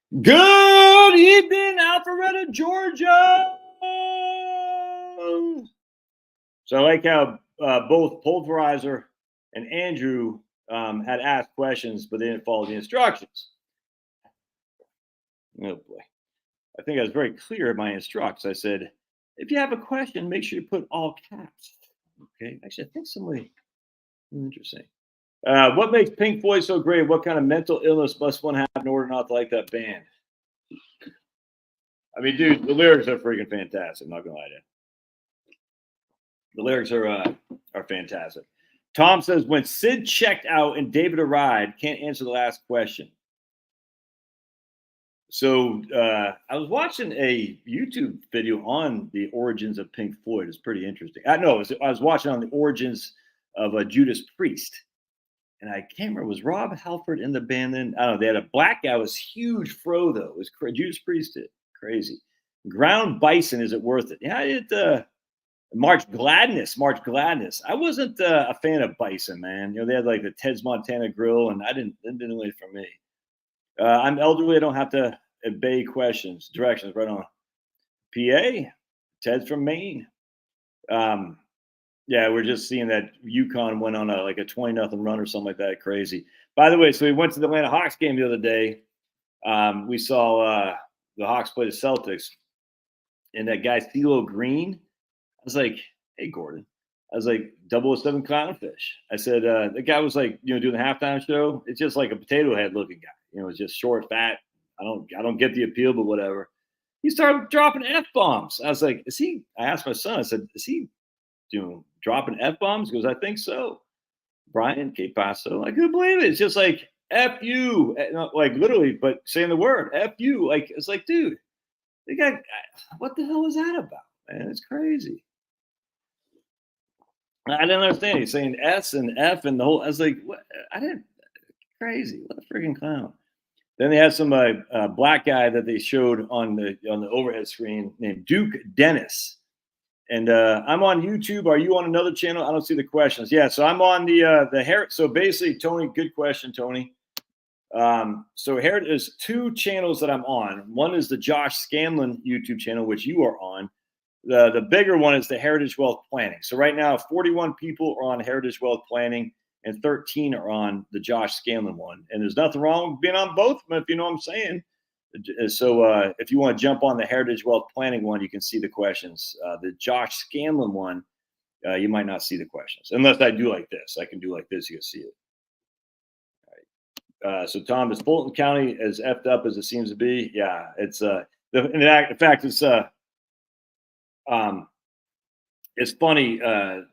Good evening, Alpharetta, Georgia. So I like how both Pulverizer and Andrew had asked questions, but they didn't follow the instructions. Oh boy. I think I was very clear in my instructions. I said, if you have a question, make sure you put all caps. Okay. Actually, I think somebody interesting. What makes Pink Floyd so great? What kind of mental illness must one have in order not to like that band? I mean, dude, the lyrics are freaking fantastic. I'm not gonna lie to you. The lyrics are fantastic. Tom says when Sid checked out and David arrived, can't answer the last question. So I was watching a YouTube video on the origins of Pink Floyd. It's pretty interesting. I was watching on the origins of Judas Priest, and I can't remember, was Rob Halford in the band then? I don't know. They had a black guy, was huge fro though. It was Judas Priest did crazy. Ground Bison, is it worth it? Yeah, March Gladness. I wasn't a fan of Bison, man. You know, they had like the Ted's Montana Grill, and it didn't really for me. I'm elderly. I don't have to obey directions. Right on. PA. Ted's from Maine. Yeah, we're just seeing that UConn went on a 20-0 run or something like that. Crazy. By the way, so we went to the Atlanta Hawks game the other day. We saw the Hawks play the Celtics, and that guy CeeLo Green. I was like, hey, Gordon. I was like, 007 Clownfish. I said, the guy was like, doing the halftime show. It's just like a potato head looking guy. It's just short, fat. I don't get the appeal, but whatever. He started dropping F-bombs. I was like, I asked my son, I said, is he dropping F-bombs? He goes, I think so. Brian, que paso? I couldn't believe it. It's just like, F you, like literally, but saying the word, F you. Like, it's like, dude, what the hell is that about, man? It's crazy. I didn't understand. He's saying S and F and the whole. I was like, what? Crazy. What a freaking clown. Then they had some black guy that they showed on the overhead screen named Duke Dennis. And I'm on YouTube. Are you on another channel? I don't see the questions. Yeah, so I'm on the hair. So basically, Tony, good question, Tony. So here there's two channels that I'm on. One is the Josh Scanlon YouTube channel, which you are on. The bigger one is the Heritage Wealth Planning. So right now, 41 people are on Heritage Wealth Planning, and 13 are on the Josh Scanlon one. And there's nothing wrong with being on both of them, if you know what I'm saying. So if you want to jump on the Heritage Wealth Planning one, you can see the questions. The Josh Scanlon one, you might not see the questions. Unless I do like this. I can do like this, you can see it. All right. So Tom, is Fulton County as effed up as it seems to be? Yeah, it's in fact, it's funny. I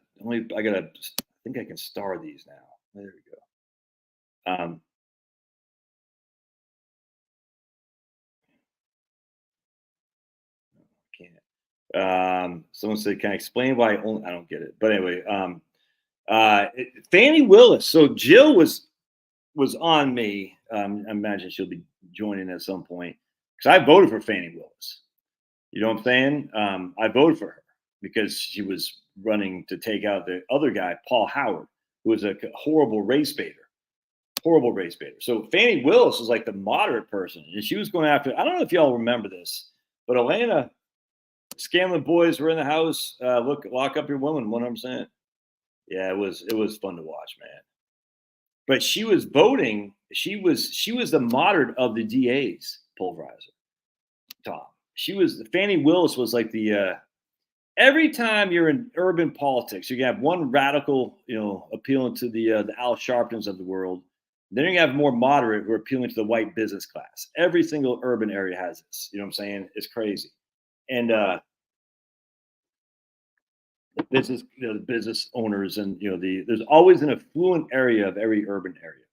think I can star these now. There we go. Can't. Someone said, "Can I explain why I don't get it?" But anyway, Fannie Willis. So Jill was on me. I imagine she'll be joining at some point because I voted for Fannie Willis. You know what I'm saying? I voted for her because she was running to take out the other guy, Paul Howard, who was a horrible race baiter. So Fannie Willis was like the moderate person, and she was going after. I don't know if y'all remember this, but Atlanta Scanlon boys were in the house. Lock up your woman, 100%. Yeah, it was fun to watch, man. But she was voting. She was the moderate of the DAs, Pulverizer. Tom. Fannie Willis was like the every time you're in urban politics, you have one radical, appealing to the Al Sharptons of the world. Then you have more moderate who are appealing to the white business class. Every single urban area has this. You know what I'm saying? It's crazy. And the business owners, and there's always an affluent area of every urban area,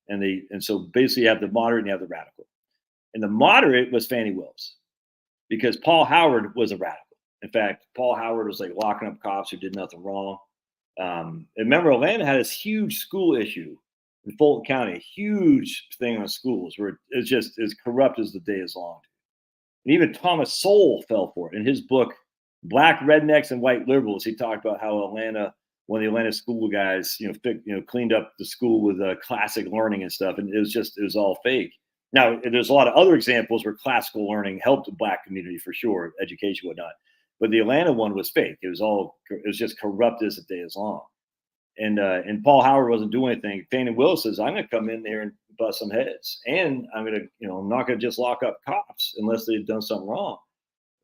and so basically you have the moderate and you have the radical, and the moderate was Fannie Willis because Paul Howard was a radical. In fact, Paul Howard was like locking up cops who did nothing wrong. Remember, Atlanta had this huge school issue in Fulton County, a huge thing on schools where it's just as corrupt as the day is long. And even Thomas Sowell fell for it in his book, Black Rednecks and White Liberals. He talked about how one of the Atlanta school guys, cleaned up the school with classic learning and stuff, and it was all fake. Now, there's a lot of other examples where classical learning helped the Black community for sure, education, whatnot. But the Atlanta one was fake. It was just corrupt as the day is long. And Paul Howard wasn't doing anything. Fannie Willis says, I'm going to come in there and bust some heads. And I'm going to, I'm not going to just lock up cops unless they've done something wrong.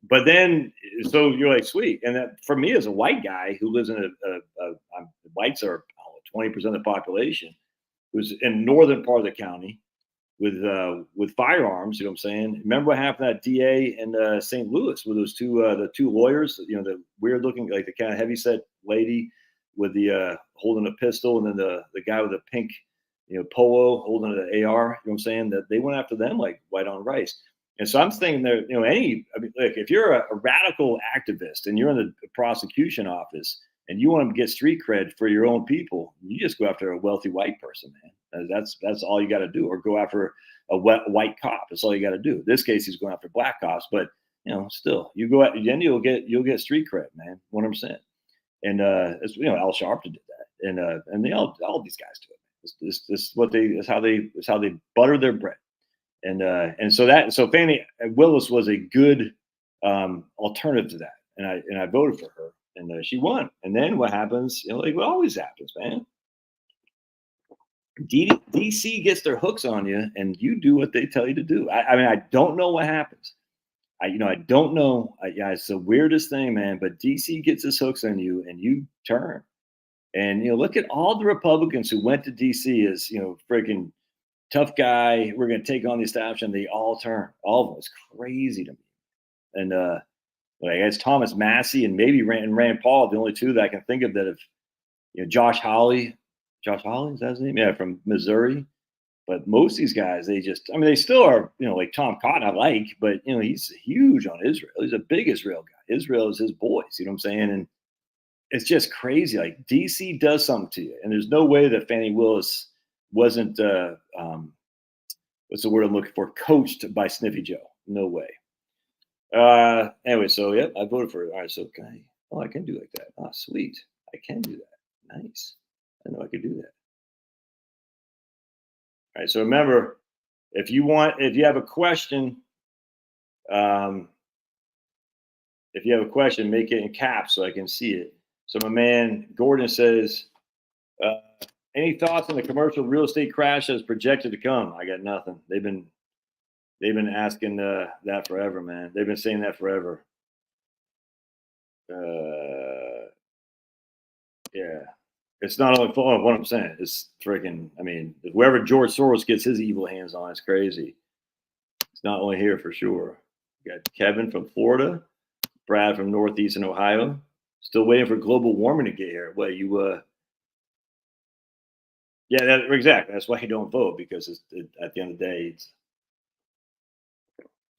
But then, so you're like, sweet. And that for me as a white guy who lives in whites are 20% of the population, who's in northern part of the county with firearms, you know what I'm saying? Remember what happened to that DA in St. Louis with those the two lawyers, the weird looking, like the kind of heavyset lady with the holding a pistol, and then the guy with the pink, polo holding an AR, you know what I'm saying? That they went after them like white on rice. And so I'm thinking that, if you're a radical activist and you're in the prosecution office and you want to get street cred for your own people, you just go after a wealthy white person, man. That's all you got to do, or go after a white cop. That's all you got to do. In this case, he's going after black cops, but still, you go out, then you'll get street cred, man, 100%. And Al Sharpton did that, and all these guys do it. This is how they butter their bread. And so Fannie Willis was a good alternative to that, and I voted for her, and she won. And then what happens? Like what always happens, man. DC gets their hooks on you, and you do what they tell you to do. I don't know what happens. I don't know. It's the weirdest thing, man. But DC gets his hooks on you, and you turn. And look at all the Republicans who went to DC as freaking tough guy. We're going to take on the establishment. They all turn. All of them. It's crazy to me. And I guess Thomas Massey and maybe Rand Paul, the only two that I can think of that have. Josh Hawley, is that his name? Yeah, from Missouri. But most of these guys, they still are, like Tom Cotton, I like, but, he's huge on Israel. He's a big Israel guy. Israel is his boys, you know what I'm saying? And it's just crazy. Like DC does something to you. And there's no way that Fannie Willis wasn't, what's the word I'm looking for? Coached by Sniffy Joe. No way. Anyway, so, yeah, I voted for it. All right, so I can do like that. Oh, sweet. I can do that. Nice. I know I could do that. All right, so remember, if you have a question, make it in caps so I can see it. So my man Gordon says, any thoughts on the commercial real estate crash that's projected to come? I got nothing. They've been asking that forever, man. They've been saying that forever. Yeah. It's not only what I'm saying. It's freaking. Whoever George Soros gets his evil hands on, it's crazy. It's not only here for sure. We got Kevin from Florida, Brad from Northeastern Ohio. Still waiting for global warming to get here. What you? Yeah, exactly. That's why you don't vote, because at the end of the day,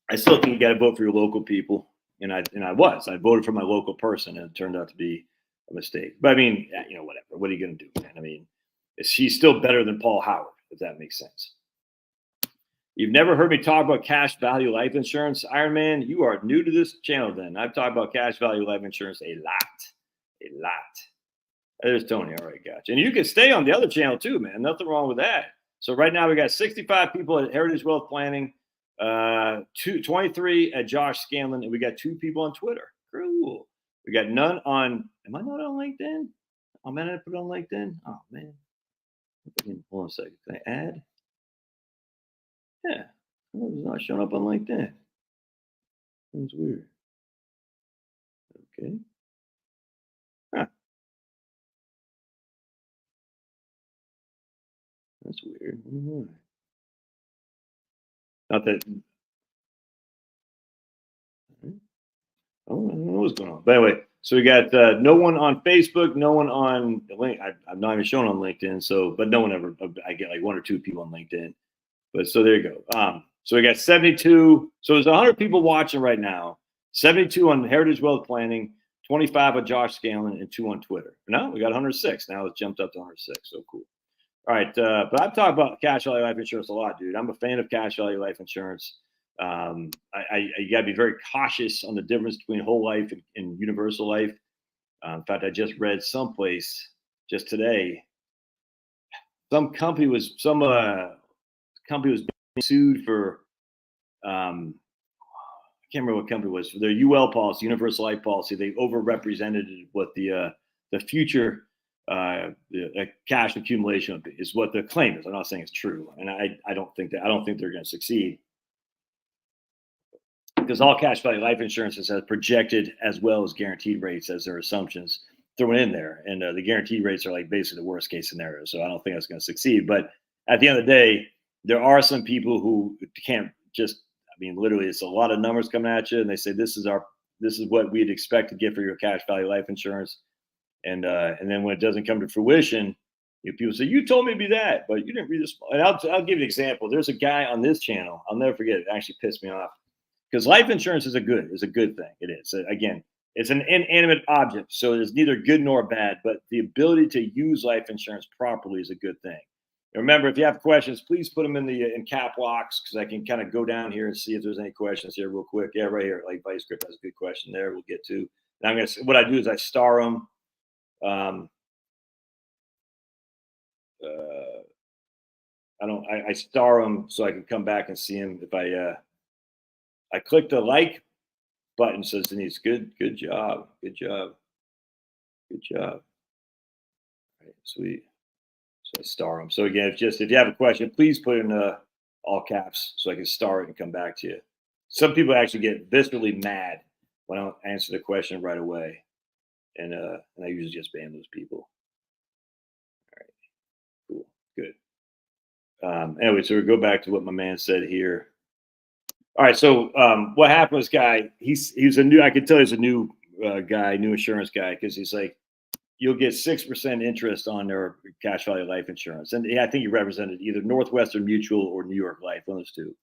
I still think you got to vote for your local people, and I voted for my local person, and it turned out to be a mistake. But whatever. What are you going to do, man? He's still better than Paul Howard, if that makes sense. You've never heard me talk about cash value life insurance, Iron Man. You are new to this channel. Then I've talked about cash value life insurance a lot. There's Tony. All right, gotcha. And you can stay on the other channel too, man. Nothing wrong with that. So right now we got 65 people at Heritage Wealth Planning, 23 at Josh Scanlon, and we got 2 people on Twitter. Cool. We got none on. Am I not on LinkedIn? I'm gonna put it on LinkedIn. Oh man. Hold on a second. Can I add? Yeah. Oh, it's not showing up on LinkedIn. That's weird. Okay. Huh. That's weird. I don't know. Not that. I don't know what's going on. But anyway, so we got no one on Facebook, no one on link. I'm not even shown on LinkedIn. So, but no one ever. I get like 1 or 2 people on LinkedIn. But so there you go. So we got 72. So there's 100 people watching right now. 72 on Heritage Wealth Planning, 25 on Josh Scanlon, and 2 on Twitter. No, we got 106. Now it's jumped up to 106. So cool. All right. But I've talked about cash value life insurance a lot, dude. I'm a fan of cash value life insurance. You got to be very cautious on the difference between whole life and universal life. In fact, I just read someplace just today, some company was sued for I can't remember what company it was, for their UL policy, universal life policy. They overrepresented what the future cash accumulation would be, is what the claim is. I'm not saying it's true, and I don't think they're going to succeed, because all cash value life insurances have projected as well as guaranteed rates as their assumptions thrown in there, and the guaranteed rates are like basically the worst case scenario. So I don't think that's going to succeed. But at the end of the day, there are some people who can't just. I mean, literally, it's a lot of numbers coming at you, and they say this is what we'd expect to get for your cash value life insurance, and then when it doesn't come to fruition, people say, "You told me to be that, but you didn't read this." And I'll give you an example. There's a guy on this channel. I'll never forget it. It actually pissed me off, because life insurance is a good thing. It is. Again, it's an inanimate object, so it's neither good nor bad. But the ability to use life insurance properly is a good thing. Remember, if you have questions, please put them in cap locks, because I can kind of go down here and see if there's any questions here real quick. Yeah, right here. Like Vice Grip has a good question there. We'll get to. And what I do is I star them. I star them so I can come back and see them. If I click the like button, says Denise, good job. All right, sweet. So I star them. So again, if you have a question, please put in all caps so I can star it and come back to you. Some people actually get viscerally mad when I don't answer the question right away, and I usually just ban those people. All right, cool, good. Anyway, so we go back to what my man said here. All right, so what happened with this guy? He's a new. I could tell he's a new guy, new insurance guy, because he's like, you'll get 6% interest on their cash value life insurance. And I think he represented either Northwestern Mutual or New York Life, one of those two.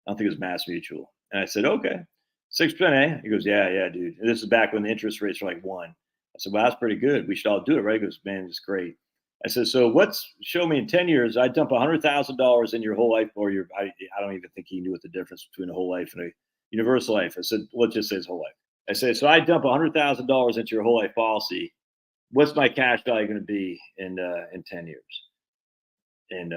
I don't think it was Mass Mutual. And I said, okay, 6%, eh? He goes, yeah, dude. And this is back when the interest rates were like 1. I said, well, that's pretty good. We should all do it, right? He goes, man, it's great. I said, so show me in 10 years, I dump $100,000 in your whole life, or I don't even think he knew what the difference between a whole life and a universal life. I said, let's just say it's whole life. I said, so I dump $100,000 into your whole life policy. What's my cash value going to be in 10 years? And,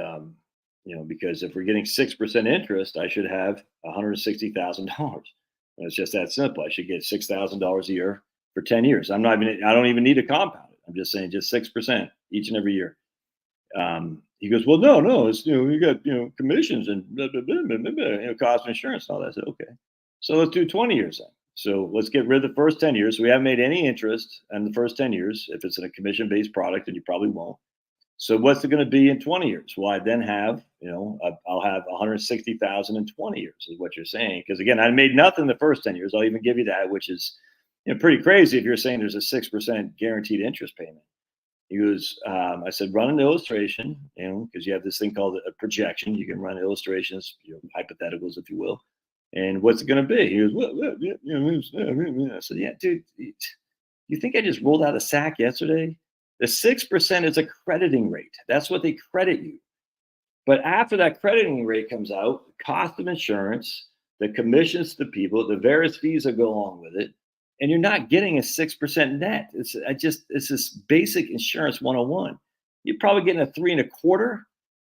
because if we're getting 6% interest, I should have $160,000. And it's just that simple. I should get $6,000 a year for 10 years. I don't even need to compound it. I'm just saying just 6% each and every year. He goes, well, no, it's, you got, commissions and blah, blah, blah, blah, blah, cost of insurance and all that. I said, okay, so let's do 20 years then. So let's get rid of the first 10 years. So we haven't made any interest in the first 10 years. If it's in a commission-based product, and you probably won't. So what's it going to be in 20 years? Well, I then have, I'll have 160,000 in 20 years is what you're saying. Because again, I made nothing the first 10 years. I'll even give you that, which is pretty crazy if you're saying there's a 6% guaranteed interest payment. He goes, I said, run an illustration, because you have this thing called a projection. You can run illustrations, hypotheticals, if you will. And what's it going to be? He goes, I said, yeah, dude, you think I just rolled out a sack yesterday? The 6% is a crediting rate. That's what they credit you. But after that crediting rate comes out, the cost of insurance, the commissions to people, the various fees that go along with it, and you're not getting a 6% net. It's this basic insurance 101. You're probably getting a 3.25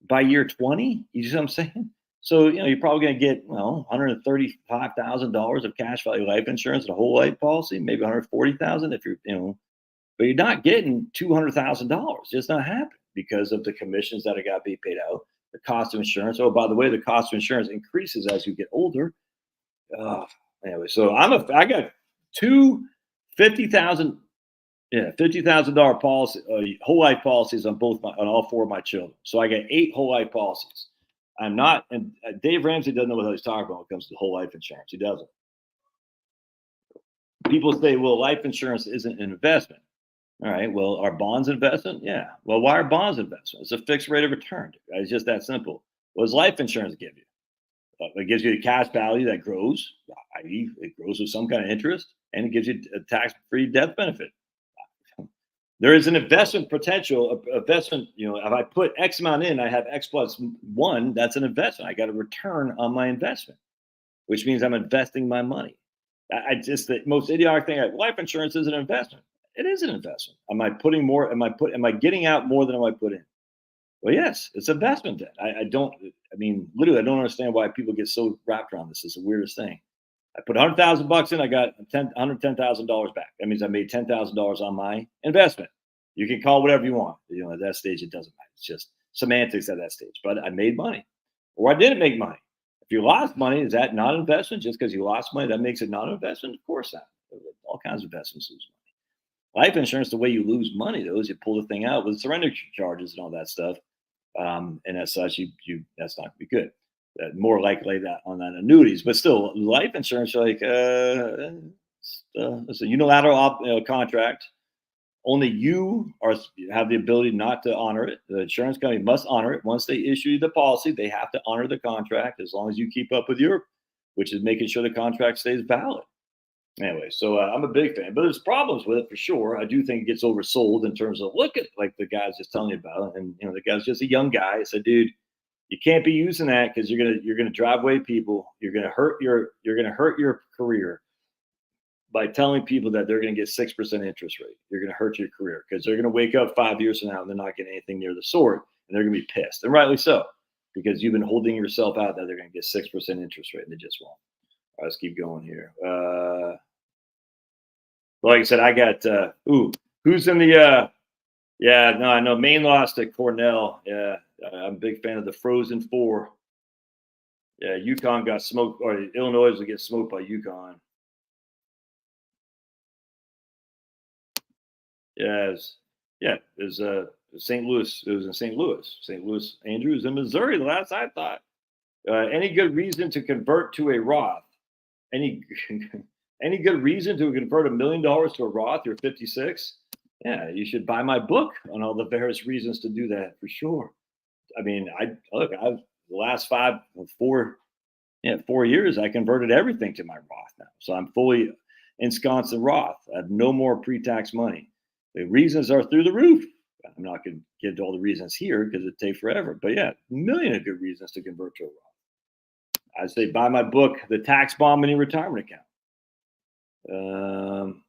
by year 20. You see what I'm saying? So, you're probably going to get, $135,000 of cash value life insurance and a whole life policy, maybe $140,000 if you're, but you're not getting $200,000. It's not happening because of the commissions that are got to be paid out, the cost of insurance. Oh, by the way, the cost of insurance increases as you get older. Anyway, so I got two $50,000 policy, whole life policies on all 4 of my children. So I got 8 whole life policies. I'm not, and Dave Ramsey doesn't know what he's talking about when it comes to whole life insurance. He doesn't. People say, well, life insurance isn't an investment. All right, well, are bonds investment? Yeah. Well, why are bonds investment? It's a fixed rate of return. It's just that simple. What does life insurance give you? It gives you a cash value that grows, i.e., it grows with some kind of interest, and it gives you a tax-free death benefit. There is an investment potential, investment, if I put X amount in, I have X plus 1, that's an investment. I got a return on my investment, which means I'm investing my money. The most idiotic thing, life insurance is an investment. It is an investment. Am I putting more? Am I getting out more than I put in? Well, yes, it's investment debt. I mean, literally, I don't understand why people get so wrapped around this. It's the weirdest thing. I put $100,000 in, I got $110,000 back. That means I made $10,000 on my investment. You can call whatever you want. You know, at that stage, it doesn't matter. It's just semantics at that stage. But I made money, or I didn't make money. If you lost money, is that not investment? Just because you lost money, that makes it not an investment? Of course not. All kinds of investments lose money. Life insurance, the way you lose money, though, is you pull the thing out with surrender charges and all that stuff. And as such, you that's not going to be good. More likely that on that annuities, but still, life insurance, like it's a unilateral contract. Only you have the ability not to honor it. The insurance company must honor it. Once they issue the policy, they have to honor the contract as long as you keep up with which is making sure the contract stays valid. Anyway, so I'm a big fan, but there's problems with it for sure. I do think it gets oversold in terms of look at like the guy's just telling you about, and the guy's just a young guy. I said, dude, you can't be using that because you're gonna drive away people. You're gonna hurt your career by telling people that they're gonna get 6% interest rate. You're gonna hurt your career because they're gonna wake up 5 years from now and they're not getting anything near the sort, and they're gonna be pissed, and rightly so, because you've been holding yourself out that they're gonna get 6% interest rate, and they just won't. All right, let's keep going here. Like I said, I got who's in the yeah, no, I know Maine lost at Cornell. Yeah, I'm a big fan of the Frozen Four. Yeah, UConn got smoked, or Illinois will get smoked by UConn. Yeah, it was St. Louis. It was in St. Louis. St. Louis Andrews in Missouri. The last I thought. Any good reason to convert to a Roth? Any good reason to convert $1 million to a Roth? You're 56. Yeah, you should buy my book on all the various reasons to do that for sure. I mean, I've the last 4 years, I converted everything to my Roth now. So I'm fully ensconced in Roth. I have no more pre-tax money. The reasons are through the roof. I'm not going to get to all the reasons here because it'd take forever. But yeah, a million of good reasons to convert to a Roth. I say buy my book, The Tax Bomb in Your Retirement Account.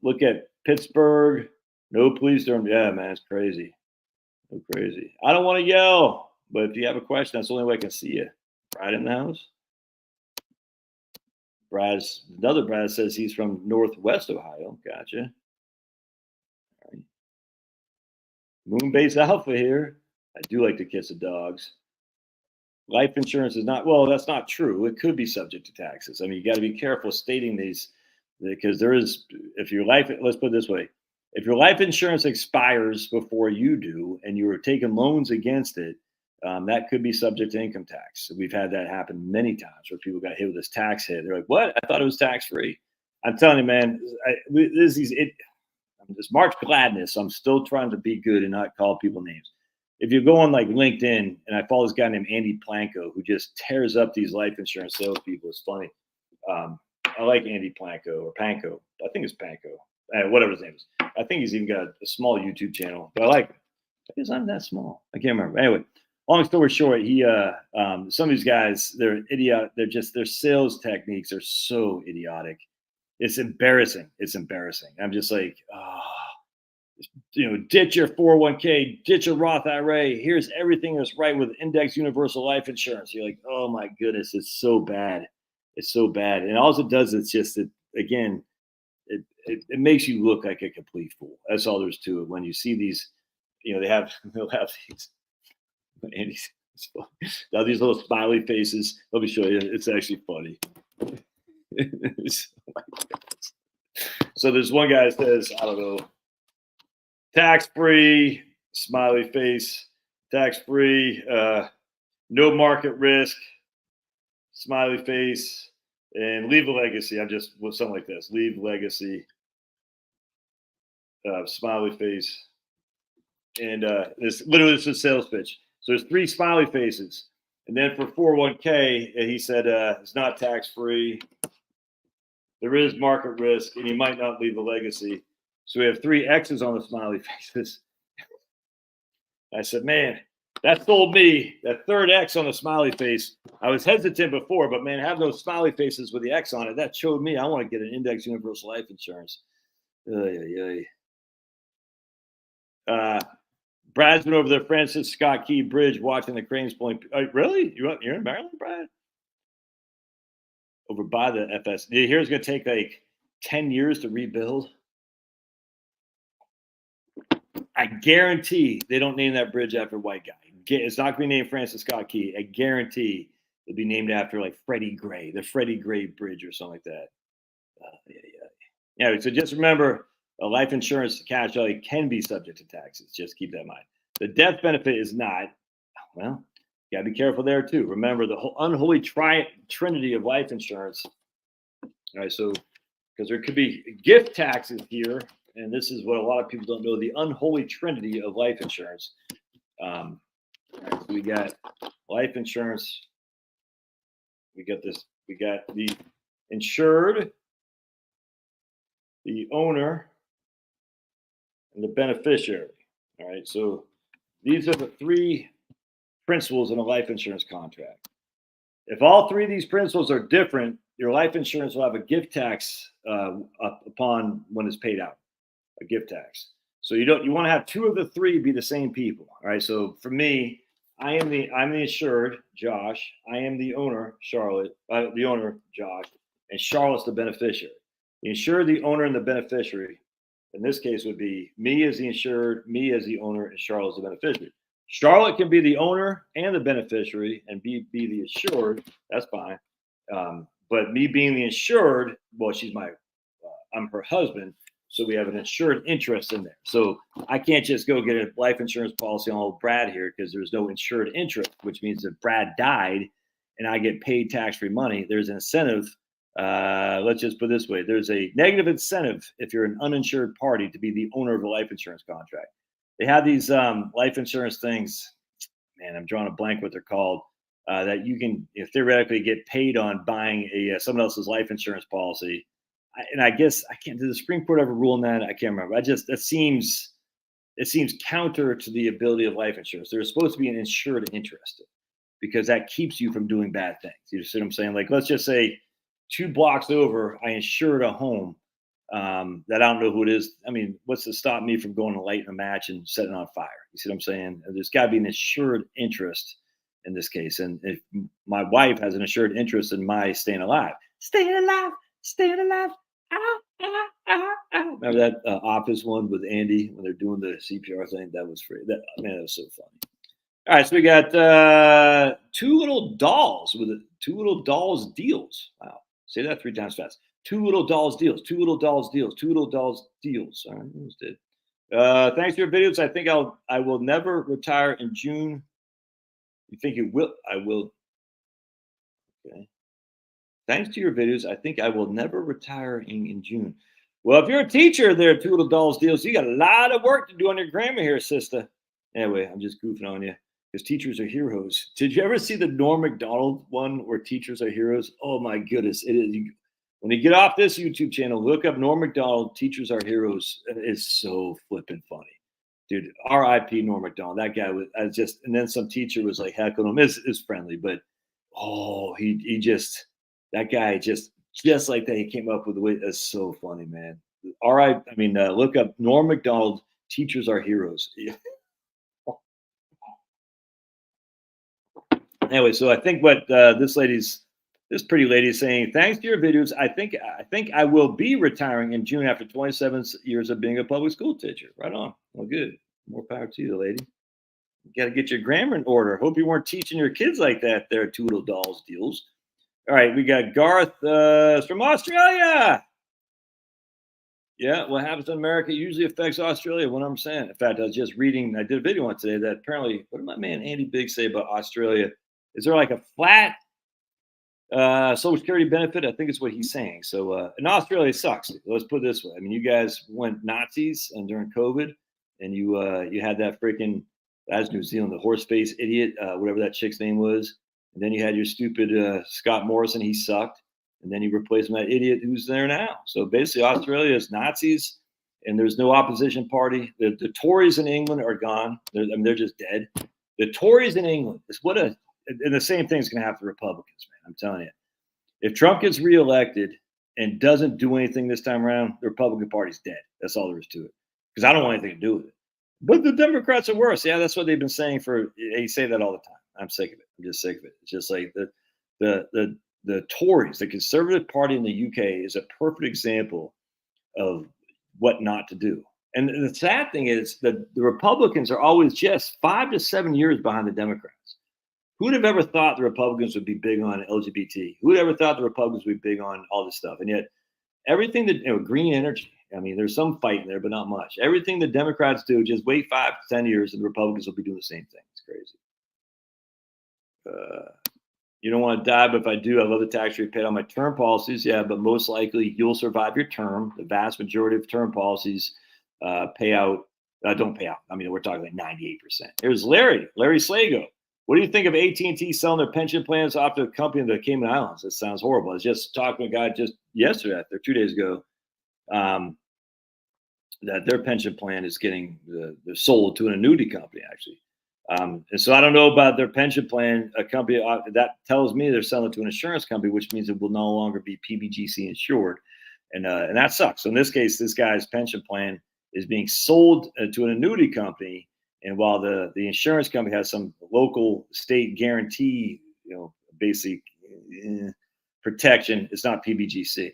Look at Pittsburgh. No police during. Yeah, man, it's crazy. So crazy. I don't want to yell, but if you have a question, that's the only way I can see you. Brad in the house. Another Brad says he's from Northwest Ohio. Gotcha. All right. Moonbase Alpha here. I do like to kiss the dogs. Life insurance is not, well, that's not true. It could be subject to taxes. I mean, you got to be careful stating these because let's put it this way. If your life insurance expires before you do and you were taking loans against it, that could be subject to income tax. So we've had that happen many times where people got hit with this tax hit. They're like, what? I thought it was tax-free. I'm telling you, man, this March Gladness. I'm still trying to be good and not call people names. If you go on like LinkedIn, and I follow this guy named Andy Planko who just tears up these life insurance salespeople. It's funny. I like Andy Planko or Panko. I think it's Panko. Whatever his name is. I think he's even got a small YouTube channel, but I like him. He's not that small. I can't remember. Anyway, long story short, some of these guys, they're idiotic. Their sales techniques are so idiotic. It's embarrassing. I'm just like, ditch your 401k, ditch your Roth IRA. Here's everything that's right with index universal life insurance. You're like, oh my goodness, it's so bad. And all it does is just, again, it makes you look like a complete fool. That's all there's to it. When you see these, they'll have these. Now these little smiley faces. Let me show you. It's actually funny. So there's one guy that says, I don't know, tax-free, smiley face, tax-free, no market risk, smiley face, and leave a legacy. I'm just with something like this. Leave legacy, smiley face. And this is a sales pitch. So there's 3 smiley faces. And then for 401k, he said it's not tax-free. There is market risk, and you might not leave a legacy. So we have 3 X's on the smiley faces. I said, man, that sold me. That third X on the smiley face. I was hesitant before, but man, have those smiley faces with the X on it. That showed me I want to get an index universal life insurance. Brad's been over the Francis Scott Key Bridge watching the Cranes Point. Really? You're in Maryland, Brad? Over by the FS. You hear it's going to take like 10 years to rebuild? I guarantee they don't name that bridge after a white guy. It's not going to be named Francis Scott Key. I guarantee it'll be named after like Freddie Gray, the Freddie Gray Bridge or something like that. Yeah. So just remember, a life insurance cash value can be subject to taxes. Just keep that in mind. The death benefit is not. Well, you gotta be careful there too. Remember the whole unholy trinity of life insurance. All right, so because there could be gift taxes here, and this is what a lot of people don't know: the unholy trinity of life insurance. All right, so we got life insurance. We got this. We got the insured, the owner, and the beneficiary. All right, so these are the three principles in a life insurance contract. If all three of these principles are different, your life insurance will have a gift tax upon when it's paid out, a gift tax. So you want to have two of the three be the same people. All right. So for me, I'm the insured, Josh. I am the owner, Charlotte. The owner, Josh, and Charlotte's the beneficiary. The insured, the owner, and the beneficiary. In this case, would be me as the insured, me as the owner, and Charlotte as the beneficiary. Charlotte can be the owner and the beneficiary, and be the insured. That's fine. But me being the insured, well, I'm her husband, so we have an insured interest in there. So I can't just go get a life insurance policy on old Brad here because there's no insured interest, which means if Brad died and I get paid tax-free money, there's an incentive. Let's just put it this way: there's a negative incentive if you're an uninsured party to be the owner of a life insurance contract. They have these life insurance things. Man, I'm drawing a blank what they're called. That you can theoretically get paid on buying someone else's life insurance policy. And I guess I can't. Did the Supreme Court ever rule on that? I can't remember. It seems counter to the ability of life insurance. There's supposed to be an insured interest because that keeps you from doing bad things. You see what I'm saying? Like, let's just say 2 blocks over, I insured a home that I don't know who it is. I mean, what's to stop me from going to light a match and setting it on fire? You see what I'm saying? There's got to be an insured interest in this case. And if my wife has an insured interest in my staying alive, staying alive. Ah, ah, ah, ah. Remember that Office one with Andy when they're doing the CPR thing? That was free. That was so funny. All right, so we got 2 little dolls with 2 little dolls deals. Wow, say that 3 times fast. 2 little dolls deals. 2 little dolls deals. 2 little dolls deals. All right, almost did. Thanks for your videos. I think I will never retire in June. You think you will? I will. Okay. Thanks to your videos, I think I will never retire in June. Well, if you're a teacher there at 2 Little Dolls Deals, you got a lot of work to do on your grammar here, sister. Anyway, I'm just goofing on you because teachers are heroes. Did you ever see the Norm Macdonald one where teachers are heroes? Oh, my goodness. It is. When you get off this YouTube channel, look up Norm Macdonald, Teachers Are Heroes. It is so flippin' funny. Dude, R.I.P. Norm Macdonald. That guy was and then some teacher was like heckling him. Is friendly, but he just. That guy just like that. He came up with the way. That's so funny, man. All right. I mean, look up Norm Macdonald. Teachers Are Heroes. Anyway, so I think what this pretty lady is saying. Thanks to your videos, I think I will be retiring in June after 27 years of being a public school teacher. Right on. Well, good. More power to you, lady. You got to get your grammar in order. Hope you weren't teaching your kids like that. There, 2 Little Dolls Deals. All right, we got Garth from Australia. Yeah, what happens in America usually affects Australia, 100%. In fact, I was just reading, I did a video on today that apparently, what did my man Andy Biggs say about Australia? Is there like a flat Social Security benefit? I think it's what he's saying. So, in Australia, sucks. Let's put it this way. I mean, you guys went Nazis and during COVID, and you had that freaking, that's New Zealand, the horse face idiot, whatever that chick's name was. And then you had your stupid Scott Morrison. He sucked. And then you replaced him with that idiot who's there now. So basically, Australia is Nazis, and there's no opposition party. The Tories in England are gone. They're just dead. The Tories in England is and the same thing's going to happen to Republicans, man. I'm telling you. If Trump gets reelected and doesn't do anything this time around, the Republican Party's dead. That's all there is to it. Because I don't want anything to do with it. But the Democrats are worse. Yeah, that's what they've been saying they say that all the time. I'm sick of it. I'm just sick of it. It's just like the Tories, the Conservative Party in the UK, is a perfect example of what not to do. And the sad thing is that the Republicans are always just 5 to 7 years behind the Democrats. Who would have ever thought the Republicans would be big on LGBT? Who would ever thought the Republicans would be big on all this stuff? And yet, everything that, green energy. I mean, there's some fight in there, but not much. Everything the Democrats do, just wait 5 to 10 years, and the Republicans will be doing the same thing. It's crazy. You don't want to die, but if I do, I love the tax rate paid on my term policies. Yeah, but most likely you'll survive your term. The vast majority of term policies don't pay out. I mean, we're talking like 98%. Here's Larry Slago. What do you think of AT&T selling their pension plans off to a company in the Cayman Islands? That sounds horrible. I was just talking to a guy just yesterday, or 2 days ago, that their pension plan is getting they're sold to an annuity company, actually. And so I don't know about their pension plan. A company that tells me they're selling it to an insurance company, which means it will no longer be PBGC insured, and that sucks. So in this case, this guy's pension plan is being sold to an annuity company, and while the insurance company has some local state guarantee, basic protection, it's not PBGC.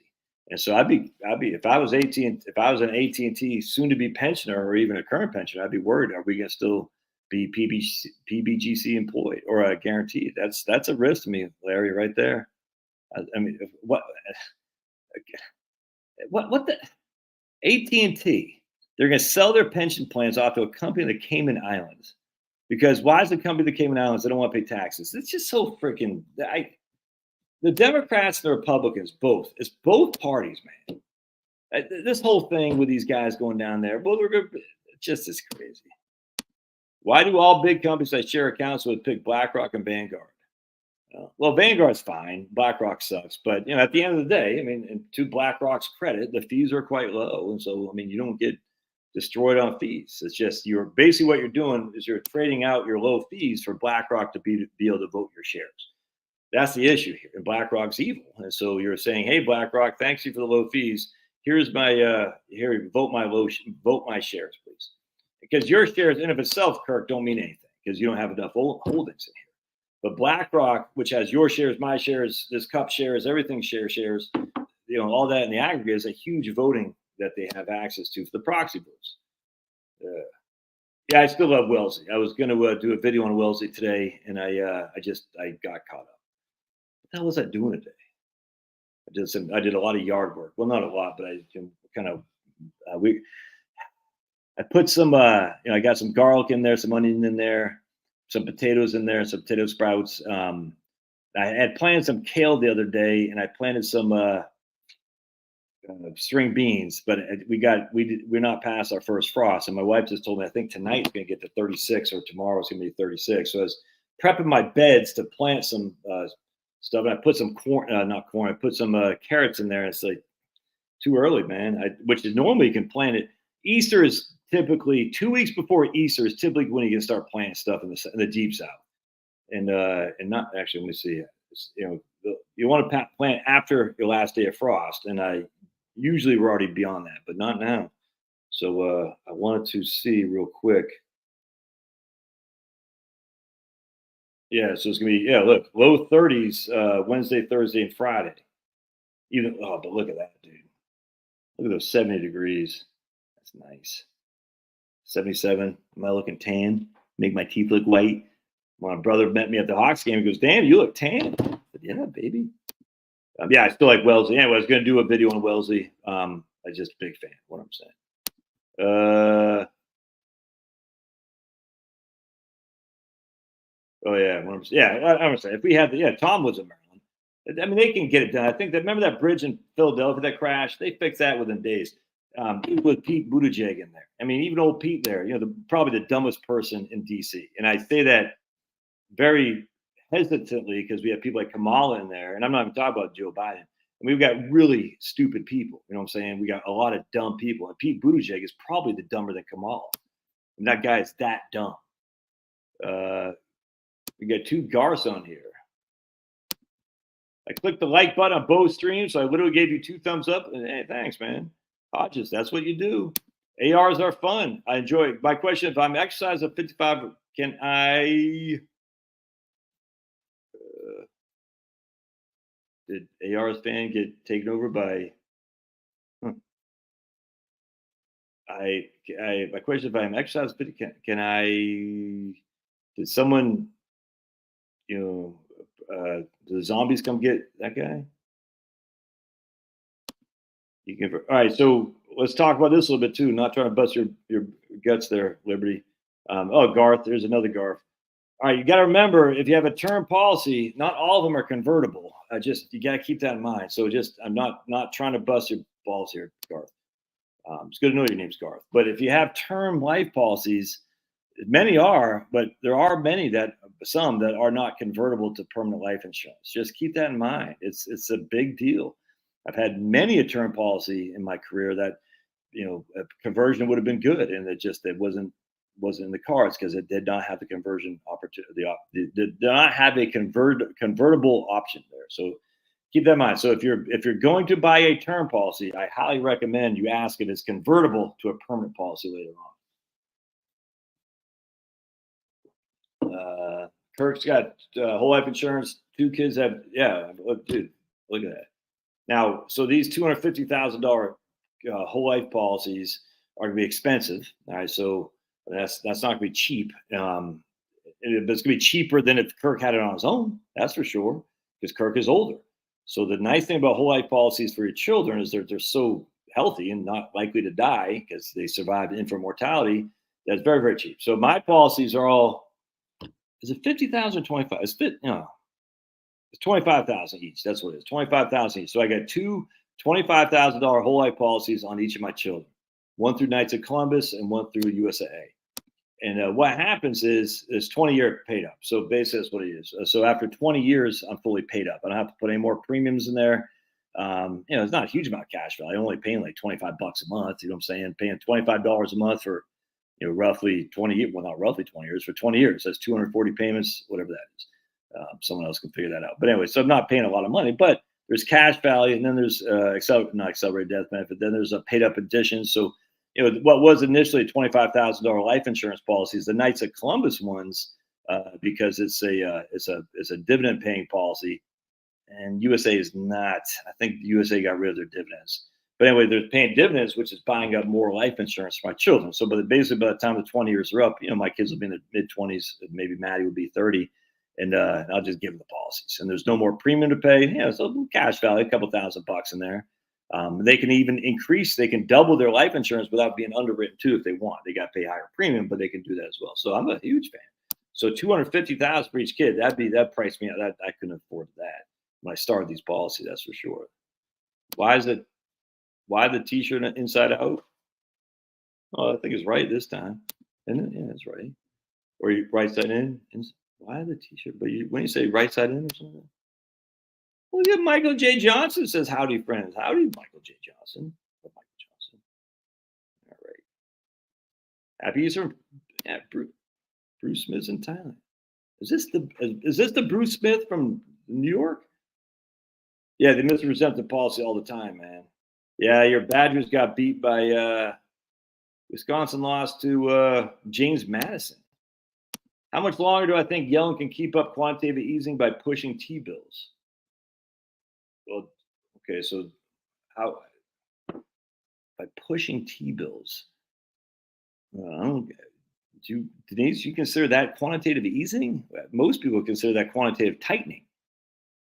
And so I'd be if I was an AT&T soon to be pensioner or even a current pensioner, I'd be worried. Are we going to still be PBGC employed or guaranteed? That's a risk to me, Larry, right there. I mean, what the AT&T? They're going to sell their pension plans off to a company in the Cayman Islands because why is the company in the Cayman Islands? They don't want to pay taxes. It's just so freaking. The Democrats and the Republicans, it's both parties, man. This whole thing with these guys going down there, just as crazy. Why do all big companies that share accounts with pick BlackRock and Vanguard? Well, Vanguard's fine. BlackRock sucks. But, at the end of the day, I mean, and to BlackRock's credit, the fees are quite low. And so, I mean, you don't get destroyed on fees. It's just basically what you're doing is you're trading out your low fees for BlackRock to be able to vote your shares. That's the issue here. And BlackRock's evil. And so you're saying, hey, BlackRock, thanks you for the low fees. Here's my vote my shares, please. Because your shares in of itself, Kirk, don't mean anything because you don't have enough holdings in here. But BlackRock, which has your shares, my shares, this cup shares, everything shares, all that in the aggregate is a huge voting that they have access to for the proxy votes. Yeah, I still love Wellesley. I was going to do a video on Wellesley today, and I got caught up. What the hell was I doing today? I did a lot of yard work. Well, not a lot, but I put some I got some garlic in there, some onion in there, some potatoes in there, some potato sprouts. I had planted some kale the other day, and I planted some string beans, but we're not past our first frost. And my wife just told me I think tonight's going to get to 36 or tomorrow's going to be 36. So I was prepping my beds to plant some stuff. And I put some I put some carrots in there. And it's like too early, man. Which is normally you can plant it. Easter is typically 2 weeks before Easter is typically when you can start planting stuff in the deep south. And not actually, let me see. You want to plant after your last day of frost, and usually we're already beyond that, but not now. So I wanted to see real quick. Yeah, so it's gonna be look, low 30s Wednesday, Thursday, and Friday. But look at that, dude. Look at those 70 degrees. That's nice. 77. Am I looking tan? Make my teeth look white. My brother met me at the Hawks game. He goes, "Damn, you look tan." I said, "Yeah, baby." Yeah, I still like Wellesley. Anyway, I was going to do a video on Wellesley. I'm just a big fan. What I'm saying. I'm saying if we had Tom was in Maryland. I mean, they can get it done. I think remember that bridge in Philadelphia that crashed? They fixed that within days. With Pete Buttigieg in there. I mean, even old Pete there. Probably the dumbest person in D.C. And I say that very hesitantly because we have people like Kamala in there, and I'm not even talking about Joe Biden. And we've got really stupid people. You know what I'm saying? We got a lot of dumb people, and Pete Buttigieg is probably the dumber than Kamala. And that guy is that dumb. We got 2 Garths on here. I clicked the like button on both streams, so I literally gave you 2 thumbs up. And hey, thanks, man. Hodges, that's what you do. ARs are fun. I enjoy it. My question: if I'm exercised at 55, can I? Did AR's fan get taken over by? Huh. My question: if I'm exercised, 50, can I? Did someone, the zombies come get that guy? You can. All right, so let's talk about this a little bit too. Not trying to bust your guts there, Liberty. Oh, Garth, there's another Garth. All right, you got to remember if you have a term policy, not all of them are convertible. You got to keep that in mind. So I'm not trying to bust your balls here, Garth. It's good to know your name's Garth. But if you have term life policies, many are, but there are some that are not convertible to permanent life insurance. Just keep that in mind. It's a big deal. I've had many a term policy in my career that a conversion would have been good, and it wasn't in the cards because it did not have the conversion opportunity. Did not have a convertible option there. So keep that in mind. So if you're going to buy a term policy, I highly recommend you ask if it's convertible to a permanent policy later on. Kirk's got whole life insurance. 2 kids have, dude, look at that. Now, so these $250,000 whole life policies are going to be expensive. All right, so that's not going to be cheap. But it's going to be cheaper than if Kirk had it on his own. That's for sure, because Kirk is older. So the nice thing about whole life policies for your children is they're so healthy and not likely to die because they survived infant mortality. That's very, very cheap. So my policies are all, is it 50,000 or 25? It's 25,000 each. That's what it is. 25,000 each. So I got 2 $25,000 whole life policies on each of my children. One through Knights of Columbus and one through USAA. And what happens is 20-year paid up. So basically that's what it is. So after 20 years, I'm fully paid up. I don't have to put any more premiums in there. It's not a huge amount of cash value. I'm only paying like $25 a month. You know what I'm saying? Paying $25 a month for, roughly 20 years. Well, not roughly 20 years, for 20 years. That's 240 payments, whatever that is. Someone else can figure that out. But anyway, so I'm not paying a lot of money, but there's cash value, and then there's not accelerated death benefit. Then there's a paid up addition. So, what was initially a $25,000 life insurance policies, the Knights of Columbus ones, because it's a dividend paying policy, and USA is not. I think USA got rid of their dividends. But anyway, they're paying dividends, which is buying up more life insurance for my children. So, basically by the time the 20 years are up, my kids will be in the mid 20s. Maybe Maddie will be 30. And I'll just give them the policies, and there's no more premium to pay. So cash value, a couple $1,000 in there. They can even increase, they can double their life insurance without being underwritten too if they want. They got to pay higher premium, but they can do that as well. So I'm a huge fan. So $250,000 for each kid, that priced me out. That I couldn't afford that when I started these policies. That's for sure. Why the T-shirt inside out? Oh, I think it's right this time, isn't it? Yeah, it's right. Or you right side in. Why the T-shirt? But when you say right side in or something, well, yeah, Michael J. Johnson says, "Howdy, friends." Howdy, Michael J. Johnson. Oh, Michael Johnson. All right. Happy Easter. Yeah, Bruce Smith's in Thailand. Is this the Bruce Smith from New York? Yeah, they misrepresent the policy all the time, man. Yeah, your Badgers got beat by Wisconsin lost to James Madison. How much longer do I think Yellen can keep up quantitative easing by pushing T-bills? Well, okay, so how by pushing T-bills? Denise, you consider that quantitative easing? Most people consider that quantitative tightening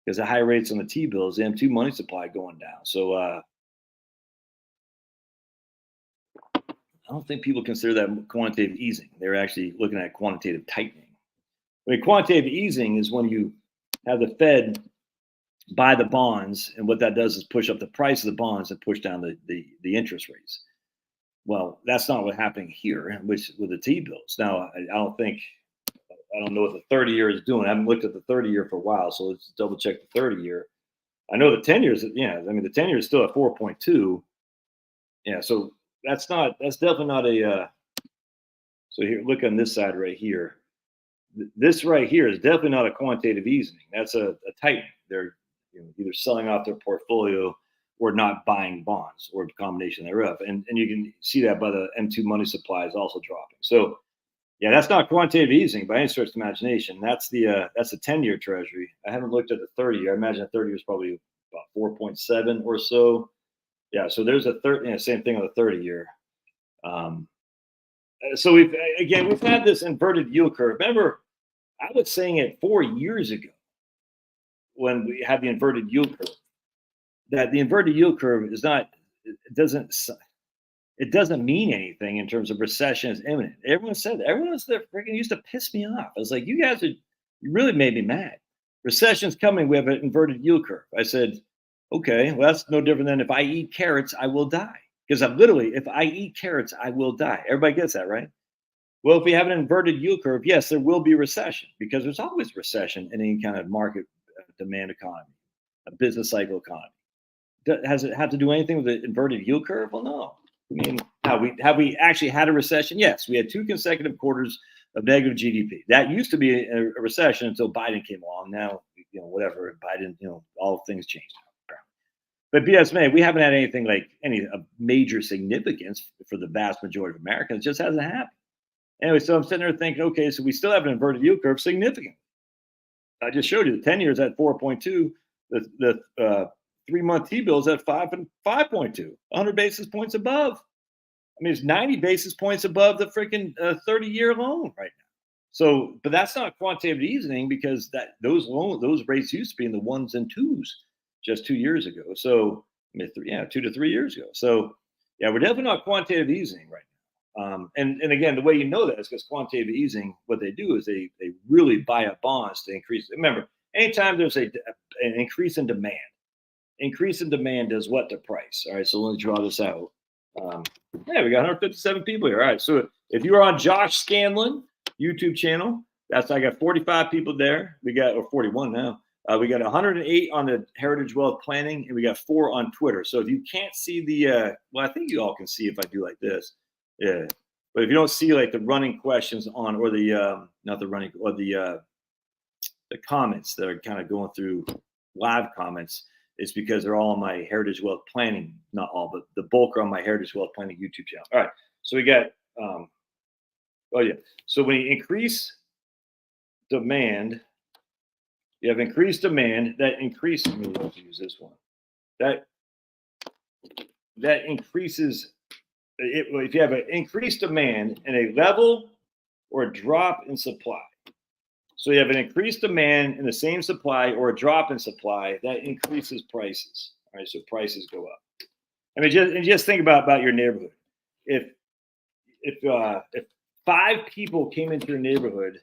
because the high rates on the T-bills, the M2 money supply going down. So I don't think people consider that quantitative easing. They're actually looking at quantitative tightening. I mean, quantitative easing is when you have the Fed buy the bonds, and what that does is push up the price of the bonds and push down the interest rates. Well, that's not what's happening here, which with the T-bills. Now, I don't know what the 30-year is doing. I haven't looked at the 30-year for a while, so let's double check the 30-year. I know the 10 years, the 10-year is still at 4.2. Yeah, so that's definitely not a so here, look on this side right here. This right here is definitely not a quantitative easing. That's a tightening. They're either selling off their portfolio or not buying bonds, or a combination thereof. And you can see that by the M2 money supply is also dropping. So yeah, that's not quantitative easing by any stretch of imagination. That's the 10-year treasury. I haven't looked at the 30-year. I imagine the 30 is probably about 4.7 or so. Yeah, so there's a same thing on the 30-year. So we've had this inverted yield curve. Remember, I was saying it 4 years ago when we had the inverted yield curve, that the inverted yield curve is not, it doesn't mean anything in terms of recession is imminent. Everyone said that. Everyone was there freaking used to piss me off. I was like, you really made me mad. Recession's coming. We have an inverted yield curve. I said, okay, well, that's no different than if I eat carrots, I will die. Because if I eat carrots, I will die. Everybody gets that, right? Well, if we have an inverted yield curve, yes, there will be recession, because there's always recession in any kind of market demand economy, a business cycle economy. Has it had to do anything with the inverted yield curve? Well, no. I mean, have we actually had a recession? Yes, we had 2 consecutive quarters of negative GDP. That used to be a recession until Biden came along. Now, whatever, Biden, all things changed. But BS may, we haven't had anything like any major significance for the vast majority of Americans. It just hasn't happened. Anyway, so I'm sitting there thinking, okay, so we still have an inverted yield curve significantly. I just showed you the 10 years at 4.2, the 3-month T-bills at 5.2, 100 basis points above. I mean, it's 90 basis points above the freaking 30-year loan right now. So, but that's not quantitative easing, because those rates used to be in the 1s and 2s just 2 years ago. So, 2 to 3 years ago. So, yeah, we're definitely not quantitative easing right now. And again, the way you know that is because quantitative easing, what they do is they really buy up bonds to increase. Remember, anytime there's an increase in demand does what to price. All right, so let me draw this out. Yeah, we got 157 people here. All right, so if you're on Josh Scanlon YouTube channel, I got 45 people there. Or 41 now. We got 108 on the Heritage Wealth Planning, and we got 4 on Twitter. So if you can't see the, well, I think you all can see if I do like this. Yeah, but if you don't see like the running questions on, or the the comments that are kind of going through live comments, it's because they're all on my Heritage Wealth Planning. Not all, but the bulk are on my Heritage Wealth Planning YouTube channel. All right, so we got so when you increase demand, you have increased demand. That increases. Let me use this one. That increases. If you have an increased demand and a level or a drop in supply, so you have an increased demand in the same supply or a drop in supply, that increases prices. All right, so prices go up. I mean, just think about your neighborhood. If 5 people came into your neighborhood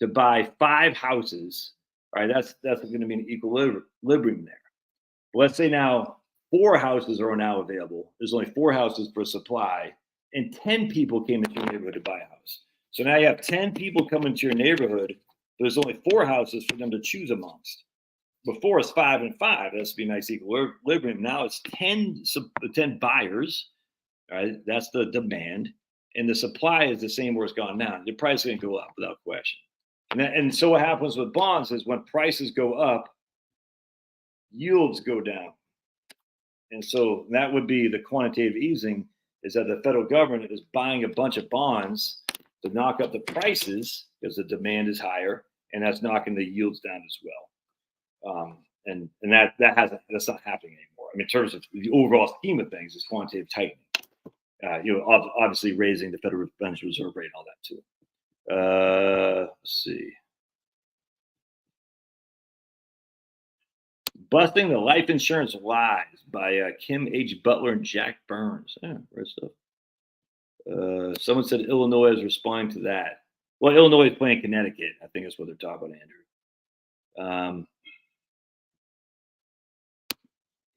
to buy 5 houses, all right, that's going to be an equilibrium there. But let's say now 4 houses are now available. There's only 4 houses per supply, and 10 people came into your neighborhood to buy a house. So now you have 10 people coming to your neighborhood. There's only 4 houses for them to choose amongst. Before it's 5 and 5. That's to be a nice equilibrium. Now it's 10 buyers. Right, that's the demand, and the supply is the same where it's gone now. The price is going to go up without question. And so what happens with bonds is when prices go up, yields go down. And so that would be the quantitative easing, is that the federal government is buying a bunch of bonds to knock up the prices because the demand is higher, and that's knocking the yields down as well. And that's not happening anymore. I mean, in terms of the overall scheme of things, it's quantitative tightening. Obviously raising the Federal Funds Reserve rate and all that too. Let's see. Busting the Life Insurance Lies by Kim H. Butler and Jack Burns. Yeah, great stuff. Someone said Illinois is responding to that. Well, Illinois is playing Connecticut. I think that's what they're talking about, Andrew.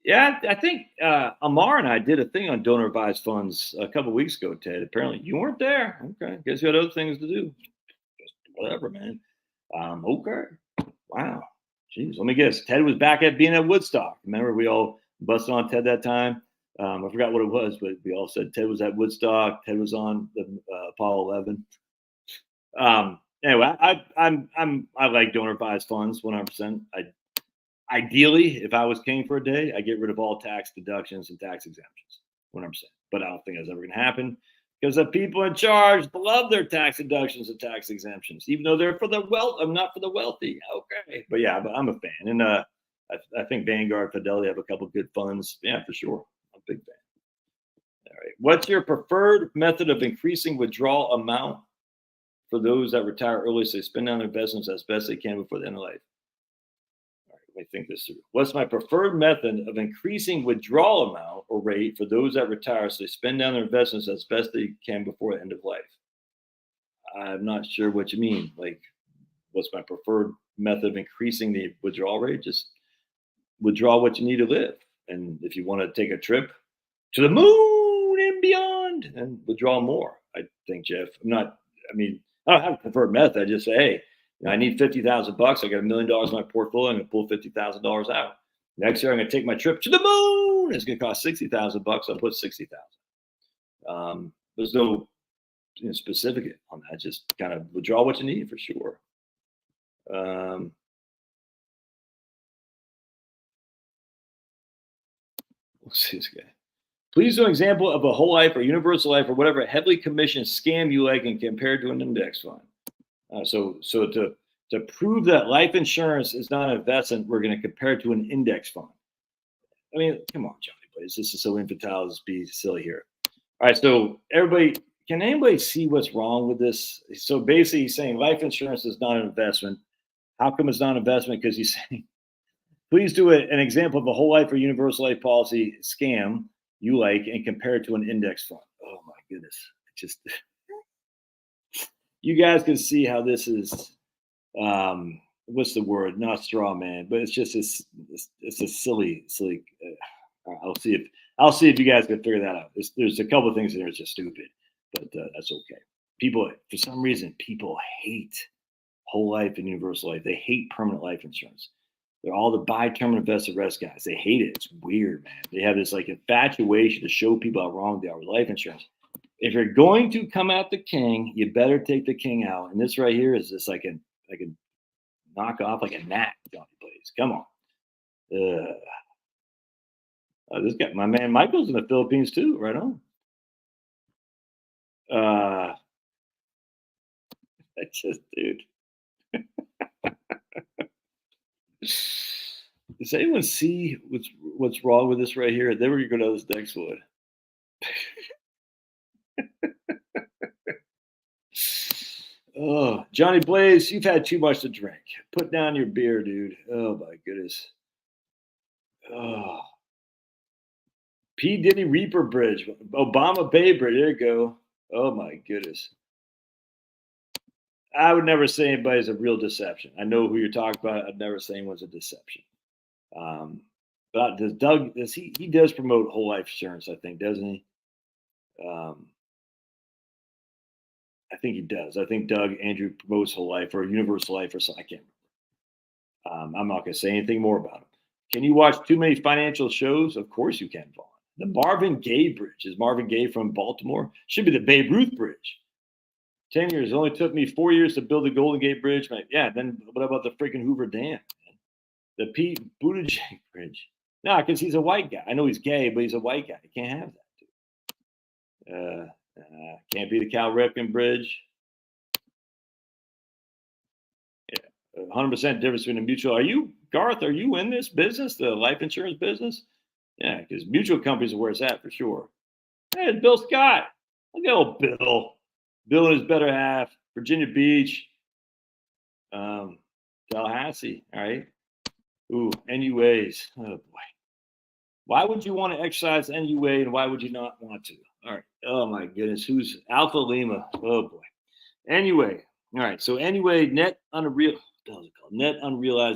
Yeah, I think Amar and I did a thing on donor advised funds a couple of weeks ago, Ted. Apparently you weren't there. Okay. Guess you had other things to do. Just whatever, man. Okay. Wow. Jeez. Let me guess. Ted was back being at Woodstock. Remember, we all busted on Ted that time. I forgot what it was, but we all said Ted was at Woodstock. Ted was on the Apollo 11. Anyway, I like donor advised funds 100%. Ideally, if I was king for a day, I get rid of all tax deductions and tax exemptions. 100%. But I don't think that's ever going to happen because the people in charge love their tax deductions and tax exemptions, even though they're for the wealth. I'm not for the wealthy. Okay, but yeah, I'm a fan, and I think Vanguard, Fidelity have a couple good funds. Yeah, for sure. I'm a big fan. All right. What's your preferred method of increasing withdrawal amount for those that retire early so they spend down their investments as best they can before the end of life? All right, let me think this through. What's my preferred method of increasing withdrawal amount or rate for those that retire so they spend down their investments as best they can before the end of life? I'm not sure what you mean. Like, what's my preferred method of increasing the withdrawal rate? Just withdraw what you need to live. And if you want to take a trip to the moon and beyond, and withdraw more, I think, Jeff. I don't have a preferred method. I just say, hey, I need $50,000. I got $1 million in my portfolio. I'm going to pull $50,000 out. Next year, I'm going to take my trip to the moon. It's going to cost $60,000. I'll put $60,000. There's no specific on that. Just kind of withdraw what you need for sure. Let's see this guy. Please do an example of a whole life or universal life or whatever heavily commissioned scam you like and compare to an index fund. So to prove that life insurance is not an investment, we're going to compare it to an index fund. I mean, come on, Johnny, please. This is so infantile as be silly here. All right, so everybody, can anybody see what's wrong with this? So basically, he's saying life insurance is not an investment. How come it's not an investment? Because he's saying, please do an example of a whole life or universal life policy scam you like and compare it to an index fund. Oh my goodness. Just you guys can see how this is what's the word? Not straw man, but it's just it's a silly I'll see if you guys can figure that out. There's a couple of things in there that's just stupid, but that's okay. People, for some reason, people hate whole life and universal life. They hate permanent life insurance. They're all the buy term and invest the rest guys. They hate it. It's weird, man. They have this like infatuation to show people how wrong they are with life insurance. If you're going to come at the king, you better take the king out. And this right here is just like a knock off, like a gnat, Johnny Blaze. Come on. This guy, my man Michael's in the Philippines too. Right on. That's just, dude. Does anyone see what's wrong with this right here? Then we're going to go to this next one. Oh, Johnny Blaze, you've had too much to drink. Put down your beer, dude. Oh my goodness. Oh. P. Diddy Reaper Bridge, Obama Bay Bridge. There you go. Oh my goodness. I would never say anybody's a real deception. I know who you're talking about. I'd never say anyone's a deception. But does Doug? He does promote whole life insurance? I think, doesn't he? I think he does. I think Doug Andrew promotes whole life or universal life or something. I can't remember. I'm not going to say anything more about him. Can you watch too many financial shows? Of course you can, Vaughn. The Marvin Gaye Bridge. Is Marvin Gaye from Baltimore? Should be the Babe Ruth Bridge. 10 years. It only took me 4 years to build the Golden Gate Bridge. Yeah, then what about the freaking Hoover Dam? Man? The Pete Buttigieg Bridge. No, because he's a white guy. I know he's gay, but he's a white guy. You can't have that, dude. Can't be the Cal Ripken Bridge. Yeah, 100% difference between a mutual. Garth, are you in this business, the life insurance business? Yeah, because mutual companies are where it's at for sure. Hey, it's Bill Scott. Look at old Bill. Bill and his better half. Virginia Beach. Tallahassee. All right. Ooh, NUAs. Oh, boy. Why would you want to exercise NUA and why would you not want to? All right. Oh, my goodness. Who's Alpha Lima? Oh, boy. NUA. All right. So, NUA, net unrealized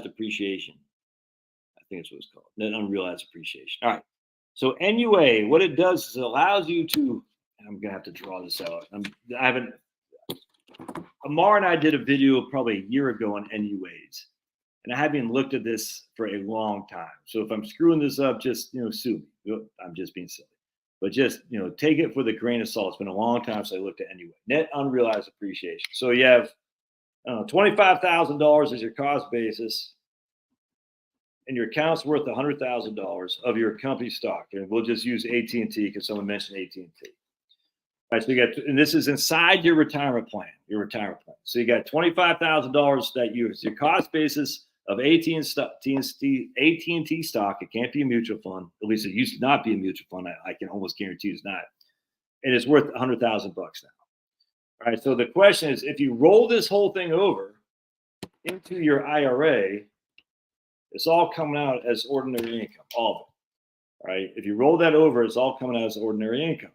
appreciation. I think that's what it's called. Net unrealized appreciation. All right. So, NUA, what it does is it allows you to, I'm going to have to draw this out. Amar and I did a video probably a year ago on NUAs. And I haven't looked at this for a long time. So if I'm screwing this up, just, sue me. I'm just being silly. But just, take it with a grain of salt. It's been a long time since I looked at NUA. Net unrealized appreciation. So you have $25,000 as your cost basis. and your account's worth $100,000 of your company stock, and we'll just use AT&T because someone mentioned AT&T. All right, so you got, and this is inside your retirement plan. So you got $25,000 that you, your cost basis of AT&T stock. It can't be a mutual fund. At least it used to not be a mutual fund. I can almost guarantee it's not. And it's worth $100,000 now. All right. So the question is, if you roll this whole thing over into your IRA, it's all coming out as ordinary income, all of it. All right. If you roll that over, it's all coming out as ordinary income.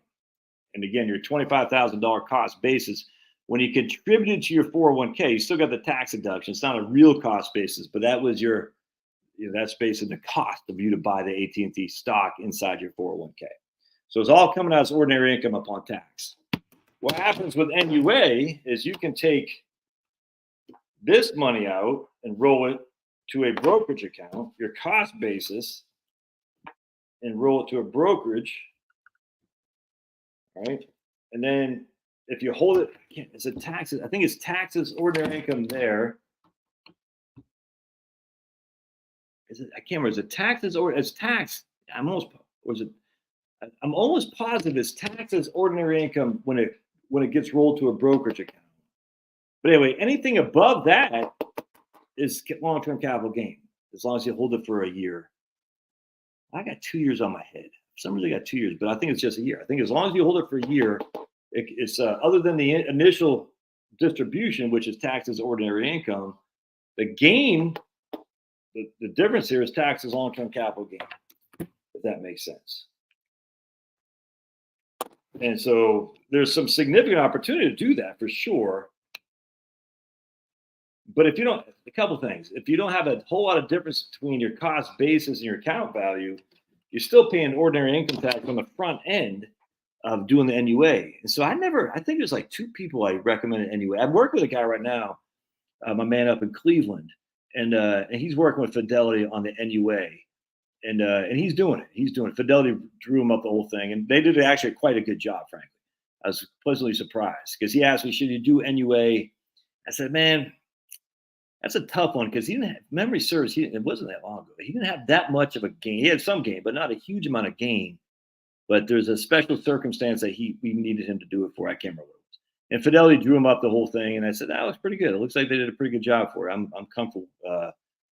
And again, your $25,000 cost basis, when you contributed to your 401k, you still got the tax deduction. It's not a real cost basis, but that was your, that's basically the cost of you to buy the AT&T stock inside your 401k. So it's all coming out as ordinary income upon tax. What happens with NUA is you can take this money out and roll it to a brokerage account, your cost basis, and roll it to a brokerage. Right, and then if you hold it, is it taxes? I think it's taxes, ordinary income there. Is it? I can't remember. Is it taxes or it's tax? I'm almost positive it's taxes, ordinary income when it gets rolled to a brokerage account. But anyway, anything above that is long-term capital gain as long as you hold it for a year. I got 2 years on my head. For some reason I got 2 years, but I think it's just a year. I think as long as you hold it for a year, it's other than the initial distribution, which is taxes, ordinary income, the gain, the difference here is taxes, long-term capital gain, if that makes sense. And so there's some significant opportunity to do that for sure. But if you don't, a couple things, if you don't have a whole lot of difference between your cost basis and your account value, you're still paying ordinary income tax on the front end of doing the NUA. And so I think there's like 2 people I recommended NUA. I'm working with a guy right now, my man up in Cleveland, and he's working with Fidelity on the NUA. And he's doing it. Fidelity drew him up the whole thing. And they did actually quite a good job, frankly. I was pleasantly surprised because he asked me, should you do NUA? I said, man, that's a tough one because he didn't have, memory serves, it wasn't that long ago. He didn't have that much of a gain. He had some gain, but not a huge amount of gain. But there's a special circumstance that we needed him to do it for. I can't remember what it was. And Fidelity drew him up the whole thing. And I said, that was pretty good. It looks like they did a pretty good job for it. I'm comfortable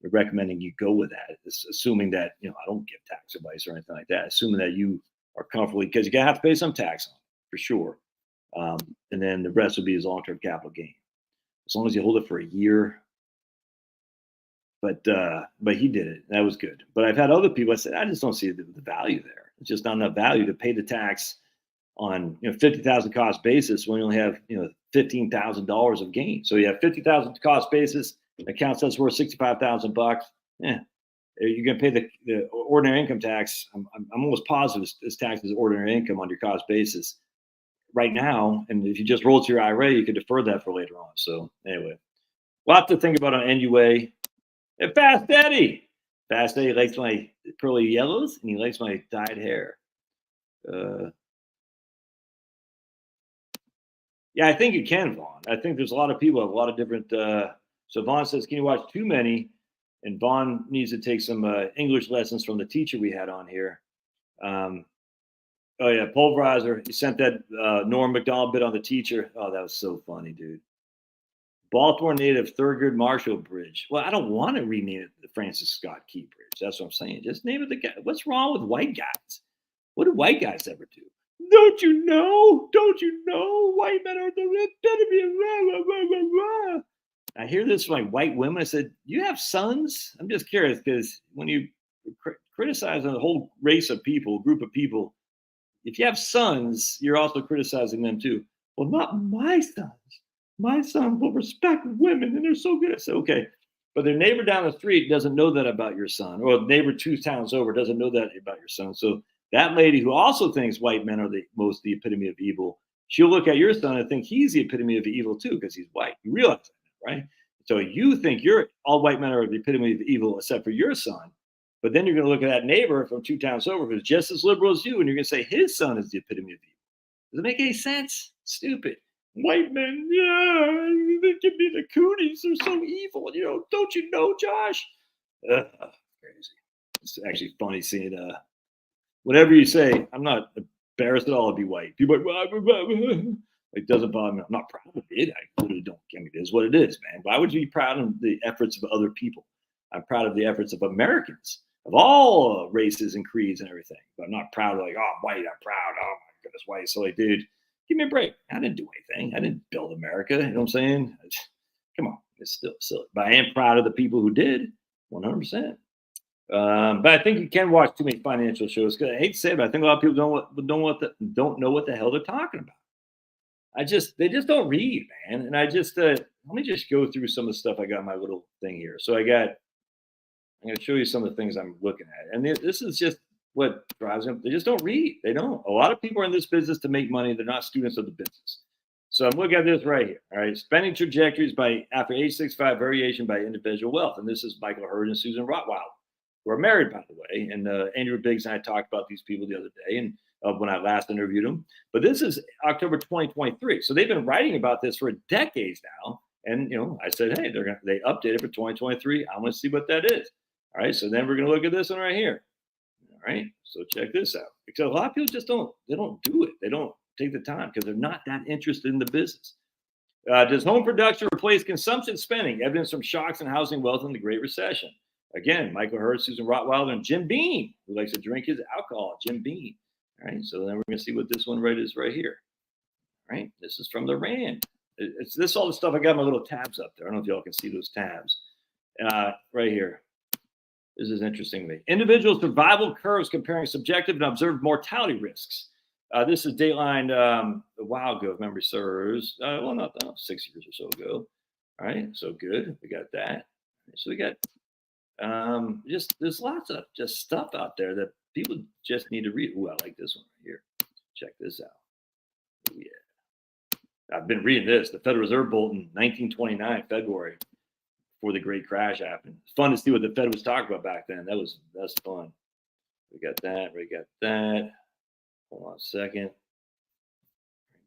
recommending you go with that, assuming that, I don't give tax advice or anything like that, assuming that you are comfortable, because you're going to have to pay some tax on it for sure. And then the rest will be his long-term capital gain. As long as you hold it for a year. But he did it. That was good. But I've had other people, I said, I just don't see the value there. It's just not enough value to pay the tax on, $50,000 cost basis when you only have, $15,000 of gain. So you have $50,000 cost basis, account says worth $65,000. Yeah, you're going to pay the ordinary income tax. I'm almost positive this tax is ordinary income on your cost basis right now. And if you just roll it to your IRA, you could defer that for later on. So anyway, a lot to think about on NUA. And Fast Daddy likes my curly yellows and he likes my dyed hair. Yeah, I think you can, Vaughn. I think there's a lot of people have a lot of different. So Vaughn says, can you watch too many? And Vaughn needs to take some English lessons from the teacher we had on here. Oh yeah, Pulverizer. He sent that Norm Macdonald bit on the teacher. Oh, that was so funny, dude. Baltimore native Thurgood Marshall Bridge. Well, I don't want to rename it the Francis Scott Key Bridge. That's what I'm saying. Just name it the guy. What's wrong with white guys? What do white guys ever do? Don't you know? White men are the epitome of. I hear this from like white women. I said, you have sons? I'm just curious because when you criticize a whole race of people, group of people, if you have sons, you're also criticizing them too. Well, not my sons. My son will respect women and they're so good. I said, okay. But their neighbor down the street doesn't know that about your son, or neighbor 2 towns over doesn't know that about your son. So that lady who also thinks white men are the epitome of evil, she'll look at your son and think he's the epitome of evil too because he's white. You realize that, right? So you think all white men are the epitome of evil except for your son. But then you're going to look at that neighbor from 2 towns over who's just as liberal as you, and you're going to say his son is the epitome of evil. Does it make any sense? Stupid. White men, yeah, they give me the cooties. They're so evil. Don't you know, Josh? Crazy. It's actually funny seeing whatever you say. I'm not embarrassed at all to be white. People are like, it doesn't bother me. I'm not proud of it. I literally don't. I mean, it is what it is, man. Why would you be proud of the efforts of other people? I'm proud of the efforts of Americans of all races and creeds and everything. But I'm not proud of like, oh, I'm white. I'm proud. Oh my goodness, white. So like, dude, give me a break. I didn't do anything. I didn't build America. You know what I'm saying? Come on, it's still silly. But I am proud of the people who did, 100%. But I think you can watch too many financial shows. Cause I hate to say it, but I think a lot of people don't know what the hell they're talking about. They just don't read, man. And I just let me just go through some of the stuff I got in my little thing here. So I'm going to show you some of the things I'm looking at, and this is just what drives them. They just don't read. They don't. A lot of people are in this business to make money. They're not students of the business. So I'm looking at this right here. All right, spending trajectories by after age 65, variation by individual wealth, and this is Michael Hurd and Susan Rothwell, who are married, by the way. And Andrew Biggs and I talked about these people the other day, and when I last interviewed them. But this is October 2023, so they've been writing about this for decades now. And I said, hey, they updated for 2023. I want to see what that is. All right, so then we're going to look at this one right here. All right, so check this out. Because a lot of people just don't do it. They don't take the time because they're not that interested in the business. Does home production replace consumption spending? Evidence from shocks in housing wealth in the Great Recession. Again, Michael Hurd, Susan Rothwell, and Jim Beam, who likes to drink his alcohol. Jim Beam. All right, so then we're going to see what this one is right here. All right, this is from the RAND. It's this all the stuff I got my little tabs up there. I don't know if y'all can see those tabs. Right here. This is interesting to me. Individual survival curves comparing subjective and observed mortality risks. This is Dateline a while ago, if memory serves. Well, not 6 years or so ago. All right, so good. We got that. So we got there's lots of just stuff out there that people just need to read. Ooh, I like this one right here. Check this out. Ooh, yeah. I've been reading this. The Federal Reserve Bulletin, 1929, February. Before the great crash happened. It's fun to see what the Fed was talking about back then. That's fun. We got that. We got that. Hold on a second.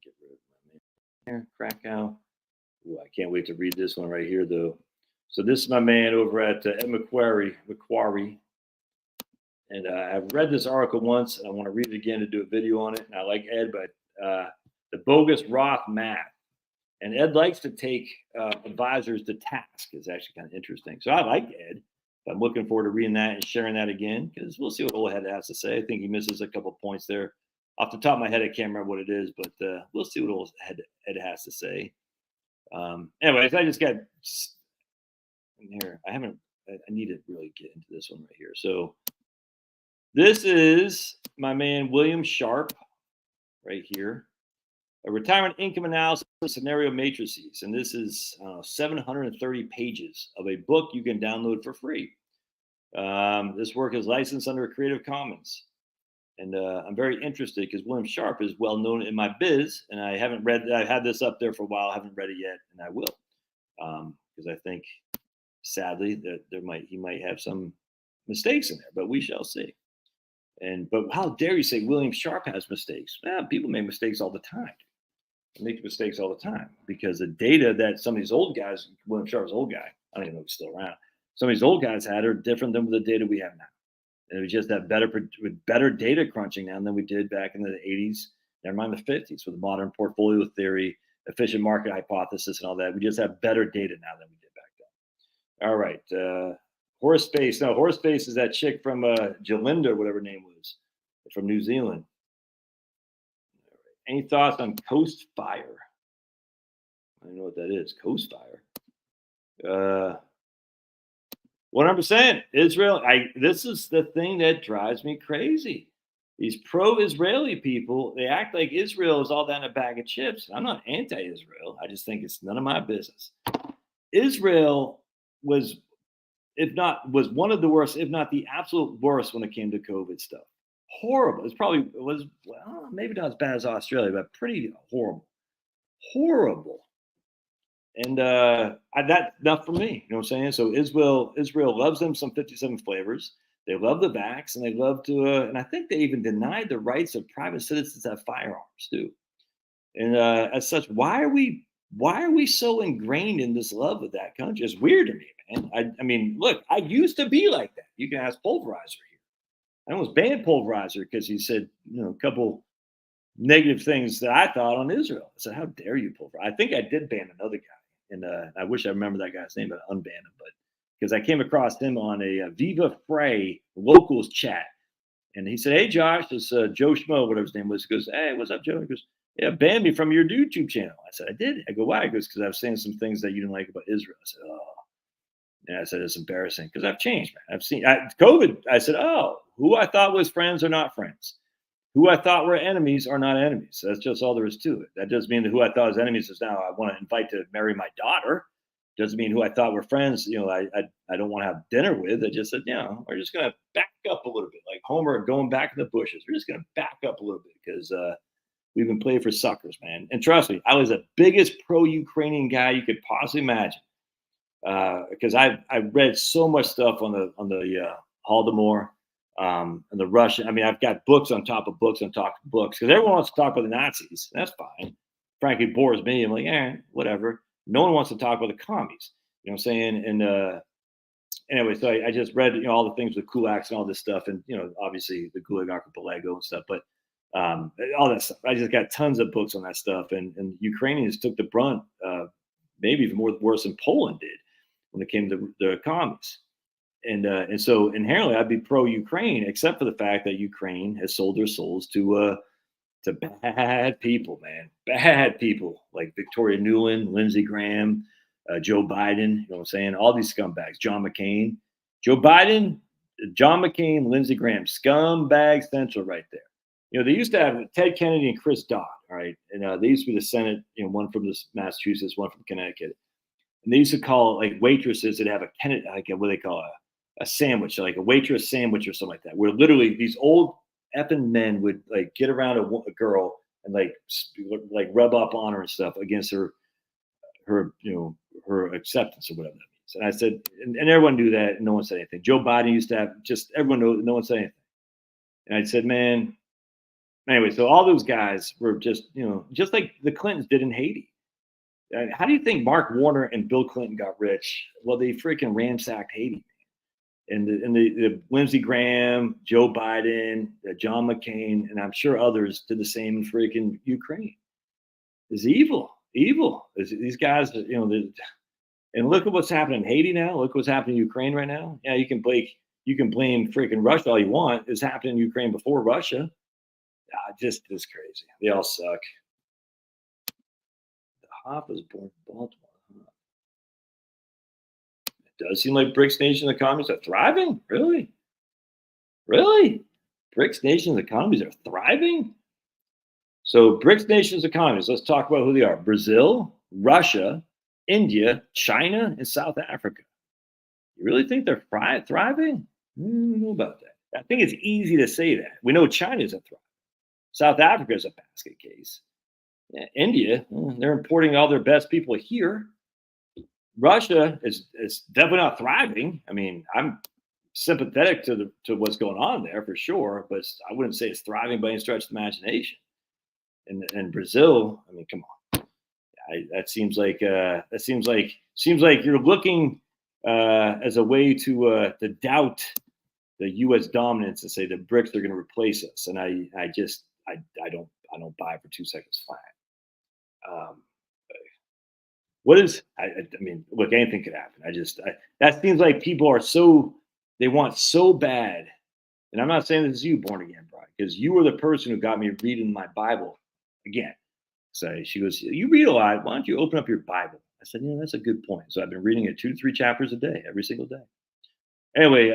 Get rid of my man here. Krakow. Ooh, I can't wait to read this one right here, though. So this is my man over at Ed Macquarie. And I've read this article once. And I want to read it again to do a video on it. And I like Ed, but the bogus Roth math. And Ed likes to take advisors to task. It's actually kind of interesting. So I like Ed. I'm looking forward to reading that and sharing that again because we'll see what old Ed has to say. I think he misses a couple points there. Off the top of my head, I can't remember what it is, but we'll see what old Ed has to say. Anyways, I just got in here. I need to really get into this one right here. So this is my man, William Sharp, right here. A retirement income analysis scenario matrices. And this is 730 pages of a book you can download for free. This work is licensed under Creative Commons. And I'm very interested because William Sharp is well known in my biz. And I haven't read, I've had this up there for a while. I haven't read it yet, and I will. Because I think, sadly, that he might have some mistakes in there, but we shall see. But how dare you say William Sharp has mistakes? People make mistakes all the time. They make mistakes all the time because the data that some of these old guys, William Sharp's old guy, I don't even know if he's still around. Some of these old guys had are different than the data we have now. And we just have better data crunching now than we did back in the 80s, never mind the 50s, with the modern portfolio theory, efficient market hypothesis, and all that. We just have better data now than we did back then. All right. Horse Face. No, Horse Face is that chick from Jalinda, whatever her name was, from New Zealand. Any thoughts on Coast Fire? I don't know what that is. Coast Fire. 100%. Israel. This is the thing that drives me crazy. These pro-Israeli people, they act like Israel is all that in a bag of chips. I'm not anti-Israel. I just think it's none of my business. Israel was one of the worst, if not the absolute worst, when it came to COVID stuff. Horrible. Maybe not as bad as Australia, but pretty horrible. And that's not for me. You know what I'm saying? So Israel loves them some 57 flavors. They love the vax, and they love to. And I think they even denied the rights of private citizens to have firearms too. And as such, why are we so ingrained in this love of that country? It's weird to me, man. I mean, look, I used to be like that. You can ask Pulverizer here. I almost banned Pulverizer because he said, a couple negative things that I thought on Israel. I said, how dare you, Pulverizer? I think I did ban another guy. And I wish I remember that guy's name, but I unbanned him. But because I came across him on a Viva Frey locals chat. And he said, hey, Josh, it's Joe Schmo, whatever his name was. He goes, hey, what's up, Joe? He goes, yeah, ban me from your YouTube channel. I said, I did. I go, why? He goes, because I was saying some things that you didn't like about Israel. I said, oh. And I said, it's embarrassing because I've changed, man. I've seen COVID. I said, oh, who I thought was friends are not friends. Who I thought were enemies are not enemies. That's just all there is to it. That doesn't mean that who I thought was enemies is now I want to invite to marry my daughter. Doesn't mean who I thought were friends, I don't want to have dinner with. I just said, we're just going to back up a little bit. Like Homer going back in the bushes. We're just going to back up a little bit because we've been playing for suckers, man. And trust me, I was the biggest pro-Ukrainian guy you could possibly imagine. Because I read so much stuff on the Holodomor and the Russian. I mean, I've got books on top of books on top of books because everyone wants to talk about the Nazis. That's fine. Frankly, it bores me. I'm like, whatever. No one wants to talk about the commies. You know what I'm saying? And anyway, so I just read all the things with kulaks and all this stuff, and obviously the Gulag Archipelago and stuff, but all that stuff. I just got tons of books on that stuff, and Ukrainians took the brunt, maybe even worse than Poland did when it came to the commies. And so inherently, I'd be pro-Ukraine, except for the fact that Ukraine has sold their souls to bad people, man. Bad people like Victoria Nuland, Lindsey Graham, Joe Biden, you know what I'm saying? All these scumbags, John McCain, Joe Biden, John McCain, Lindsey Graham, scumbag central right there. They used to have Ted Kennedy and Chris Dodd, all right? And they used to be the Senate, one from Massachusetts, one from Connecticut. And they used to call like waitresses that have what they call a sandwich, like a waitress sandwich or something like that, where literally these old effing men would like get around a girl and like rub up on her and stuff against her acceptance or whatever that means. And I said, and everyone knew that, and no one said anything. Joe Biden used to have everyone knew, no one said anything. And I said, man, anyway, so all those guys were just like the Clintons did in Haiti. How do you think Mark Warner and Bill Clinton got rich? Well, they freaking ransacked Haiti. And the Lindsey Graham, Joe Biden, John McCain, and I'm sure others did the same in freaking Ukraine. It's evil. These guys, and look at what's happening in Haiti now. Look what's happening in Ukraine right now. Yeah, you can blame freaking Russia all you want. It's happened in Ukraine before Russia. Just it's crazy. They all suck. The Hoff was born in Baltimore. Does seem like BRICS nations economies are thriving. Really? BRICS nations economies are thriving. So BRICS nations economies, let's talk about who they are. Brazil, Russia, India, China, and South Africa. You really think they're thriving? I don't know about that. I think it's easy to say that. We know China's a thrive. South Africa is a basket case. Yeah, India, they're importing all their best people here. Russia is definitely not thriving. I mean, I'm sympathetic to what's going on there for sure, but I wouldn't say it's thriving by any stretch of the imagination. And Brazil, I mean, come on, that seems like you're looking as a way to doubt the U.S. dominance and say the BRICS are going to replace us, and I don't buy it for 2 seconds flat. What is? I mean, look, anything could happen. That seems like people are they want so bad, and I'm not saying this is you, born again, bride, because you were the person who got me reading my Bible again. So she goes, "You read a lot. Why don't you open up your Bible?" I said, that's a good point. So I've been reading it 2 to 3 chapters a day, every single day. Anyway,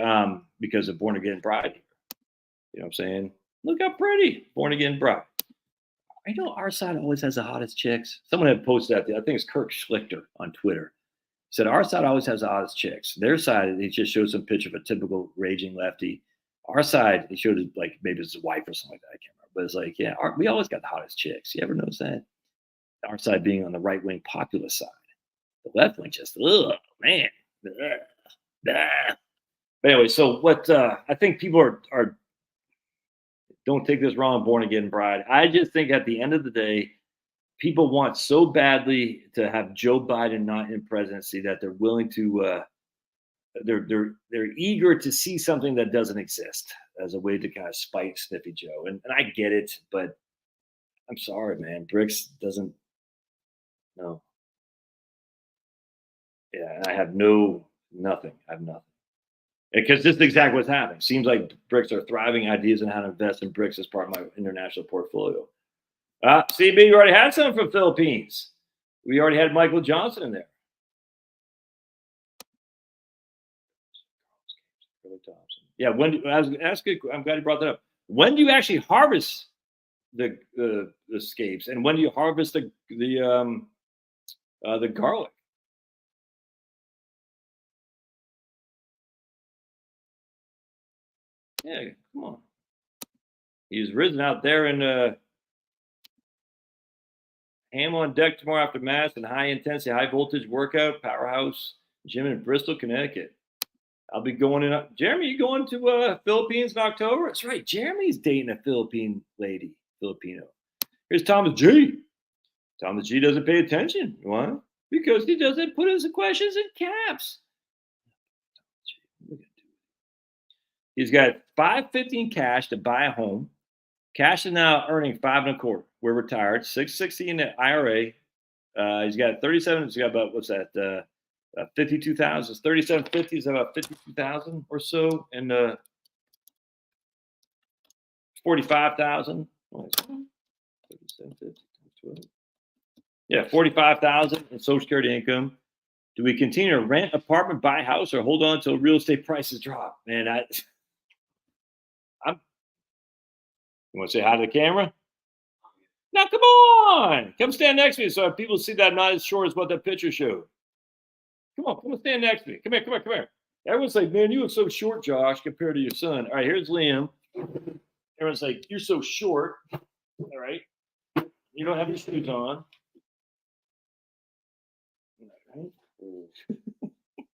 because of born again bride here, you know what I'm saying? Look how pretty born again bride. I know our side always has the hottest chicks. Someone had posted that. I think it's Kirk Schlichter on Twitter. He said, our side always has the hottest chicks. Their side, he just showed some picture of a typical raging lefty. Our side, he showed like maybe it's his wife or something like that. I can't remember. But it's like, yeah, we always got the hottest chicks. You ever notice that? Our side being on the right-wing populist side. The left wing just, man. But anyway, so what I think people are don't take this wrong, born again bride. I just think at the end of the day, people want so badly to have Joe Biden not in presidency that they're willing to they're eager to see something that doesn't exist as a way to kind of spite Sniffy Joe, and I get it, but I'm sorry, man. BRICS doesn't. No. Yeah, I have nothing. I have nothing. Because this is exactly what's happening. Seems like BRICS are thriving ideas on how to invest in BRICS as part of my international portfolio. CB, you already had some from Philippines. We already had Michael Johnson in there. Yeah, I'm glad you brought that up. When do you actually harvest the scapes, and when do you harvest the garlic? Yeah, come on. He's risen out there in ham on deck tomorrow after mass and high intensity, high voltage workout powerhouse gym in Bristol, Connecticut. I'll be going in. Jeremy, you going to Philippines in October? That's right. Jeremy's dating a Philippine lady, Filipino. Here's Thomas G. Thomas G doesn't pay attention. Why? Because he doesn't put his questions in caps. He's got $550 in cash to buy a home. Cash is now earning 5.25. We're retired. $660 in the IRA. He's got 37. He's got about, what's that? 52,000. 3750 is about 52,000 or so, and 45,000. Yeah, 45,000 in Social Security income. Do we continue to rent apartment, buy house, or hold on until real estate prices drop? Man, I'm. You want to say hi to the camera? Now, come on, come stand next to me so people see that I'm not as short as what that picture showed. Come on, stand next to me. Come here. Everyone's like, man, you look so short, Josh, compared to your son. All right, here's Liam. Everyone's like, you're so short. All right. You don't have your shoes on.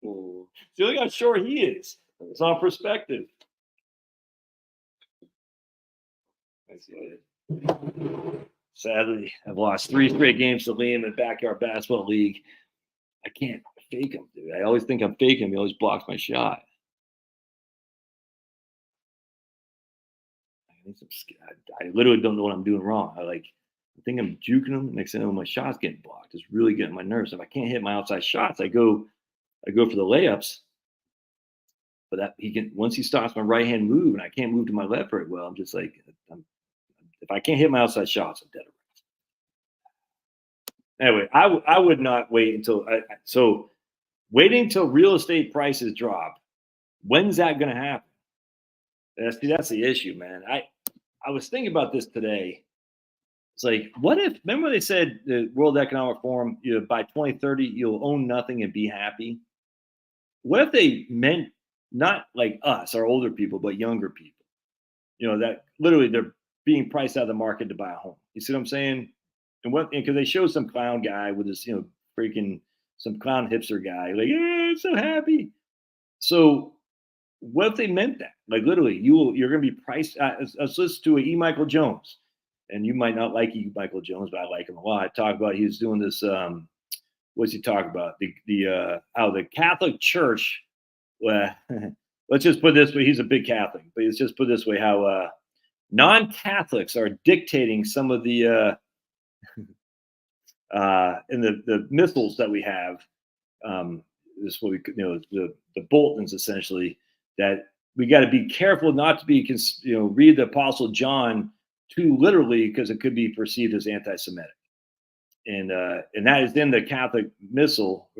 See, look how short he is. It's on perspective. Sadly, I've lost 3 straight games to Liam in Backyard Basketball League. I can't fake him, dude. I always think I'm faking him. He always blocks my shot. I literally don't know what I'm doing wrong. I think I'm juking him. Next thing I know, my shot's getting blocked. It's really getting my nerves. If I can't hit my outside shots, I go for the layups. But that once he stops my right hand move, and I can't move to my left very well, I'm just like, if I can't hit my outside shots, I'm dead. Anyway, I would not wait until waiting till real estate prices drop. When's that going to happen? That's the issue, man. I was thinking about this today. It's like, what if? Remember they said the World Economic Forum, by 2030 you'll own nothing and be happy. What if they meant not like us, our older people, but younger people? That literally they're being priced out of the market to buy a home. You see what I'm saying? And because they showed some clown guy with this, freaking some clown hipster guy, like, yeah, I'm so happy. So what if they meant that? Like literally, you're going to be priced. Let's listen to E. Michael Jones, and you might not like E. Michael Jones, but I like him a lot. I talk about he's doing this. What's he talk about? How the Catholic Church. Let's just put it this way: he's a big Catholic, but let's just put it this way: how non-Catholics are dictating some of the in the missiles that we have. This is what we, the Boltons essentially, that we got to be careful not to be, read the Apostle John too literally, because it could be perceived as anti-Semitic. And that is in the Catholic missal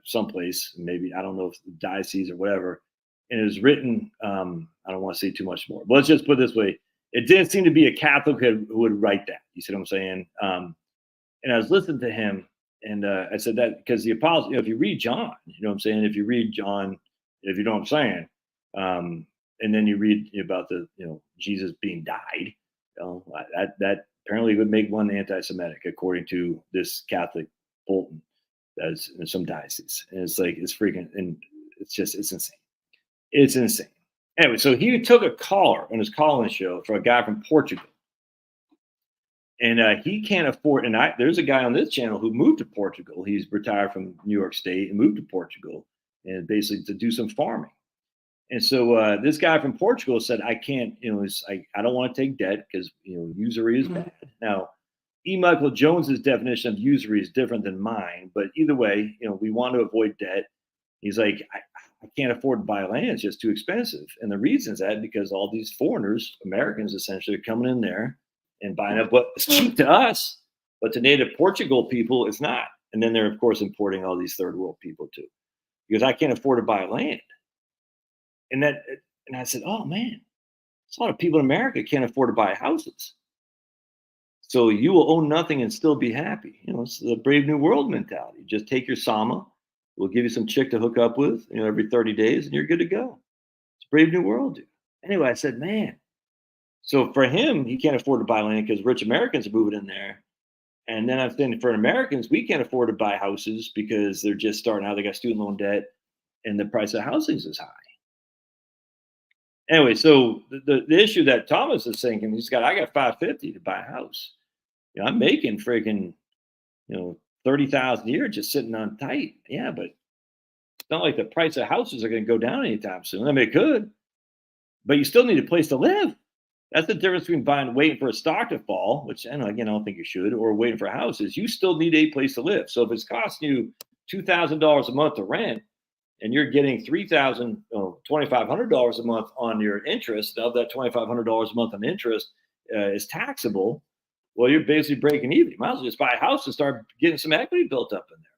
someplace, maybe, I don't know if the diocese or whatever. And it was written, I don't want to say too much more, but let's just put it this way. It didn't seem to be a Catholic who would write that. You see what I'm saying? And I was listening to him, and I said that because the apostle, if you read John, you know what I'm saying? If you read John, if you know what I'm saying, and then you read about Jesus being died, that apparently would make one anti-Semitic, according to this Catholic Fulton that's in some diocese. And it's like, it's freaking, and it's insane. It's insane. Anyway, so he took a caller on his call-in show for a guy from Portugal. And he can't afford, there's a guy on this channel who moved to Portugal. He's retired from New York State and moved to Portugal. and basically to do some farming. And so this guy from Portugal said, I can't, I don't want to take debt because, usury is bad. Now, E. Michael Jones's definition of usury is different than mine, but either way, we want to avoid debt. He's like, I can't afford to buy land. It's just too expensive. And the reason is that because all these foreigners, Americans essentially, are coming in there and buying up what is cheap to us, but to native Portugal people, it's not. And then they're, of course, importing all these third world people too, because I can't afford to buy land. And I said, oh man, there's a lot of people in America can't afford to buy houses. So you will own nothing and still be happy. It's the Brave New World mentality. Just take your Sama. We'll give you some chick to hook up with, every 30 days, and you're good to go. It's Brave New World, dude. Anyway, I said, man. So for him, he can't afford to buy land because rich Americans are moving in there. And then I'm saying for Americans, we can't afford to buy houses because they're just starting out. They got student loan debt, and the price of housing is high. Anyway, so the issue that Thomas is thinking, I got $550 to buy a house. I'm making freaking, 30,000 a year just sitting on tight. Yeah, but it's not like the price of houses are going to go down anytime soon. I mean, it could, but you still need a place to live. That's the difference between waiting for a stock to fall, which I don't think you should, or waiting for houses. You still need a place to live. So if it's costing you $2,000 a month to rent, and you're getting $2,500 a month on your interest, of that $2,500 a month on interest is taxable, well, you're basically breaking even. You might as well just buy a house and start getting some equity built up in there,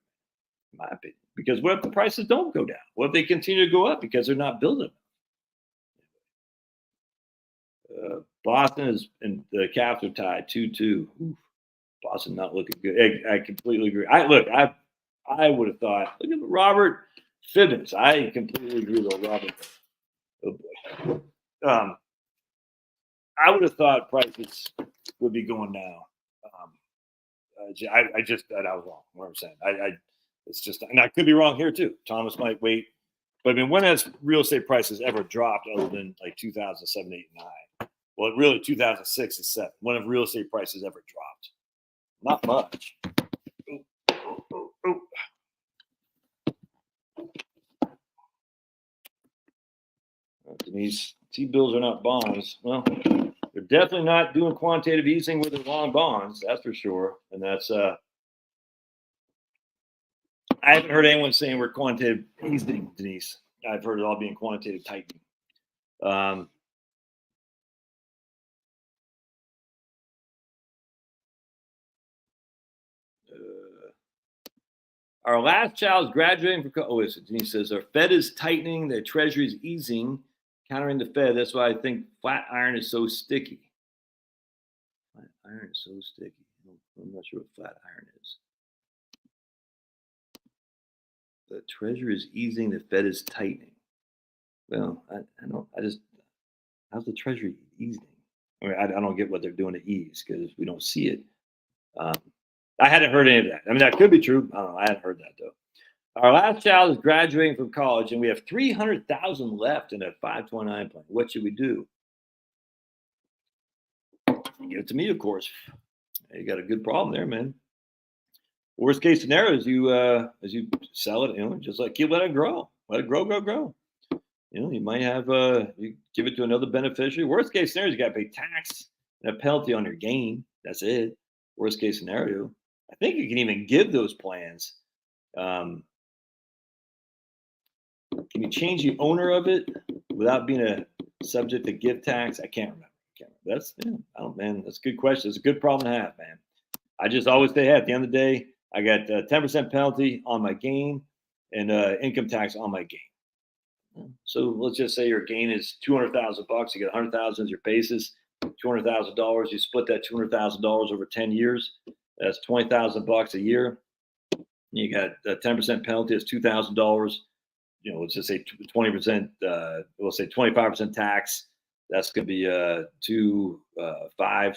in my opinion. Because what if the prices don't go down? What if they continue to go up because they're not building? Boston is and the Caps are tied 2-2. Boston not looking good. I completely agree. I would have thought, look at Robert Fibbins. I completely agree with Robert. Oh boy. I would have thought prices would be going down. I was wrong. What I'm saying, it's just, and I could be wrong here too. Thomas might wait, but I mean, when has real estate prices ever dropped other than like 2007, 8, and 9? Well, really 2006 and 7. When have real estate prices ever dropped? Not much. Denise, T-bills are not bonds. Well, they're definitely not doing quantitative easing with their long bonds. That's for sure. And that's I haven't heard anyone saying we're quantitative easing, Denise. I've heard it all being quantitative tightening. Our last child is graduating from Denise says our Fed is tightening, the Treasury is easing, countering the Fed. That's why I think flat iron is so sticky. Flat iron is so sticky. I'm not sure what flat iron is. The Treasury is easing, the Fed is tightening. Well, how's the Treasury easing? I mean, I don't get what they're doing to ease because we don't see it. I hadn't heard any of that. I mean, that could be true. I don't know. I hadn't heard that though. Our last child is graduating from college, and we have 300,000 left in a 529 plan. What should we do? Give it to me, of course. You got a good problem there, man. Worst case scenario is you sell it, just like you let it grow. Let it grow. You might have you give it to another beneficiary. Worst case scenario is you got to pay tax and a penalty on your gain. That's it. Worst case scenario. I think you can even give those plans. Can you change the owner of it without being a subject to give tax? I can't remember. That's that's a good question. It's a good problem to have, man. I just always say, hey, at the end of the day, I got 10% penalty on my gain and income tax on my gain. So let's just say your gain is $200,000. You get 100,000 as your basis, $200,000. You split that $200,000 over 10 years. That's $20,000 a year. You got a 10% penalty. It's $2,000. Let's just say 20%. We'll say 25% tax. That's gonna be $2,500.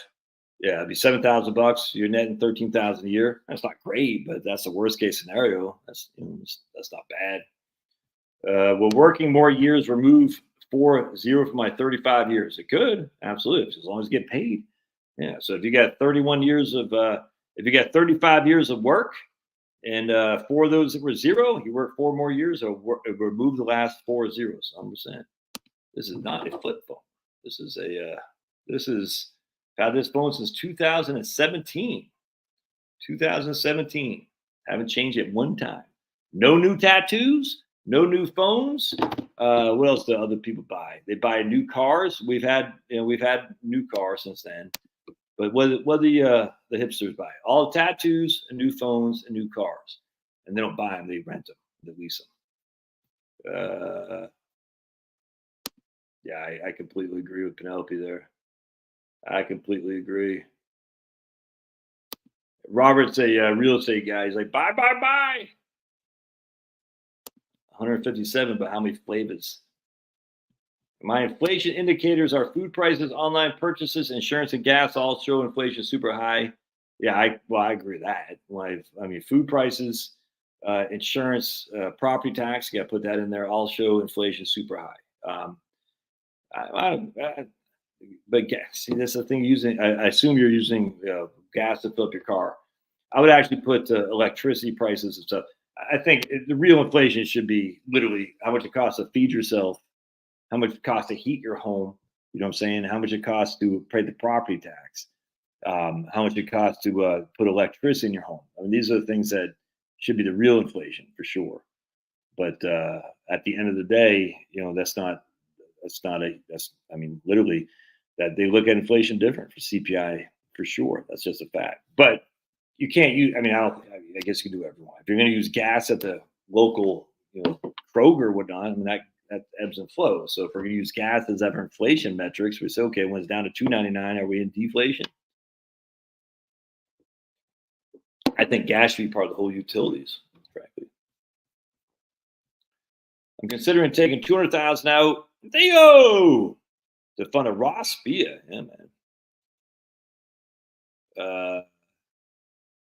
Yeah, it'd be $7,000. You're netting $13,000 a year. That's not great, but that's the worst case scenario. That's not bad. Will working more years remove 0 from my 35 years? It could, absolutely, as long as you get paid. Yeah. So if you got 31 years of if you got 35 years of work And 4 of those that were 0, you work 4 more years or remove the last 4 zeros, 100%. This is not a flip phone. This is had this phone since 2017. 2017. Haven't changed it one time. No new tattoos, no new phones. What else do other people buy? They buy new cars. We've had new cars since then. But what the hipsters buy? All tattoos and new phones and new cars. And they don't buy them, they rent them, they lease them. Yeah, I completely agree with Penelope there. I completely agree. Robert's a real estate guy. He's like, buy. 157, but how many flavors? My inflation indicators are food prices, online purchases, insurance, and gas all show inflation super high. Yeah, I agree with that. I mean, food prices, insurance, property tax, you got to put that in there, all show inflation super high. But gas, see, that's the thing. I assume you're using gas to fill up your car. I would actually put electricity prices and stuff. I think the real inflation should be literally how much it costs to feed yourself, how much it costs to heat your home. You know what I'm saying? How much it costs to pay the property tax, how much it costs to put electricity in your home. I mean, these are the things that should be the real inflation for sure. But at the end of the day, I mean, literally, that they look at inflation different for CPI for sure. That's just a fact. But you can't use. I mean, I guess you can do whatever you want. If you're going to use gas at the local, Kroger or whatnot, I mean that ebbs and flows. So if we're going to use gas as ever inflation metrics, we say, okay, when it's down to $2.99, are we in deflation? I think gas should be part of the whole utilities, frankly. I'm considering taking 200,000 out. Theo! To fund a Roth SPIA. Yeah, man.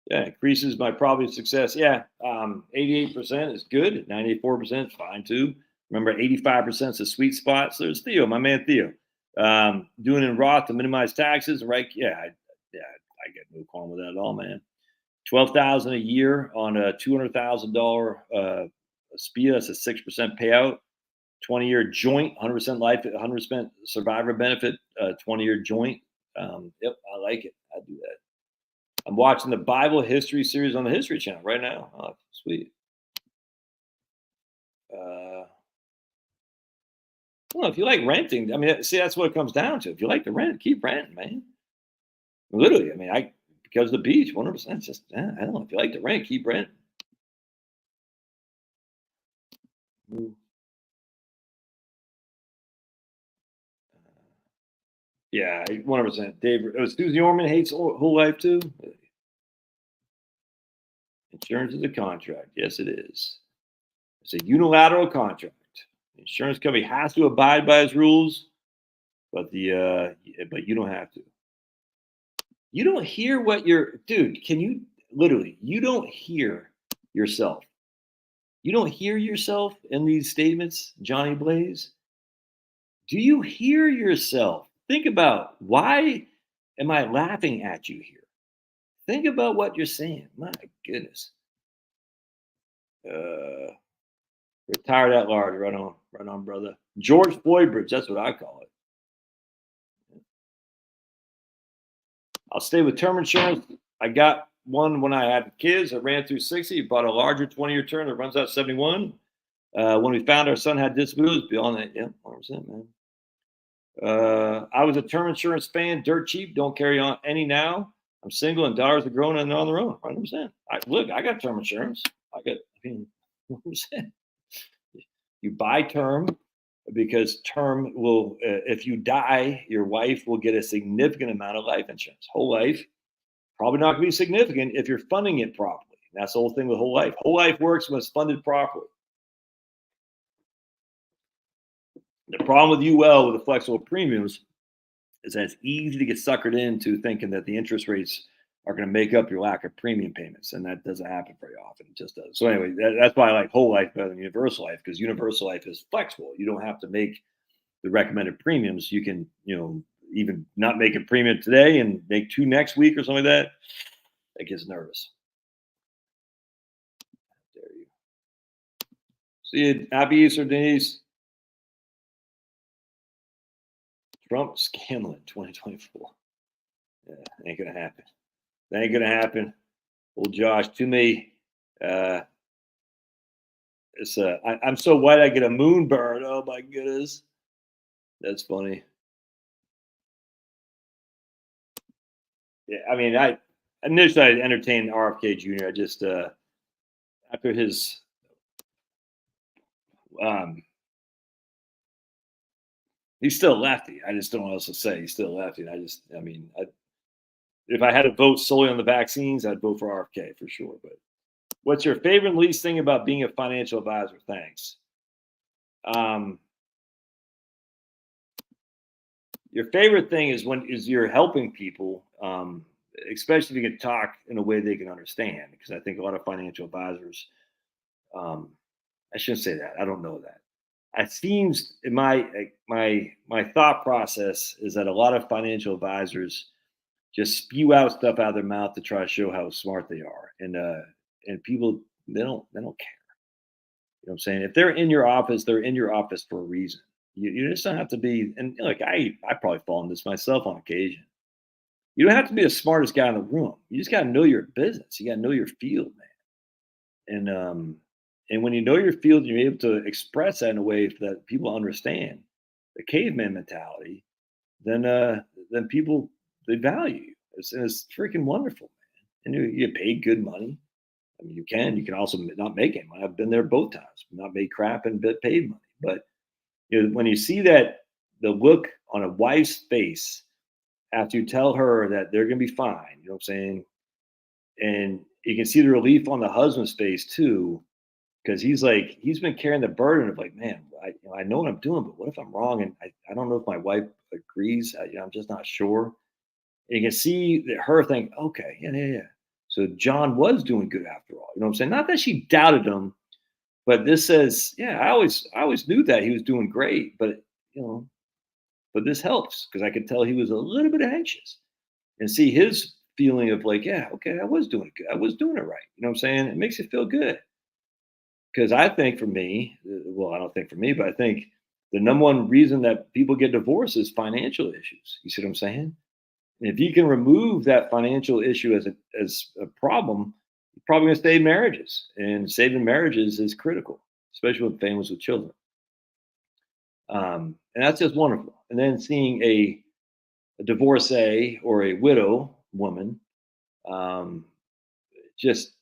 Yeah, increases my probability of success. Yeah, 88% is good. 94% is fine too. Remember, 85% is the sweet spot. So there's Theo, my man Theo. Doing in Roth to minimize taxes, right? Yeah, I get no qualm with that at all, man. $12,000 a year on a $200,000 SPIA. That's a 6% payout. 20-year joint, 100% life, 100% survivor benefit, 20-year joint. Yep, I like it. I do that. I'm watching the Bible history series on the History Channel right now. Oh, sweet. Well, if you like renting, I mean, see, that's what it comes down to. If you like to rent, keep renting, man. Literally, I mean, because of the beach, 100%. Just, I don't know. If you like to rent, keep renting. Yeah, 100%. Dave, Susie Orman hates whole life too. Insurance is a contract. Yes, it is. It's a unilateral contract. The insurance company has to abide by its rules, but you don't have to. You don't hear what dude. Can you literally? You don't hear yourself. You don't hear yourself in these statements, Johnny Blaze. Do you hear yourself? Think about why am I laughing at you here? Think about what you're saying. My goodness. Retired at large. Right on, brother. George Floyd Bridge. That's what I call it. I'll stay with term insurance. I got one when I had kids. I ran through 60. Bought a larger 20-year term that runs out 71. When we found our son had disabilities, beyond that, yeah, 100%, man. I was a term insurance fan, dirt cheap. Don't carry on any now. I'm single and daughters are growing and on their own. 100%. I got term insurance. 100%. You buy term because term will, if you die, your wife will get a significant amount of life insurance. Whole life, probably not going to be significant if you're funding it properly. That's the whole thing with whole life. Whole life works when it's funded properly. The problem with UL with the flexible premiums is that it's easy to get suckered into thinking that the interest rates are going to make up your lack of premium payments, and that doesn't happen very often. It just does. So anyway, that's why I like whole life better than universal life, because universal life is flexible. You don't have to make the recommended premiums. You can, even not make a premium today and make 2 next week or something like that. That gets nervous. See you. Happy Easter, Denise. Trump scandal in 2024. Yeah, ain't gonna happen. That ain't gonna happen. Old Josh, to me, it's I'm so white I get a moon burn. Oh my goodness, that's funny. Yeah, I mean, I initially I entertained RFK Jr. I just after his um, he's still lefty. I just don't know what else to say. He's still lefty. And I mean, if I had to vote solely on the vaccines, I'd vote for RFK for sure. But what's your favorite and least thing about being a financial advisor? Thanks. Your favorite thing is when you're helping people, especially if you can talk in a way they can understand. Because I think a lot of financial advisors, I shouldn't say that. I don't know that. It seems in my thought process is that a lot of financial advisors just spew out stuff out of their mouth to try to show how smart they are, and people they don't care. You know what I'm saying? If they're in your office, they're in your office for a reason. You just don't have to be. And like I probably fall into this myself on occasion. You don't have to be the smartest guy in the room. You just got to know your business. You got to know your field, man. And when you know your field, you're able to express that in a way that people understand the caveman mentality. Then people they value you. It's freaking wonderful, man. And you get paid good money. I mean, you can also not make any money. I've been there both times, not made crap and paid money. But when you see that the look on a wife's face after you tell her that they're gonna be fine, you know what I'm saying? And you can see the relief on the husband's face too, because he's been carrying the burden of like, man, I know what I'm doing, but what if I'm wrong? And I don't know if my wife agrees. I'm just not sure. And you can see that her think, okay, yeah. So John was doing good after all. You know what I'm saying? Not that she doubted him, but this says, yeah, I always knew that he was doing great, but you know, but this helps because I could tell he was a little bit anxious and see his feeling of like, yeah, okay, I was doing it good. I was doing it right. You know what I'm saying? It makes you feel good. Because I think for me, well, I don't think for me, but I think the number one reason that people get divorced is financial issues. You see what I'm saying? And if you can remove that financial issue as a problem, you're probably going to save marriages. And saving marriages is critical, especially with families with children. And that's just wonderful. And then seeing a divorcee or a widow woman, just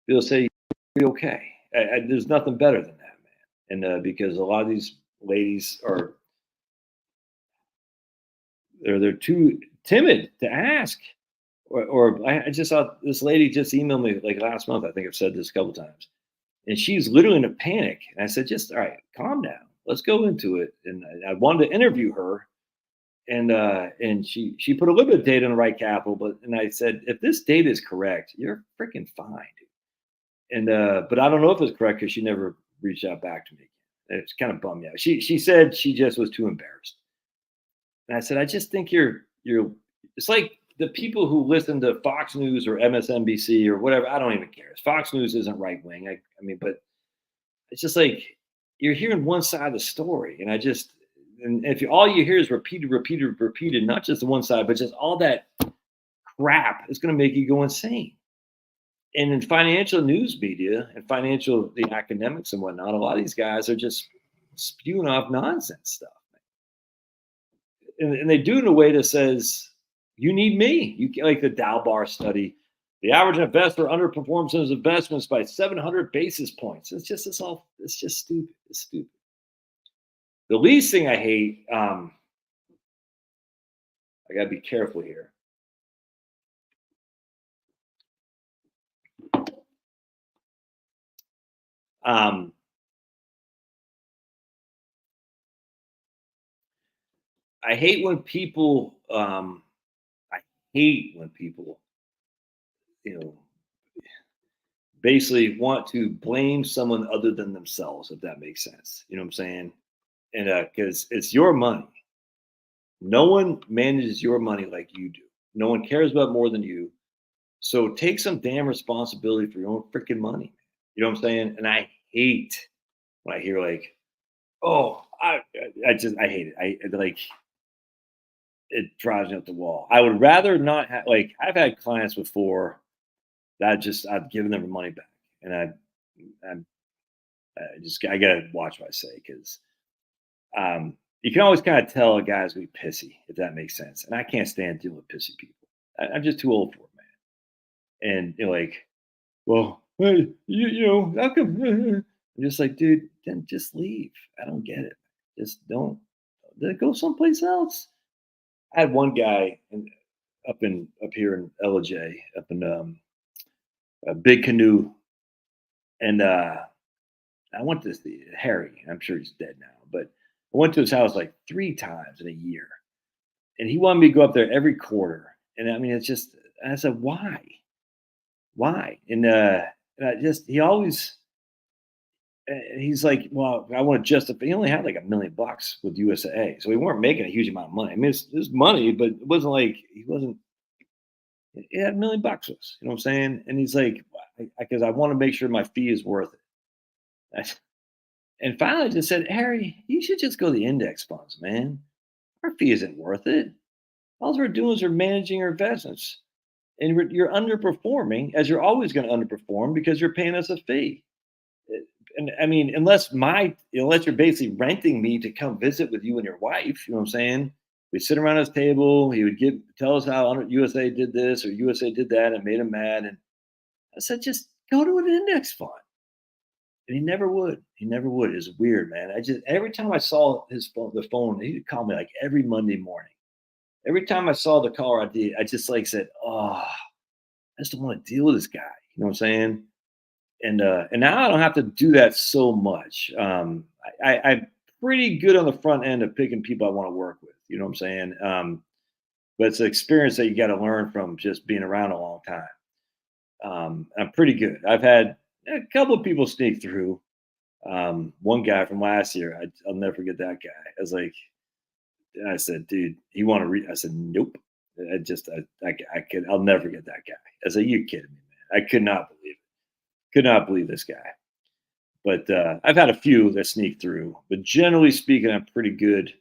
they'll say, "Be okay." There's nothing better than that, man. And because a lot of these ladies they're too timid to ask. Or I just saw this lady just emailed me like last month. I think I've said this a couple times, and she's literally in a panic. And I said, "Just all right, calm down. Let's go into it." And I wanted to interview her, and she put a little bit of data on the right capital, and I said, "If this data is correct, you're freaking fine, dude." And but I don't know if it's correct because she never reached out back to me. It's kind of bummed me out. She said she just was too embarrassed, and I said, "I just think you're." It's like the people who listen to Fox News or MSNBC or whatever, I don't even care. Fox News isn't right wing. I mean, but it's just like you're hearing one side of the story, and if all you hear is repeated, not just the one side, but just all that crap, it's going to make you go insane. And in financial news media and the academics and whatnot, a lot of these guys are just spewing off nonsense stuff, and they do it in a way that says you need me. You like the Dow Bar study. The average investor underperforms his investments by 700 basis points. It's just stupid. It's stupid. The least thing I hate, I got to be careful here. I hate when people, you know, basically want to blame someone other than themselves, if that makes sense. You know what I'm saying? And because it's your money. No one manages your money like you do. No one cares about more than you. So take some damn responsibility for your own freaking money. You know what I'm saying? And I hate when I hear like, oh, I hate it. I like it drives me up the wall. I would rather not have like I've had clients before that I've given them the money back, and I'm I gotta watch what I say because you can always kind of tell a guy's gonna be pissy if that makes sense, and I can't stand dealing with pissy people. I'm just too old for it, man. And you're like, well, hey, you know, how come? I'm just like, dude, then just leave. I don't get it. Just don't. Then go someplace else. I had one guy up here in LJ, up in a big canoe, and I went to see Harry. I'm sure he's dead now, but I went to his house like 3 times in a year, and he wanted me to go up there every quarter. And I mean, it's just. And I said, why? Why? And I just he always. He's like, well, I want to justify. He only had like $1 million with USA, so we weren't making a huge amount of money. I mean, it's money, but it wasn't like he wasn't. He had $1 million with us. You know what I'm saying? And he's like, because I want to make sure my fee is worth it. And finally, I just said, Harry, you should just go to the index funds, man. Our fee isn't worth it. All we're doing is we're managing our investments, and you're underperforming, as you're always going to underperform because you're paying us a fee. And I mean, unless you're basically renting me to come visit with you and your wife, you know what I'm saying? We sit around his table. He would tell us how USA did this or USA did that, and made him mad. And I said, just go to an index fund. And he never would. He never would. It's weird, man. Every time I saw the phone, he'd call me like every Monday morning. Every time I saw the caller ID, I just like said, oh, I just don't want to deal with this guy. You know what I'm saying? And now I don't have to do that so much. I'm pretty good on the front end of picking people I want to work with. You know what I'm saying? But it's an experience that you got to learn from just being around a long time. I'm pretty good. I've had a couple of people sneak through. One guy from last year, I'll never forget that guy. I said, dude, you want to read? I said, nope. I'll never forget that guy. I said, you kidding me, man? I could not believe it. Could not believe this guy. But I've had a few that sneak through. But generally speaking, I'm pretty good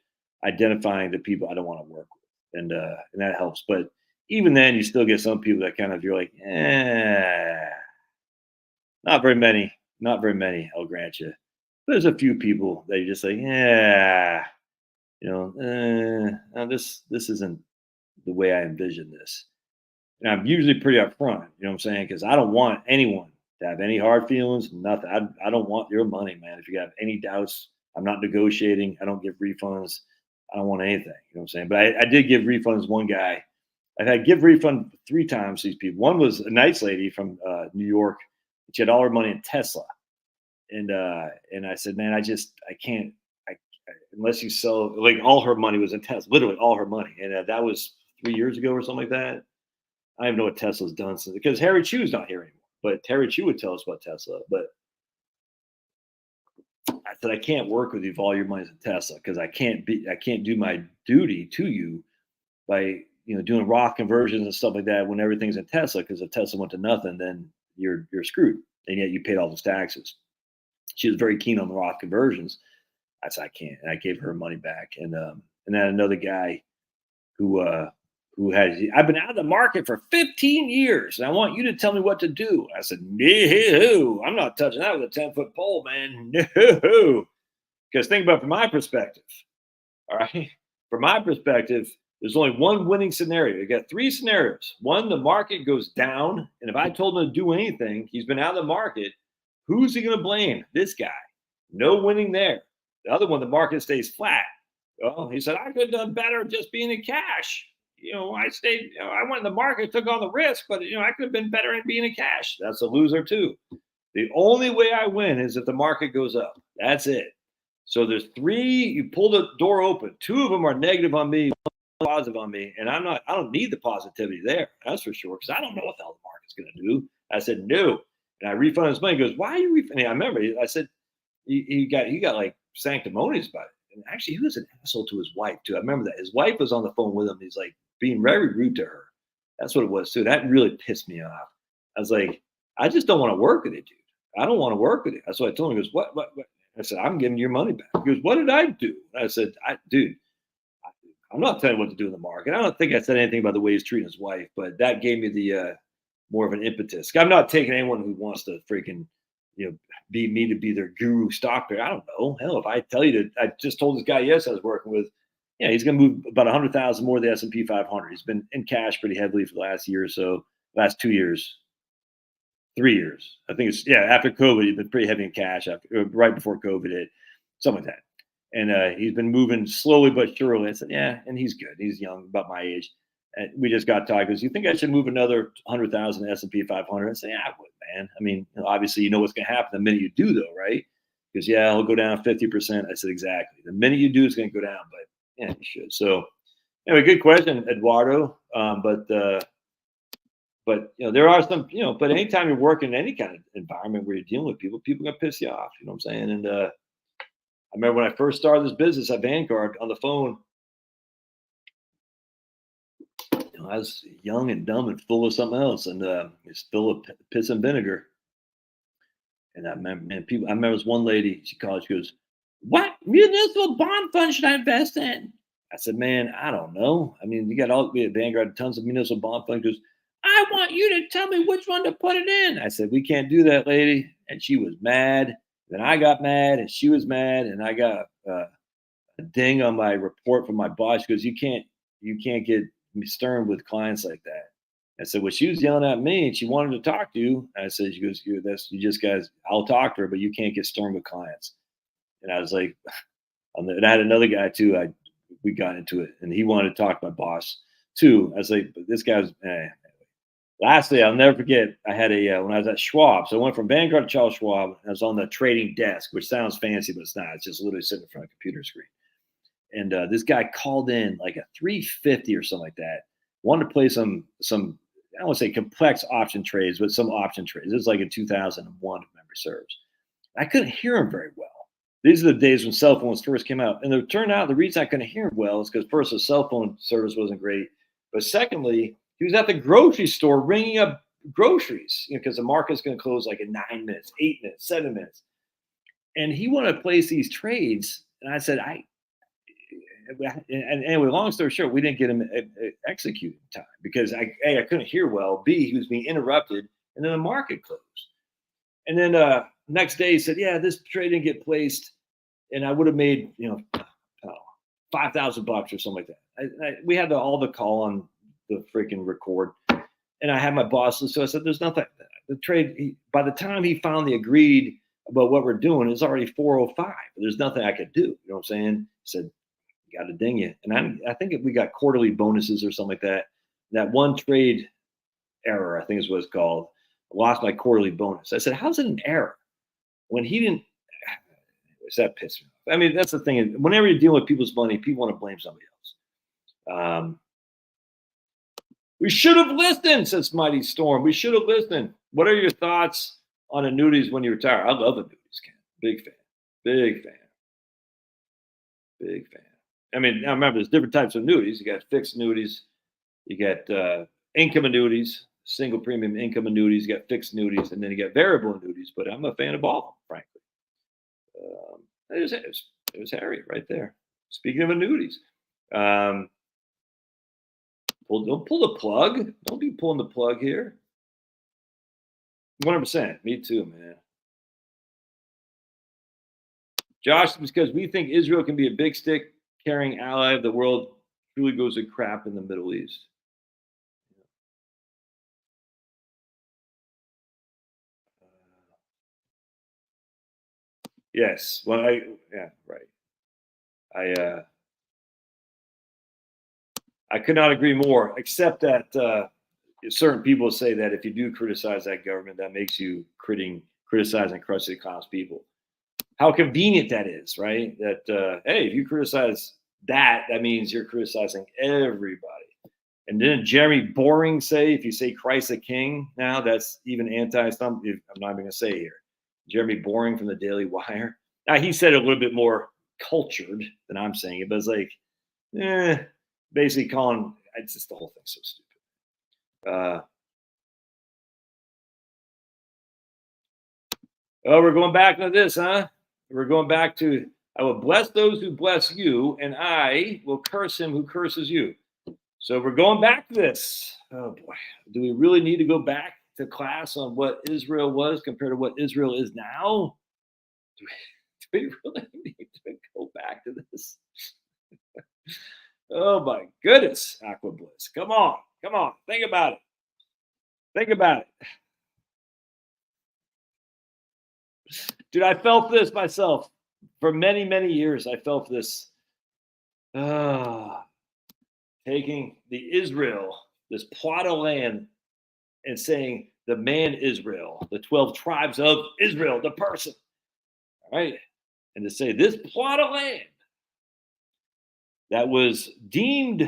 identifying the people I don't want to work with, and that helps. But even then, you still get some people that kind of you're like, not very many, not very many. I'll grant you. There's a few people that you're just like, no, this isn't the way I envision this. And I'm usually pretty upfront, you know what I'm saying? Because I don't want anyone to have any hard feelings, nothing. I don't want your money, man. If you have any doubts, I'm not negotiating. I don't give refunds. I don't want anything. You know what I'm saying? But I did give refunds one guy. I've had give refund 3 times to these people. One was a nice lady from New York. She had all her money in Tesla. And I said, man, I can't, unless you sell, like all her money was in Tesla, literally all her money. And that was 3 years ago or something like that. I don't even know what Tesla's done since, because Harry Chu's not here anymore. But Terry Chu would tell us about Tesla. But I said, I can't work with you if all your money's in Tesla, because I can't do my duty to you by doing Roth conversions and stuff like that when everything's in Tesla. Because if Tesla went to nothing, then you're screwed, and yet you paid all those taxes. She was very keen on the Roth conversions. I said, I can't, and I gave her money back. And then another guy who I've been out of the market for 15 years, and I want you to tell me what to do. I said, no, I'm not touching that with a 10-foot pole, man. No. Because think about it from my perspective. All right. From my perspective, there's only one winning scenario. You got 3 scenarios. One, the market goes down. And if I told him to do anything, he's been out of the market. Who's he going to blame? This guy. No winning there. The other one, the market stays flat. Well, he said, I could have done better just being in cash. I went in the market, took all the risk, but I could have been better at being in cash. That's a loser too. The only way I win is if the market goes up. That's it. So there's 3. You pull the door open. 2 of them are negative on me, 1 positive on me, and I don't need the positivity there. That's for sure, because I don't know what the hell the market's going to do. I said no, and I refunded his money. He goes, why are you refunding? I remember. I said he got like sanctimonious about it. And actually, he was an asshole to his wife too. I remember that his wife was on the phone with him. He's like being very rude to her. That's what it was too. That really pissed me off. I was like, I just don't want to work with you, dude. I don't want to work with you. That's what I told him. He goes, what? I said, I'm giving you your money back. He goes, what did I do? I said, dude, I'm not telling you what to do in the market. I don't think I said anything about the way he's treating his wife, but that gave me the more of an impetus. I'm not taking anyone who wants to freaking, be me to be their guru stock picker. I don't know. Hell, if I tell you to, I just told this guy, yes, I was working with, he's going to move about 100,000 more than the S&P 500. He's been in cash pretty heavily for the last year or so, last 2 years. 3 years. I think it's after COVID, he's been pretty heavy in cash right before COVID hit, something like that. And he's been moving slowly but surely. I said, and he's good. He's young, about my age. And we just got talking. He goes, you think I should move another 100,000 S&P 500? I said, I would, man. I mean, obviously, you know what's going to happen the minute you do, though, right? Because he'll go down 50%. I said, exactly. The minute you do, it's going to go down. But you should. So anyway, good question, Eduardo. But there are some, but anytime you're working in any kind of environment where you're dealing with people are gonna piss you off. You know what I'm saying? And I remember when I first started this business at Vanguard on the phone, I was young and dumb and full of something else, and it's full of piss and vinegar. And I remember this one lady, she called, she goes, what municipal bond fund should I invest in? I said, man, I don't know. I mean, we at Vanguard, tons of municipal bond funds. Goes, I want you to tell me which one to put it in. I said, we can't do that, lady. And she was mad. Then I got mad, and she was mad, and I got a ding on my report from my boss. She goes, you can't get me stern with clients like that. I said, well, she was yelling at me, and she wanted to talk to you. And I said, she goes, you just guys, I'll talk to her, but you can't get stern with clients. And I was like, and I had another guy too. We got into it, and he wanted to talk to my boss too. I was like, but this guy's. Lastly, I'll never forget, I had when I was at Schwab. So I went from Vanguard to Charles Schwab. I was on the trading desk, which sounds fancy, but it's not. It's just literally sitting in front of a computer screen. And this guy called in like a 350 or something like that. Wanted to play some I don't want to say complex option trades, but some option trades. It was like in 2001, if memory serves. I couldn't hear him very well. These are the days when cell phones first came out. And it turned out the reason I couldn't hear him well is because first, the cell phone service wasn't great. But secondly, he was at the grocery store ringing up groceries, because the market's going to close like in 9 minutes, 8 minutes, 7 minutes. And he wanted to place these trades. And I said, and anyway, long story short, we didn't get him executed in time because I couldn't hear well. B, he was being interrupted. And then the market closed. And then next day he said, this trade didn't get placed. And I would have made, $5,000 or something like that. We had all the call on the freaking record, and I had my boss. So I said, "There's nothing." The trade. By the time he finally agreed about what we're doing, it's already 4:05. There's nothing I could do. You know what I'm saying? He said, "Got to ding you." And I think if we got quarterly bonuses or something like that. That one trade error, I think is what it's called. I lost my quarterly bonus. I said, "How's it an error?" When he didn't. That pissed me off. I mean, that's the thing. Whenever you're dealing with people's money, people want to blame somebody else. We should have listened, says Mighty Storm. We should have listened. What are your thoughts on annuities when you retire? I love annuities, Ken. Big fan. Big fan. Big fan. I mean, now remember, there's different types of annuities. You got fixed annuities. You got income annuities, single premium income annuities. You got fixed annuities, and then you got variable annuities. But I'm a fan of all of them, frankly. It was Harry right there. Speaking of annuities. Don't pull the plug. Don't be pulling the plug here. 100%. Me too, man. Josh, because we think Israel can be a big stick carrying ally of the world, truly goes to crap in the Middle East. Yes. Well, right. I could not agree more, except that certain people say that if you do criticize that government, that makes you criticizing crusty class people. How convenient that is, right? That, hey, if you criticize that means you're criticizing everybody. And didn't Jeremy Boring say, if you say Christ the King now, that's even anti-something? I'm not even going to say here. Jeremy Boring from the Daily Wire. Now, he said it a little bit more cultured than I'm saying it, but it's like, basically calling, it's just the whole thing's so stupid. Oh, we're going back to this, huh? We're going back to, I will bless those who bless you, and I will curse him who curses you. So we're going back to this. Oh boy, do we really need to go back to class on what Israel was compared to what Israel is now? Do we really need to go back to this? Oh my goodness, Aqua Bliss. Come on, come on. Think about it. Think about it. Dude, I felt this myself for many, many years. I felt this taking the Israel, this plot of land, and saying the man Israel, the 12 tribes of Israel, the person, all right? And to say this plot of land that was deemed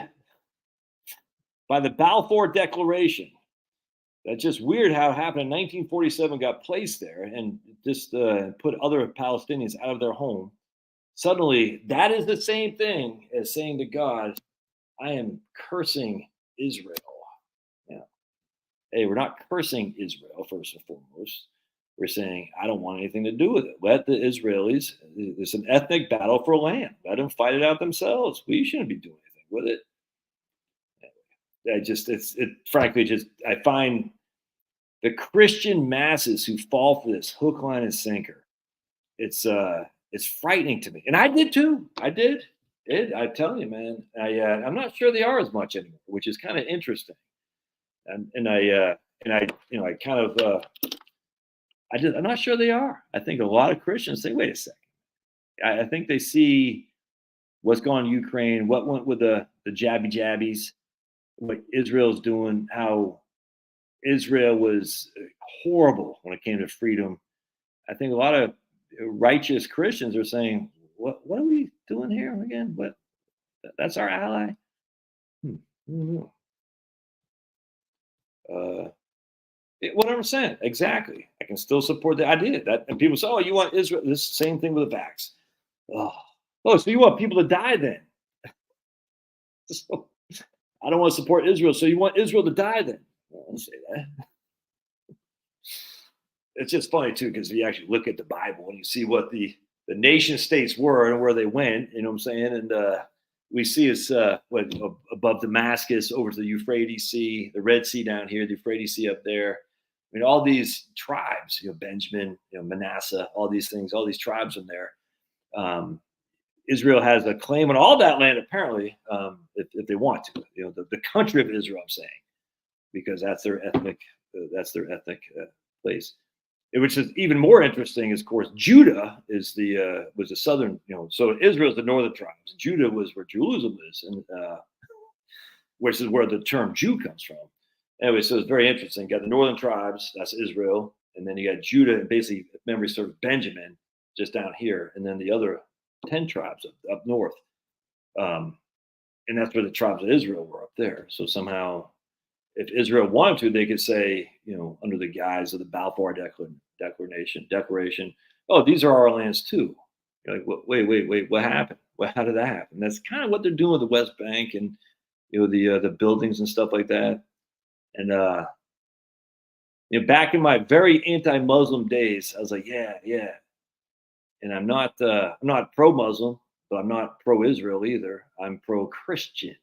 by the Balfour Declaration, that's just weird how it happened in 1947, got placed there and just put other Palestinians out of their home. Suddenly, that is the same thing as saying to God, I am cursing Israel. Yeah. Hey, we're not cursing Israel, first and foremost. We're saying, I don't want anything to do with it. Let the Israelis, there's an ethnic battle for land. Let them fight it out themselves. We shouldn't be doing anything with it. Frankly, I find the Christian masses who fall for this hook, line, and sinker. It's frightening to me, and I did too. I tell you, man. I'm not sure they are as much anymore, which is kind of interesting. I'm not sure they are. I think a lot of Christians say, wait a second. I think they see what's going on in Ukraine, what went with the jabbies, what Israel's doing, how Israel was horrible when it came to freedom. I think a lot of righteous Christians are saying, what are we doing here again? What? That's our ally? 100%, exactly. I can still support the idea that, and people say, "Oh, you want Israel?" This same thing with the vax. Oh, so you want people to die then? So, I don't want to support Israel, so you want Israel to die then? I don't say that. It's just funny too, because you actually look at the Bible and you see what the nation states were and where they went. You know what I'm saying? And we see it's above Damascus, over to the Euphrates Sea, the Red Sea down here, the Euphrates Sea up there. I mean, all these tribes, Benjamin, Manasseh, all these things, all these tribes in there. Israel has a claim on all that land, apparently, if they want to. The country of Israel, I'm saying, because that's their ethnic place. Which is even more interesting is, of course, Judah was the southern, so Israel is the northern tribes. Judah was where Jerusalem is, and which is where the term Jew comes from. Anyway, so it's very interesting. You got the northern tribes, that's Israel, and then you got Judah, and basically, if memory serves, Benjamin, just down here, and then the other 10 tribes up north. And that's where the tribes of Israel were up there. So somehow, if Israel wanted to, they could say, under the guise of the Balfour Declaration, oh, these are our lands too. You're like, wait, what happened? How did that happen? That's kind of what they're doing with the West Bank and the buildings and stuff like that. And back in my very anti-Muslim days, I was like, yeah. And I'm not pro-Muslim, but I'm not pro-Israel either. I'm pro-Christian.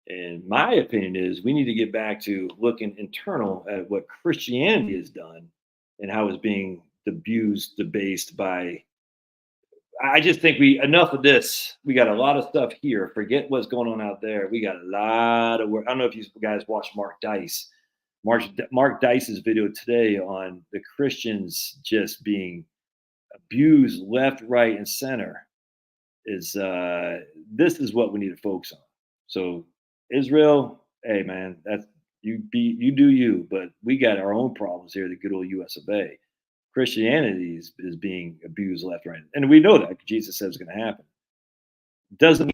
And my opinion is we need to get back to looking internal at what Christianity has done and how it's being abused, debased by. I just think enough of this. We got a lot of stuff here. Forget what's going on out there. We got a lot of work. I don't know if you guys watch Mark Dice. Mark Dice's video today on the Christians just being abused left, right, and center is this is what we need to focus on. So Israel, hey man, that's you do you, but we got our own problems here, the good old US of A. Christianity is being abused left, right. And we know that Jesus said it's going to happen. Doesn't mean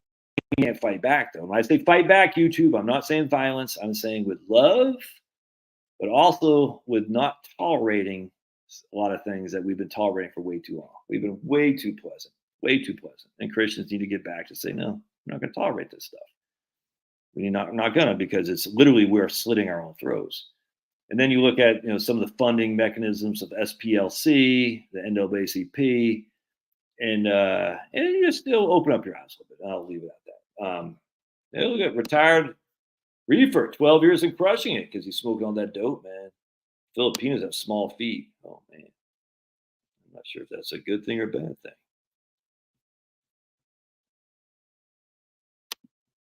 you can't fight back, though. When I say fight back, YouTube, I'm not saying violence. I'm saying with love, but also with not tolerating a lot of things that we've been tolerating for way too long. We've been way too pleasant. And Christians need to get back to say, no, we're not going to tolerate this stuff. I'm not going to, because it's literally we're slitting our own throats. And then you look at some of the funding mechanisms of SPLC, the NAACP, and you still open up your eyes a little bit. I'll leave it at that. Look at retired reefer, 12 years and crushing it because he's smoking all that dope, man. Filipinos have small feet. Oh man, I'm not sure if that's a good thing or a bad thing.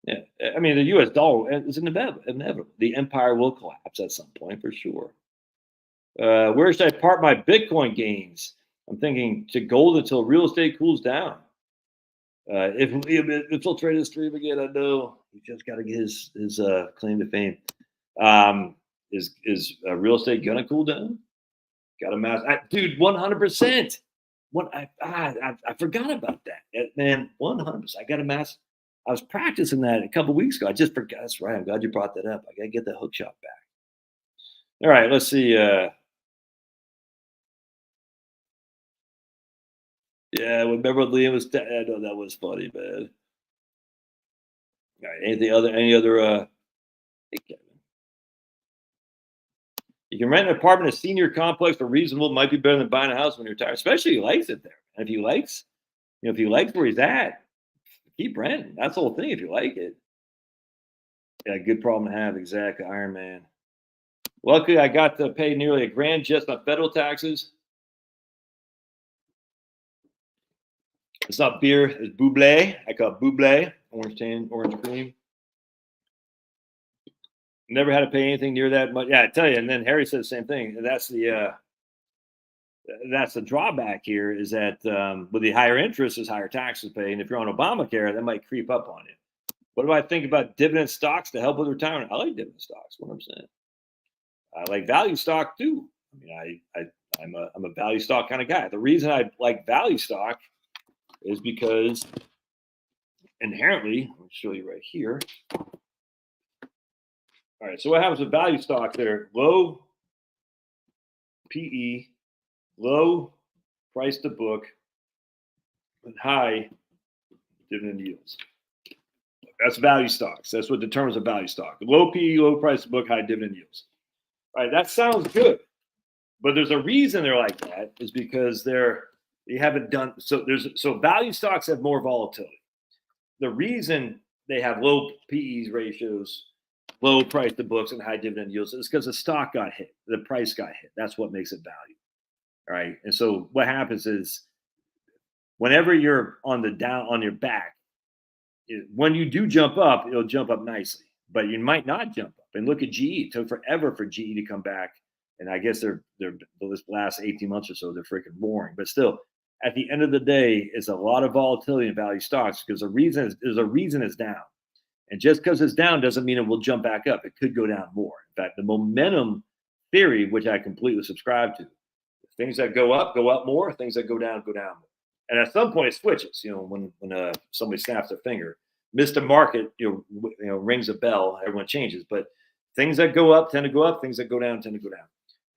Yeah, I mean the U.S. dollar is inevitable. The empire will collapse at some point for sure. Where should I park my Bitcoin gains? I'm thinking to gold until real estate cools down. If Liam infiltrated the stream again, I know he just got to get his claim to fame. Is real estate gonna cool down? Got to mass, dude. 100%. I forgot about that, man. 100%. I got to mass. I was practicing that a couple weeks ago. I just forgot. That's right. I'm glad you brought that up. I got to get the hook shot back. All right, let's see. Yeah, remember Liam was. I know that was funny, man. All right, any other? Hey, Kevin. You can rent an apartment in a senior complex for reasonable. Might be better than buying a house when you're retired, especially if he likes it there. And if he likes, if he likes where he's at, keep renting. That's the whole thing. If you like it, yeah, good problem to have. Exactly, Iron Man. Luckily, I got to pay nearly $1,000 just on federal taxes. It's not beer, it's buble. I call it buble, orange cream. Never had to pay anything near that much. Yeah, I tell you. And then Harry said the same thing. And that's the drawback here is that with the higher interest is higher taxes paid. And if you're on Obamacare, that might creep up on you. What do I think about dividend stocks to help with retirement? I like dividend stocks, 100%. I like value stock too. I mean, I'm a value stock kind of guy. The reason I like value stock is because inherently, I'll show you right here. All right, so what happens with value stock there? Low PE, low price to book, and high dividend yields. That's value stocks. That's what determines a value stock. Low PE, low price to book, high dividend yields. All right, that sounds good. But there's a reason they're like that is because they haven't done so value stocks have more volatility. The reason they have low PE ratios, low price to books, and high dividend yields is because the stock got hit, the price got hit. That's what makes it value. All right. And so what happens is whenever you're on your back, when you do jump up, it'll jump up nicely, but you might not jump up. And look at GE. It took forever for GE to come back. And I guess they're this last 18 months or so, they're freaking boring. But still, at the end of the day, it's a lot of volatility in value stocks because there's a reason it's down. And just because it's down doesn't mean it will jump back up. It could go down more. In fact, the momentum theory, which I completely subscribe to, things that go up more, things that go down more. And at some point it switches, when somebody snaps their finger, Mr. Market, rings a bell, everyone changes. But things that go up tend to go up, things that go down tend to go down.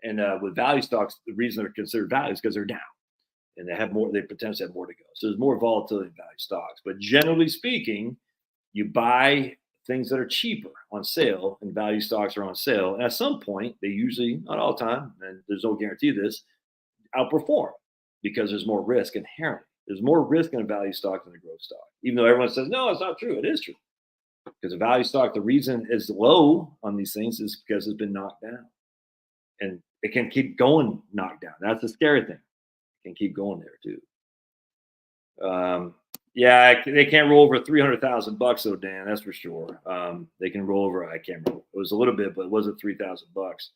And with value stocks, the reason they're considered value is because they're down and they potentially have more to go. So there's more volatility in value stocks. But generally speaking, you buy things that are cheaper on sale and value stocks are on sale. And at some point, they usually, not all the time, and there's no guarantee of this, outperform because there's more risk inherently. There's more risk in a value stock than a growth stock. Even though everyone says, no, it's not true. It is true. Because a value stock, the reason it's low on these things is because it's been knocked down. And it can keep going knocked down. That's the scary thing. It can keep going there too. Yeah, they can't roll over $300,000 though, Dan. That's for sure. They can roll over. I can't remember. It was a little bit, but it wasn't $3,000.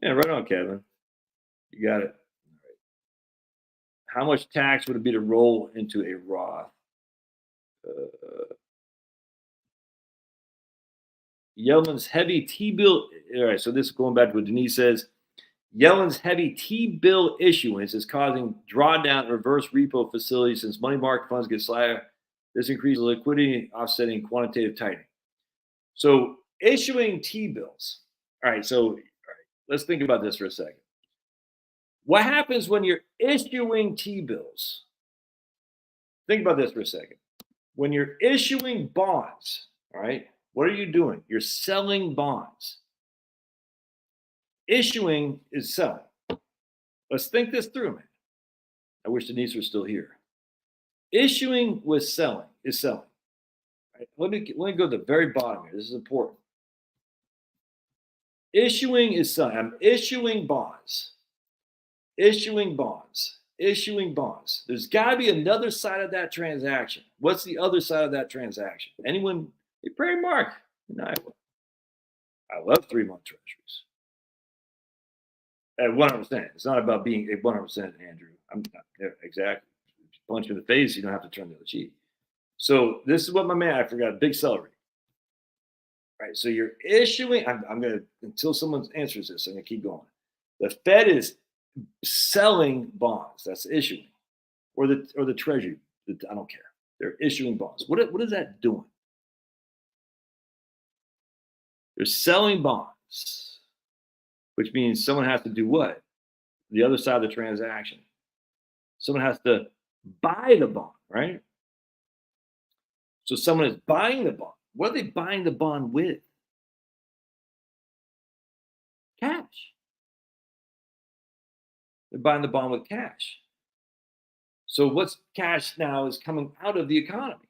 Yeah, right on, Kevin. You got it. All right. How much tax would it be to roll into a Roth? Yellen's heavy T-bill. All right, so this is going back to what Denise says. Yellen's heavy T-bill issuance is causing drawdown and reverse repo facilities since money market funds get slack. This increases liquidity, offsetting quantitative tightening. So issuing T-bills. All right, let's think about this for a second. What happens when you're issuing T-bills? Think about this for a second. When you're issuing bonds, all right, what are you doing? You're selling bonds. Issuing is selling. Let's think this through, man. I wish Denise was still here. Issuing is selling. Right? Let me go to the very bottom here. This is important. Issuing is selling. I'm issuing bonds. Issuing bonds. There's got to be another side of that transaction. What's the other side of that transaction? Anyone? Hey, Prairie Mark in Iowa. I love 3-month treasuries. At 100%. It's not about being at 100%, Andrew. I'm not there. Exactly. Punch you in the face, you don't have to turn the other cheek. So this is what my man, I forgot, big celery. Right. So you're issuing, I'm going to, until someone answers this, I'm going to keep going. The Fed is selling bonds. That's issuing. Or the Treasury. I don't care. They're issuing bonds. What is that doing? They're selling bonds, which means someone has to do what? The other side of the transaction. Someone has to buy the bond, right? So someone is buying the bond. What are they buying the bond with? Cash. They're buying the bond with cash. So what's cash now is coming out of the economy.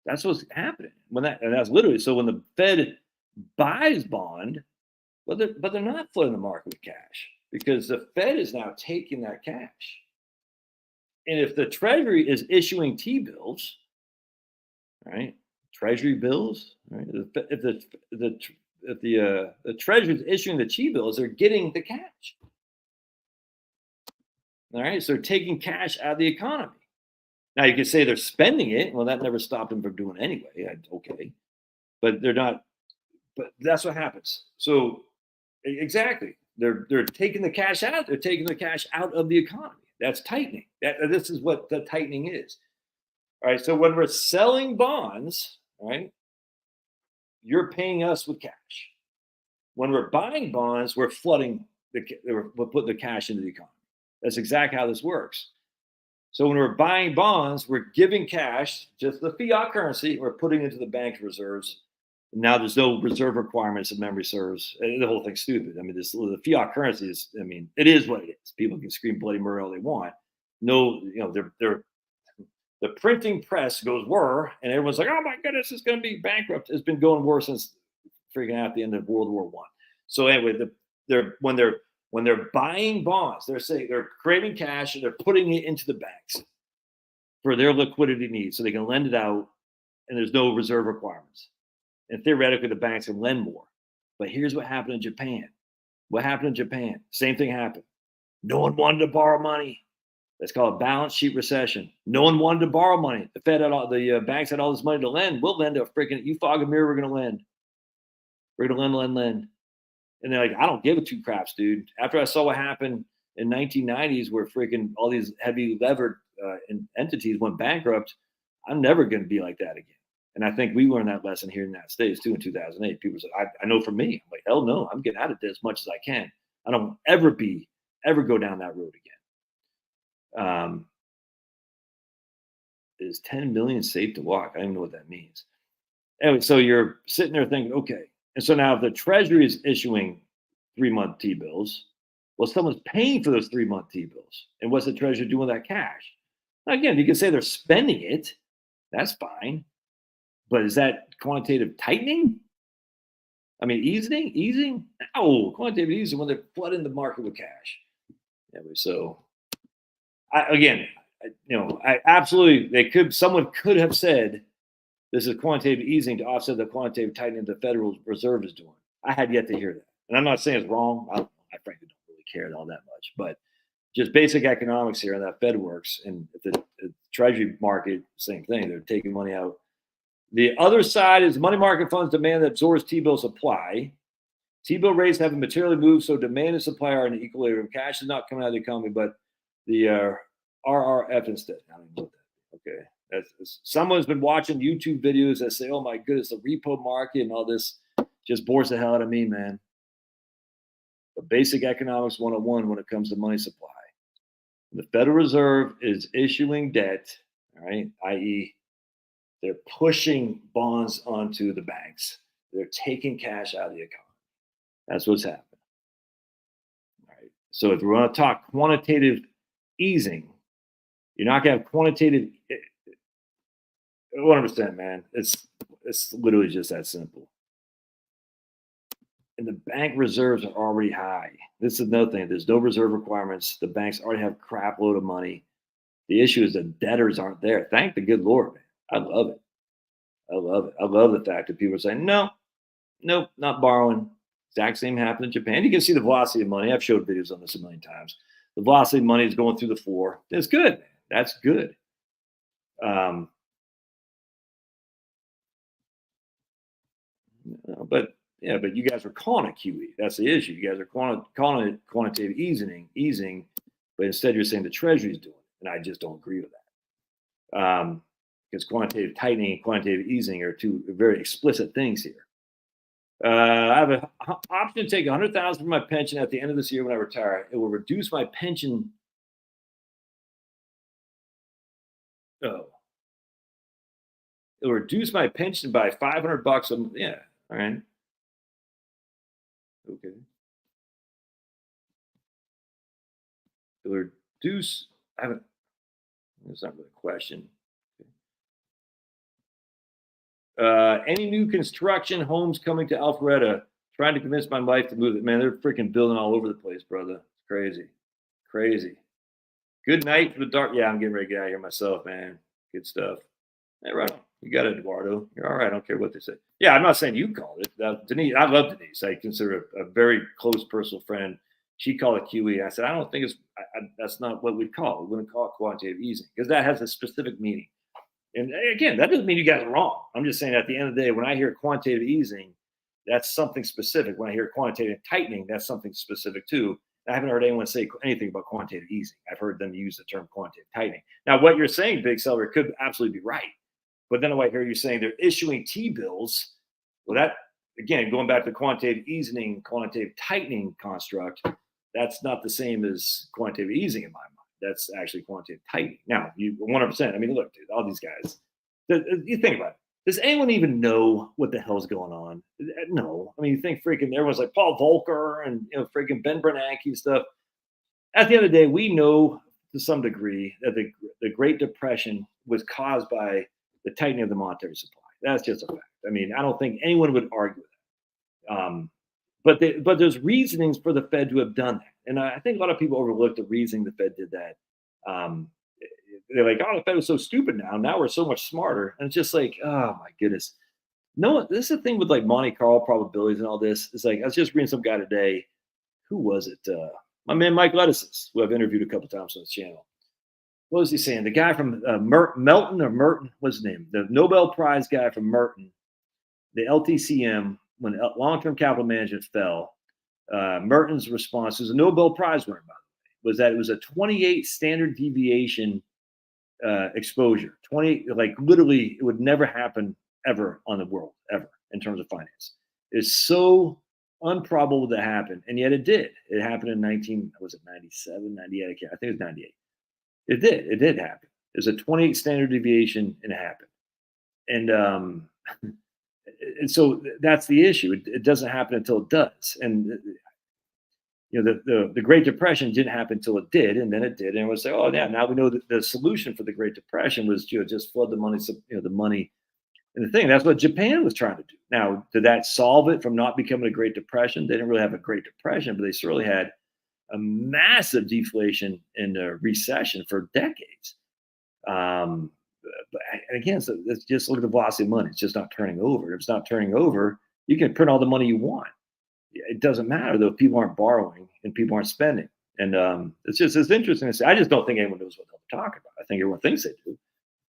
That's what's happening. And that's literally, so when the Fed buys bond, but they're not flooding the market with cash because the Fed is now taking that cash. And if the Treasury is issuing T-bills, right? Treasury bills, right? If the Treasury is issuing the T-bills, they're getting the cash. All right, so they're taking cash out of the economy. Now you could say they're spending it. Well, that never stopped them from doing it anyway. Okay, but they're not. But that's what happens. So exactly, they're taking the cash out. They're taking the cash out of the economy. That's tightening. This is what the tightening is. All right. So when we're selling bonds, right, you're paying us with cash. When we're buying bonds, we're flooding we're putting the cash into the economy. That's exactly how this works. So when we're buying bonds, we're giving cash, just the fiat currency, we're putting into the bank reserves. Now there's no reserve requirements of memory serves. The whole thing's stupid. I mean, the fiat currency is, I mean, it is what it is. People can scream bloody murder all they want. No, the printing press goes whir, and everyone's like, oh my goodness, it's going to be bankrupt. It's been going worse since freaking out the end of World War I. So anyway, when they're buying bonds, they're creating cash and they're putting it into the banks for their liquidity needs so they can lend it out and there's no reserve requirements. And theoretically, the banks can lend more. But here's what happened in Japan. What happened in Japan? Same thing happened. No one wanted to borrow money. That's called a balance sheet recession. No one wanted to borrow money. The Fed had the banks had all this money to lend. We'll lend a freaking, you fog a mirror, we're going to lend. We're going to lend. And they're like, I don't give a two craps, dude. After I saw what happened in 1990s where freaking all these heavy levered entities went bankrupt, I'm never going to be like that again. And I think we learned that lesson here in the United States too in 2008. People said, I know for me, I'm like, hell no, I'm getting out of this as much as I can. I don't ever go down that road again. Is 10 million safe to walk? I don't even know what that means. Anyway, so you're sitting there thinking, okay. And so now if the Treasury is issuing 3-month T-bills, well, someone's paying for those 3-month T-bills. And what's the Treasury doing with that cash? Now, again, you can say they're spending it. That's fine. But is that quantitative tightening? I mean, easing? No, quantitative easing when they're flooding the market with cash. Anyway, so I absolutely, someone could have said this is quantitative easing to offset the quantitative tightening the Federal Reserve is doing. I had yet to hear that. And I'm not saying it's wrong. I frankly don't really care all that much. But just basic economics here and that Fed works. And the Treasury market, same thing. They're taking money out. The other side is money market funds demand that absorbs T-bill supply. T-bill rates haven't materially moved, so demand and supply are in equilibrium. Cash is not coming out of the economy, but the RRF instead. I don't know that. Okay. Someone's been watching YouTube videos that say, oh my goodness, the repo market and all this just bores the hell out of me, man. But basic economics 101 when it comes to money supply. The Federal Reserve is issuing debt, all right, i.e., they're pushing bonds onto the banks. They're taking cash out of the economy. That's what's happening. All right. So if we're going to talk quantitative easing, you're not going to have quantitative 100%, man. It's literally just that simple. And the bank reserves are already high. This is another thing. There's no reserve requirements. The banks already have crap load of money. The issue is the debtors aren't there. Thank the good Lord, man. I love it. I love it. I love the fact that people are saying, no, nope, not borrowing. Exact same happened in Japan. You can see the velocity of money. I've showed videos on this a million times. The velocity of money is going through the floor. It's good, man. That's good. But you guys are calling it QE. That's the issue. You guys are calling it quantitative easing, but instead you're saying the Treasury's doing it, and I just don't agree with that. Because quantitative tightening and quantitative easing are two very explicit things here. I have an option to take $100,000 from my pension at the end of this year when I retire. It will reduce my pension. It'll reduce my pension by $500. Yeah. All right. Okay. It'll reduce. That's not really a question. Any new construction homes coming to Alpharetta? Trying to convince my wife to move it. Man, they're freaking building all over the place, brother. It's crazy. Crazy. Good night for the dark. Yeah, I'm getting ready to get out of here myself, man. Good stuff. Hey, right on. You got it, Eduardo. You're all right. I don't care what they say. Yeah, I'm not saying you called it. Denise, I love Denise. I consider her a very close personal friend. She called it QE. I said, I don't think it's, that's not what we'd call it. We wouldn't call it quantitative easing because that has a specific meaning. And again, that doesn't mean you guys are wrong. I'm just saying at the end of the day, when I hear quantitative easing, that's something specific. When I hear quantitative tightening, that's something specific too. I haven't heard anyone say anything about quantitative easing. I've heard them use the term quantitative tightening. Now, what you're saying, Big Seller, could absolutely be right. But then I hear you saying they're issuing T-bills. Well, that, again, going back to the quantitative easing, quantitative tightening construct, that's not the same as quantitative easing in my mind. That's actually quantitative tightening. Now, you 100%. I mean, look, dude, all these guys. You think about it. Does anyone even know what the hell's going on? No. I mean, you think freaking everyone's like Paul Volcker and freaking Ben Bernanke and stuff. At the end of the day, we know to some degree that the Great Depression was caused by the tightening of the monetary supply. That's just a fact. I mean, I don't think anyone would argue that. But there's reasonings for the Fed to have done that. And I think a lot of people overlook the reasoning the Fed did that. They're like, oh, the Fed was so stupid now. Now we're so much smarter. And it's just like, oh, my goodness. No, this is the thing with like Monte Carlo probabilities and all this. It's like, I was just reading some guy today. Who was it? My man, Mike Lettices, who I've interviewed a couple times on this channel. What was he saying? The guy from Merton, what's his name? The Nobel Prize guy from Merton, the LTCM, when long-term capital management fell, Merton's response, was a Nobel Prize winner, by the way, was that it was a 28 standard deviation exposure. 20, like literally, it would never happen ever on the world, ever, in terms of finance. It's so improbable that happened, and yet it did. It happened in 97, 98? I think it was 98. It did happen. There's a 28 standard deviation, and it happened. And so that's the issue. It doesn't happen until it does. And the Great Depression didn't happen until it did, and then it did. And it was like, oh yeah, now we know that the solution for the Great Depression was just flood the money. The money. And the thing, that's what Japan was trying to do. Now, did that solve it from not becoming a Great Depression? They didn't really have a Great Depression, but they certainly had a massive deflation and a recession for decades. But again, so let's just look at the velocity of money. It's just not turning over. If it's not turning over, you can print all the money you want. It doesn't matter though if people aren't borrowing and people aren't spending. And it's interesting to say. I just don't think anyone knows what they're talking about. I think everyone thinks they do.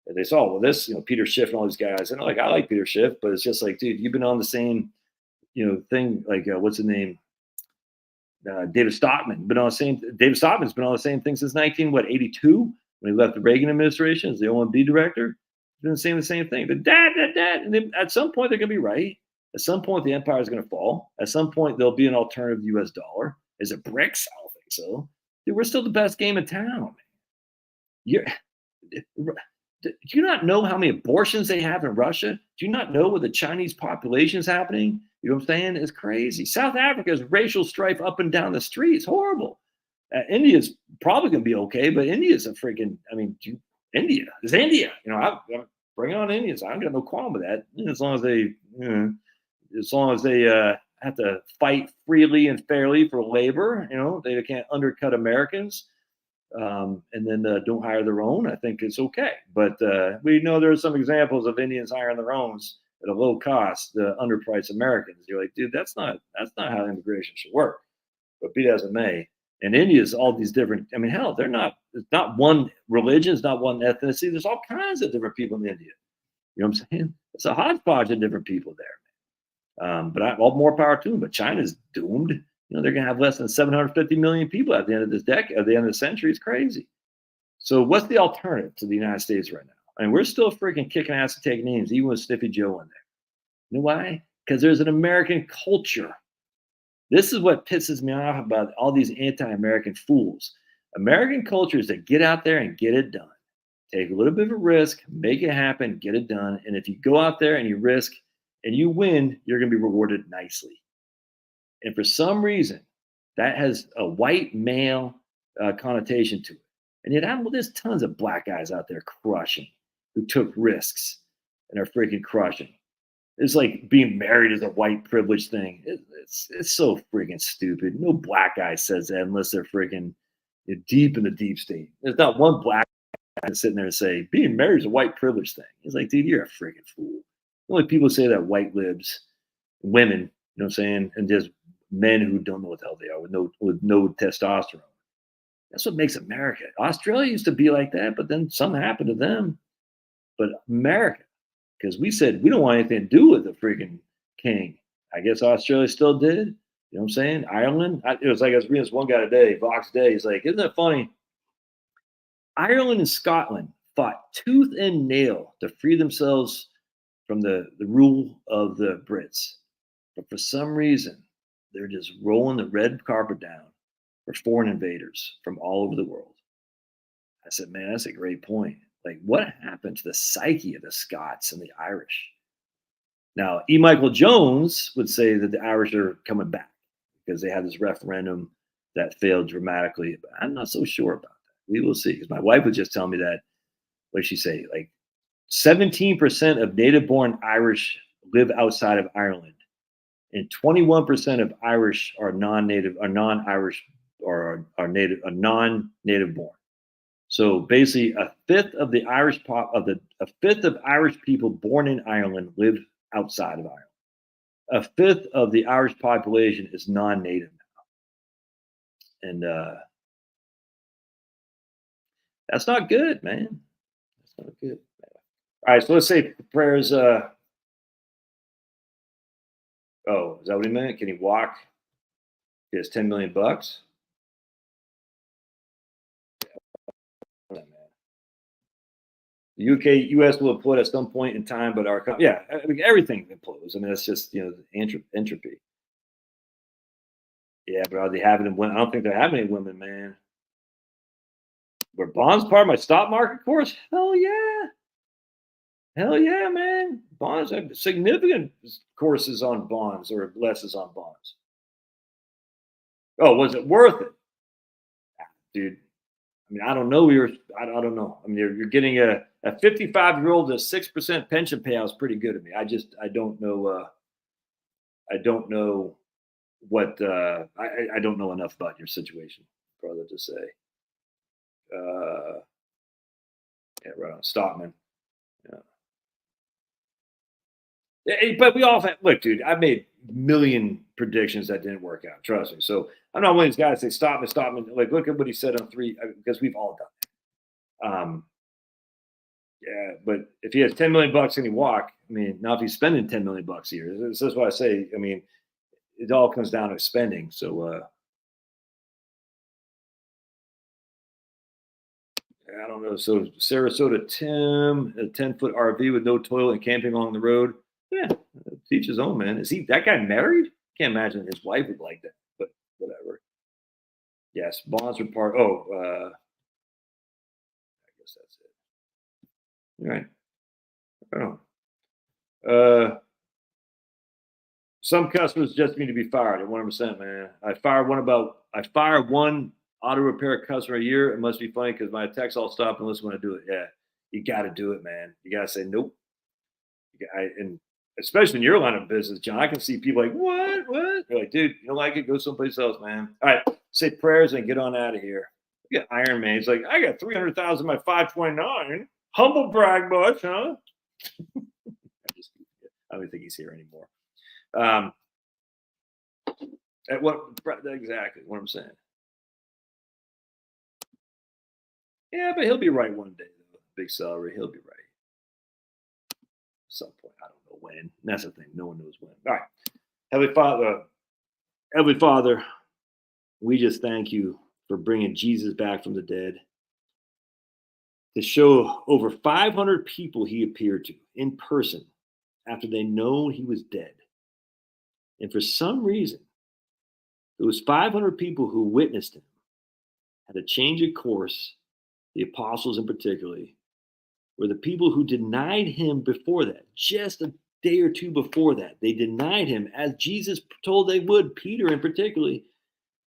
And they saw, well, this, Peter Schiff and all these guys. And I like Peter Schiff, but it's just like, dude, you've been on the same, thing. Like, what's the name? David Stockman. David Stockman's been on the same thing since 1982 when he left the Reagan administration as the OMB director. He's been saying the same thing. But dad. And then at some point they're going to be right. At some point the empire is going to fall. At some point there'll be an alternative U.S. dollar. Is it BRICS? I don't think so. Dude, we're still the best game in town. Do you not know how many abortions they have in Russia? Do you not know what the Chinese population is happening? You know what I'm saying? It's crazy. South Africa is racial strife up and down the street. It's horrible. India's probably going to be okay, but India's a freaking, I mean, India is India. You know, I bring on Indians. I don't got no qualm with that. As long as they have to fight freely and fairly for labor, you know, they can't undercut Americans, and then don't hire their own. I think it's okay. But we know there are some examples of Indians hiring their own at a low cost, underpriced Americans. You're like, dude, that's not how immigration should work. But be that as it may, and India's all these different. I mean, hell, it's not one religion, it's not one ethnicity. There's all kinds of different people in India. You know what I'm saying? It's a hodgepodge of different people there. But all more power to them. But China's doomed. You know, they're going to have less than 750 million people at the end of this decade, at the end of the century. It's crazy. So what's the alternative to the United States right now? I mean, we're still freaking kicking ass and taking names, even with Sniffy Joe in there. You know why? Because there's an American culture. This is what pisses me off about all these anti-American fools. American culture is to get out there and get it done. Take a little bit of a risk, make it happen, get it done. And if you go out there and you risk and you win, you're going to be rewarded nicely. And for some reason, that has a white male connotation to it. And yet, there's tons of black guys out there crushing, who took risks and are freaking crushing. It's like being married is a white privilege thing. It's so freaking stupid. No black guy says that unless they're freaking deep in the deep state. There's not one black guy sitting there and say being married is a white privilege thing. It's like, dude, you're a freaking fool. The only people say that white libs, women, you know what I'm saying, and just men who don't know what the hell they are with no testosterone. That's what makes America. Australia used to be like that, but then something happened to them. But America, because we said we don't want anything to do with the freaking king. I guess Australia still did. You know what I'm saying? Ireland. It was like I was reading this one guy today, Vox Day. He's like, isn't that funny? Ireland and Scotland fought tooth and nail to free themselves from the rule of the Brits. But for some reason, they're just rolling the red carpet down for foreign invaders from all over the world. I said, man, that's a great point. Like, what happened to the psyche of the Scots and the Irish? Now, E. Michael Jones would say that the Irish are coming back because they had this referendum that failed dramatically. But I'm not so sure about that. We will see. Because my wife would just tell me that, what did she say? Like 17% of native-born Irish live outside of Ireland, and 21% of Irish are non-native, are non-Irish, or are native, are non-native born. So basically, a fifth of Irish people born in Ireland live outside of Ireland. A fifth of the Irish population is non-native now, and that's not good, man. That's not good. All right, so let's say prayers. Oh, is that what he meant? Can he walk? He has $10 million. The U.S. will implode at some point in time, but I mean, everything implodes. I mean, that's just, you know, entropy. Yeah, but are they having them women? I don't think they're having any women, man. Were bonds part of my stock market course? Hell yeah. Hell yeah, man. Bonds have significant courses on bonds or lessons on bonds. Oh, was it worth it? Dude, I mean, I don't know. I don't know. I mean, you're getting a 55-year-old a 6% pension payout is pretty good to me. I don't know. I don't know what. I don't know enough about your situation, brother, to say. Yeah, right on, Stockman. Yeah, but we all have, look, dude. I made a million predictions that didn't work out. Trust me. So I'm not one of these guys that say Stockman. Like, look at what he said on 3, because we've all done it. Yeah, but if he has $10 million and he walk, I mean, now if he's spending $10 million a year, this is why I say, I mean, it all comes down to spending. So I don't know. So Sarasota Tim, a 10-foot RV with no toilet and camping along the road. Yeah, teach his own, man. Is that guy married? Can't imagine his wife would like that, but whatever. Yes, bonds are part. I guess that's it. All right. I don't know. Some customers just need to be fired at 100%, man. I fire one auto repair customer a year. It must be funny because my techs all stop and listen when I do it. Yeah, you got to do it, man. You got to say nope. And especially in your line of business, John, I can see people like, what? They're like, dude, you don't like it? Go someplace else, man. All right, say prayers and get on out of here. You got Iron Man. He's like, I got 300,000 by 529. Humble brag much, huh? I don't think he's here anymore. Exactly what I'm saying. Yeah, but he'll be right one day. Though. Big salary, he'll be right. At some point, I don't know when. That's the thing. No one knows when. All right, Heavenly Father, we just thank you for bringing Jesus back from the dead to show over 500 people he appeared to in person after they know he was dead. And for some reason, those 500 people who witnessed him had a change of course, the apostles in particularly, were the people who denied him before that, just a day or two before that. They denied him as Jesus told they would, Peter in particularly.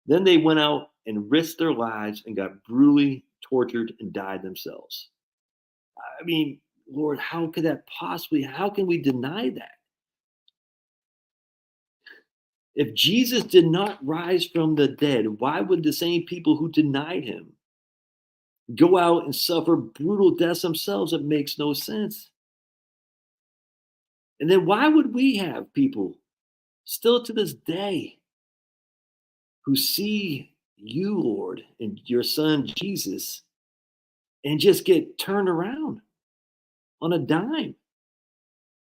Then they went out and risked their lives and got brutally tortured and died themselves. I mean, Lord, how could that possibly, how can we deny that? If Jesus did not rise from the dead, why would the same people who denied him go out and suffer brutal deaths themselves? It makes no sense. And then why would we have people still to this day who see you, Lord, and your son Jesus and just get turned around on a dime?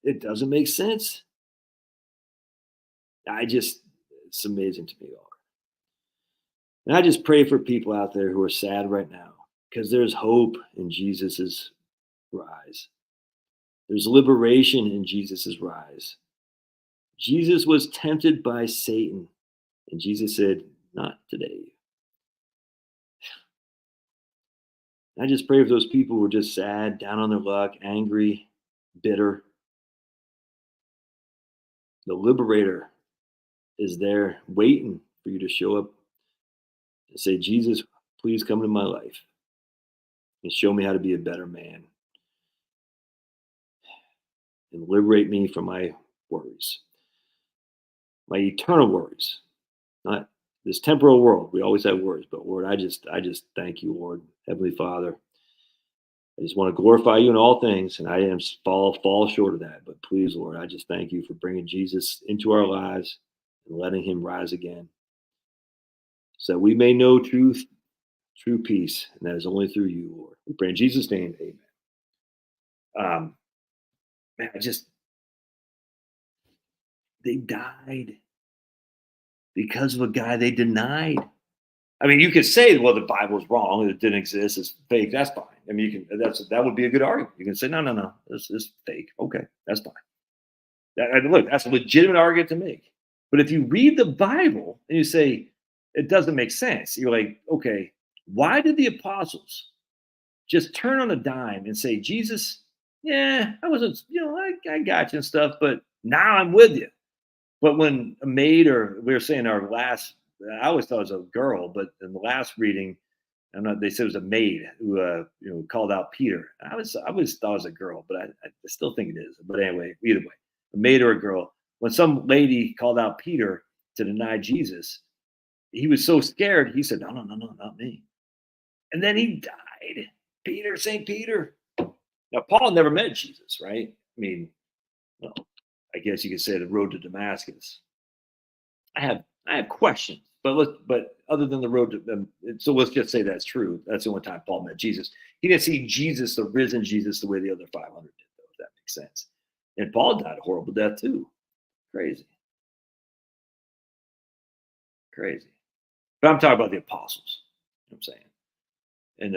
It doesn't make sense. It's amazing to me, Lord. And I just pray for people out there who are sad right now because there's hope in Jesus's rise. There's liberation in Jesus's rise. Jesus was tempted by Satan, and Jesus said, not today. I just pray for those people who are just sad, down on their luck, angry, bitter. The liberator is there waiting for you to show up and say, Jesus, please come into my life and show me how to be a better man and liberate me from my worries, my eternal worries, not this temporal world. We always have worries, but Lord, I just thank you, Lord, Heavenly Father. I just want to glorify you in all things, and I am fall short of that. But please, Lord, I just thank you for bringing Jesus into our lives and letting him rise again, so we may know truth, true peace, and that is only through you, Lord. We pray in Jesus' name, amen. Man, they died because of a guy they denied. I mean, you could say, well, the Bible's wrong, it didn't exist, it's fake. That's fine. I mean, that would be a good argument. You can say, no, this is fake. Okay, that's fine. Look, that's a legitimate argument to make. But if you read the Bible and you say it doesn't make sense, you're like, okay, why did the apostles just turn on a dime and say, Jesus, yeah, I wasn't, I got you and stuff, but now I'm with you. But when a maid, or we were saying our last, I always thought it was a girl, but in the last reading, they said it was a maid who called out Peter. I always thought it was a girl, but I still think it is. But anyway, either way, a maid or a girl. When some lady called out Peter to deny Jesus, he was so scared, he said, no, not me. And then he died. St. Peter. Now, Paul never met Jesus, right? I mean, well, I guess you could say the road to Damascus. I have questions, but other than the road to, so let's just say that's true. That's the only time Paul met Jesus. He didn't see Jesus, the risen Jesus, the way the other 500 did, though, if that makes sense. And Paul died a horrible death too. Crazy. But I'm talking about the apostles. You know what I'm saying? And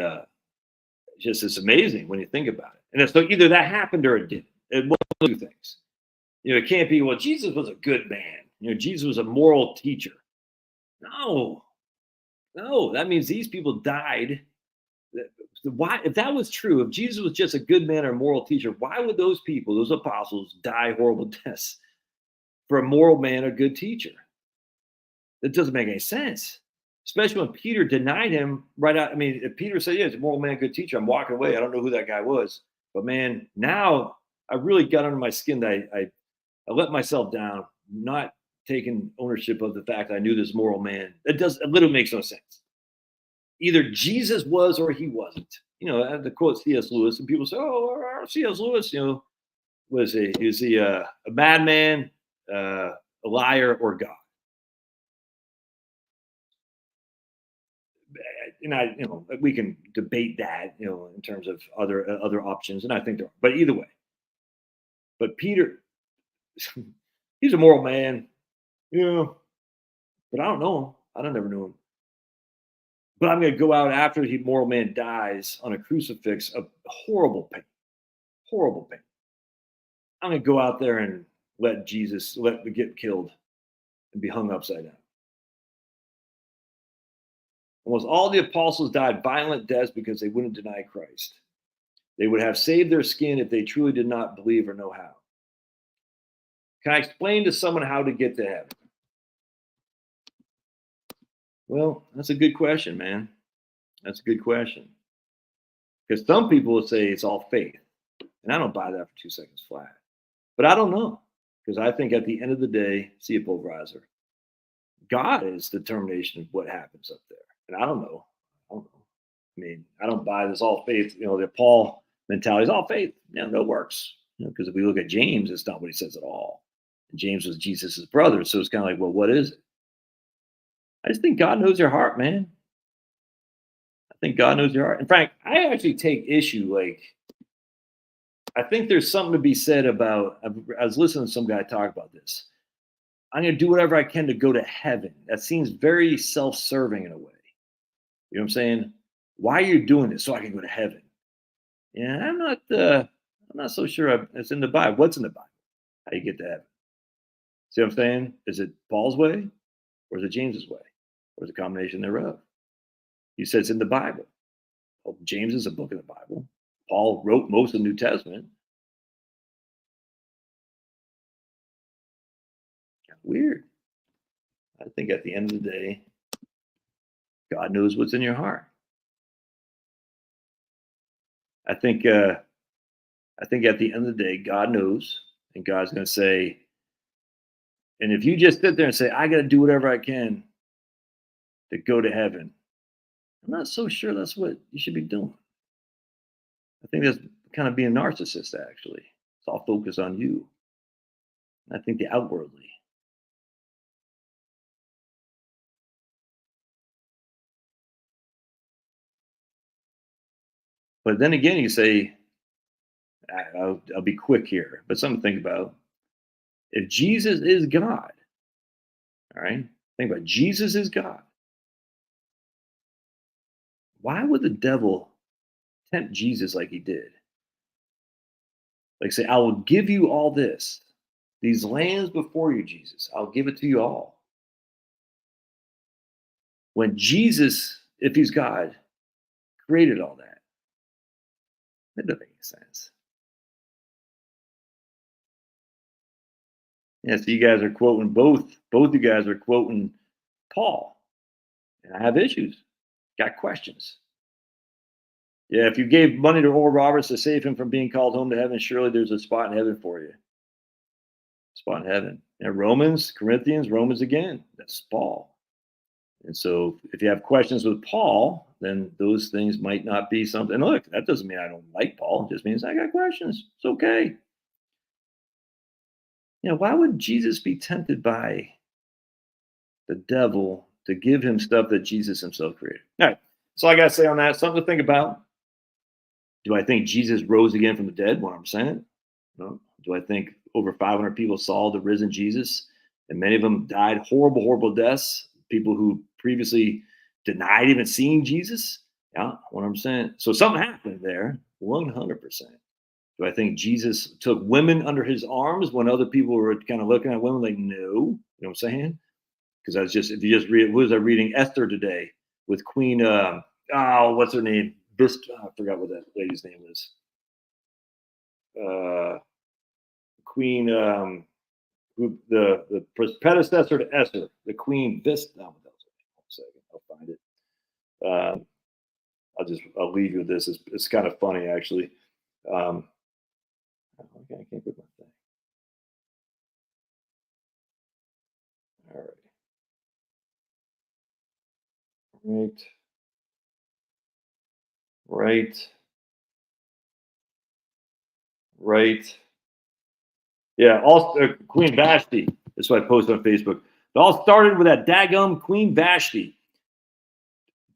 it's amazing when you think about it. And so either that happened or it didn't. It one of two things. It can't be, well, Jesus was a good man. Jesus was a moral teacher. No, that means these people died. Why, if that was true, if Jesus was just a good man or a moral teacher, why would those people, those apostles, die horrible deaths for a moral man a good teacher? That doesn't make any sense. Especially when Peter denied him right out. I mean, if Peter said, yeah, it's a moral man, good teacher, I'm walking away. I don't know who that guy was. But man, now I really got under my skin that I let myself down, not taking ownership of the fact that I knew this moral man. It literally makes no sense. Either Jesus was or he wasn't. You know, I have to quote C.S. Lewis, and people say, oh, C.S. Lewis, you know, is he a madman, a liar, or God? And you know, we can debate that, you know, in terms of other options, and I think there are. But either way, but Peter, he's a moral man, you know, but I don't know him. I don't never knew him. But I'm going to go out after the moral man dies on a crucifix of horrible pain, horrible pain. I'm going to go out there and let get killed and be hung upside down. Almost all the apostles died violent deaths because they wouldn't deny Christ. They would have saved their skin if they truly did not believe or know how. Can I explain to someone how to get to heaven? Well, that's a good question, man. That's a good question. Because some people will say it's all faith. And I don't buy that for 2 seconds flat. But I don't know. Because I think at the end of the day, see a pulverizer, God is the determination of what happens up there. And I don't know. I mean, I don't buy this all faith, you know, the Paul mentality is all faith. You know, no works. You know, because if we look at James, it's not what he says at all. And James was Jesus's brother. So it's kind of like, well, what is it? I just think God knows your heart, man. I think God knows your heart. In fact, I actually take issue. Like, I think there's something to be said about, I was listening to some guy talk about this. I'm going to do whatever I can to go to heaven. That seems very self-serving in a way. You know what I'm saying? Why are you doing this? So I can go to heaven. Yeah, I'm not so sure it's in the Bible. What's in the Bible? How you get to heaven? See what I'm saying? Is it Paul's way or is it James's way? Or is it a combination thereof? You said it's in the Bible. Well, James is a book in the Bible. Paul wrote most of the New Testament. Weird. I think at the end of the day, God knows what's in your heart. I think at the end of the day, God knows, and God's going to say, and if you just sit there and say, I got to do whatever I can to go to heaven, I'm not so sure that's what you should be doing. I think that's kind of being a narcissist, actually. It's all focused on you. And I think the outwardly. But then again, you say, I'll be quick here, but something to think about. If Jesus is God, all right, think about it, Jesus is God. Why would the devil tempt Jesus like he did? Like say, I will give you all this, these lands before you, Jesus. I'll give it to you all. When Jesus, if he's God, created all that, that doesn't make any sense. Yeah, so you guys are quoting both you guys are quoting Paul. And I have issues, got questions. Yeah, if you gave money to Oral Roberts to save him from being called home to heaven, surely there's a spot in heaven for you. Spot in heaven. And Romans, Corinthians, Romans again. That's Paul. And so if you have questions with Paul, then those things might not be something. And look, that doesn't mean I don't like Paul. It just means I got questions. It's okay. You know, why would Jesus be tempted by the devil to give him stuff that Jesus himself created? All right. So I got to say on that, something to think about. Do I think Jesus rose again from the dead? 100%. No. Do I think over 500 people saw the risen Jesus and many of them died horrible, horrible deaths? People who previously denied even seeing Jesus? Yeah, 100%. So something happened there, 100%. Do I think Jesus took women under his arms when other people were kind of looking at women like, no? You know what I'm saying? Because I was just, if you just read, what was I reading? Esther today with Queen, what's her name? I forgot what that lady's name is. Queen, who the predecessor to Esther, the Queen Vista. Oh, that was one second, I'll find it. I'll leave you with this. It's kind of funny actually. Okay, I can't put my thing. All right. Right. Yeah. Queen Vashti. That's what I posted on Facebook. It all started with that daggum Queen Vashti.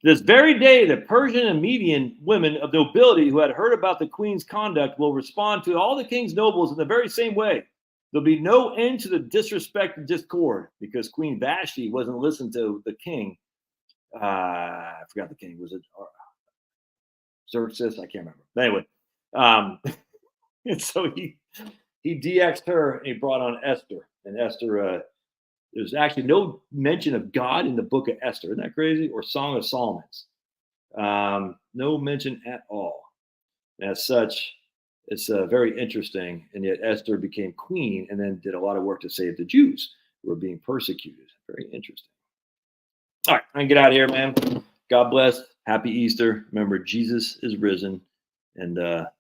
This very day, the Persian and Median women of nobility who had heard about the queen's conduct will respond to all the king's nobles in the very same way. There'll be no end to the disrespect and discord because Queen Vashti wasn't listening to the king. I forgot the king. Was it Xerxes? I can't remember. But anyway, and so he DX'd her and he brought on Esther. And Esther, there's actually no mention of God in the book of Esther. Isn't that crazy? Or Song of Solomon's. No mention at all. And as such, it's very interesting. And yet Esther became queen and then did a lot of work to save the Jews who were being persecuted. Very interesting. All right, I can get out of here, man. God bless. Happy Easter. Remember, Jesus is risen. And at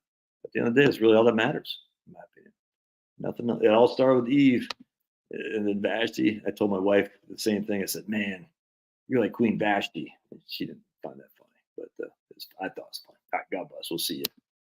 the end of the day, it's really all that matters, in my opinion. Nothing else. It all started with Eve. And then Vashti, I told my wife the same thing. I said, man, you're like Queen Vashti. And she didn't find that funny, but I thought it was funny. All right, God bless. We'll see you.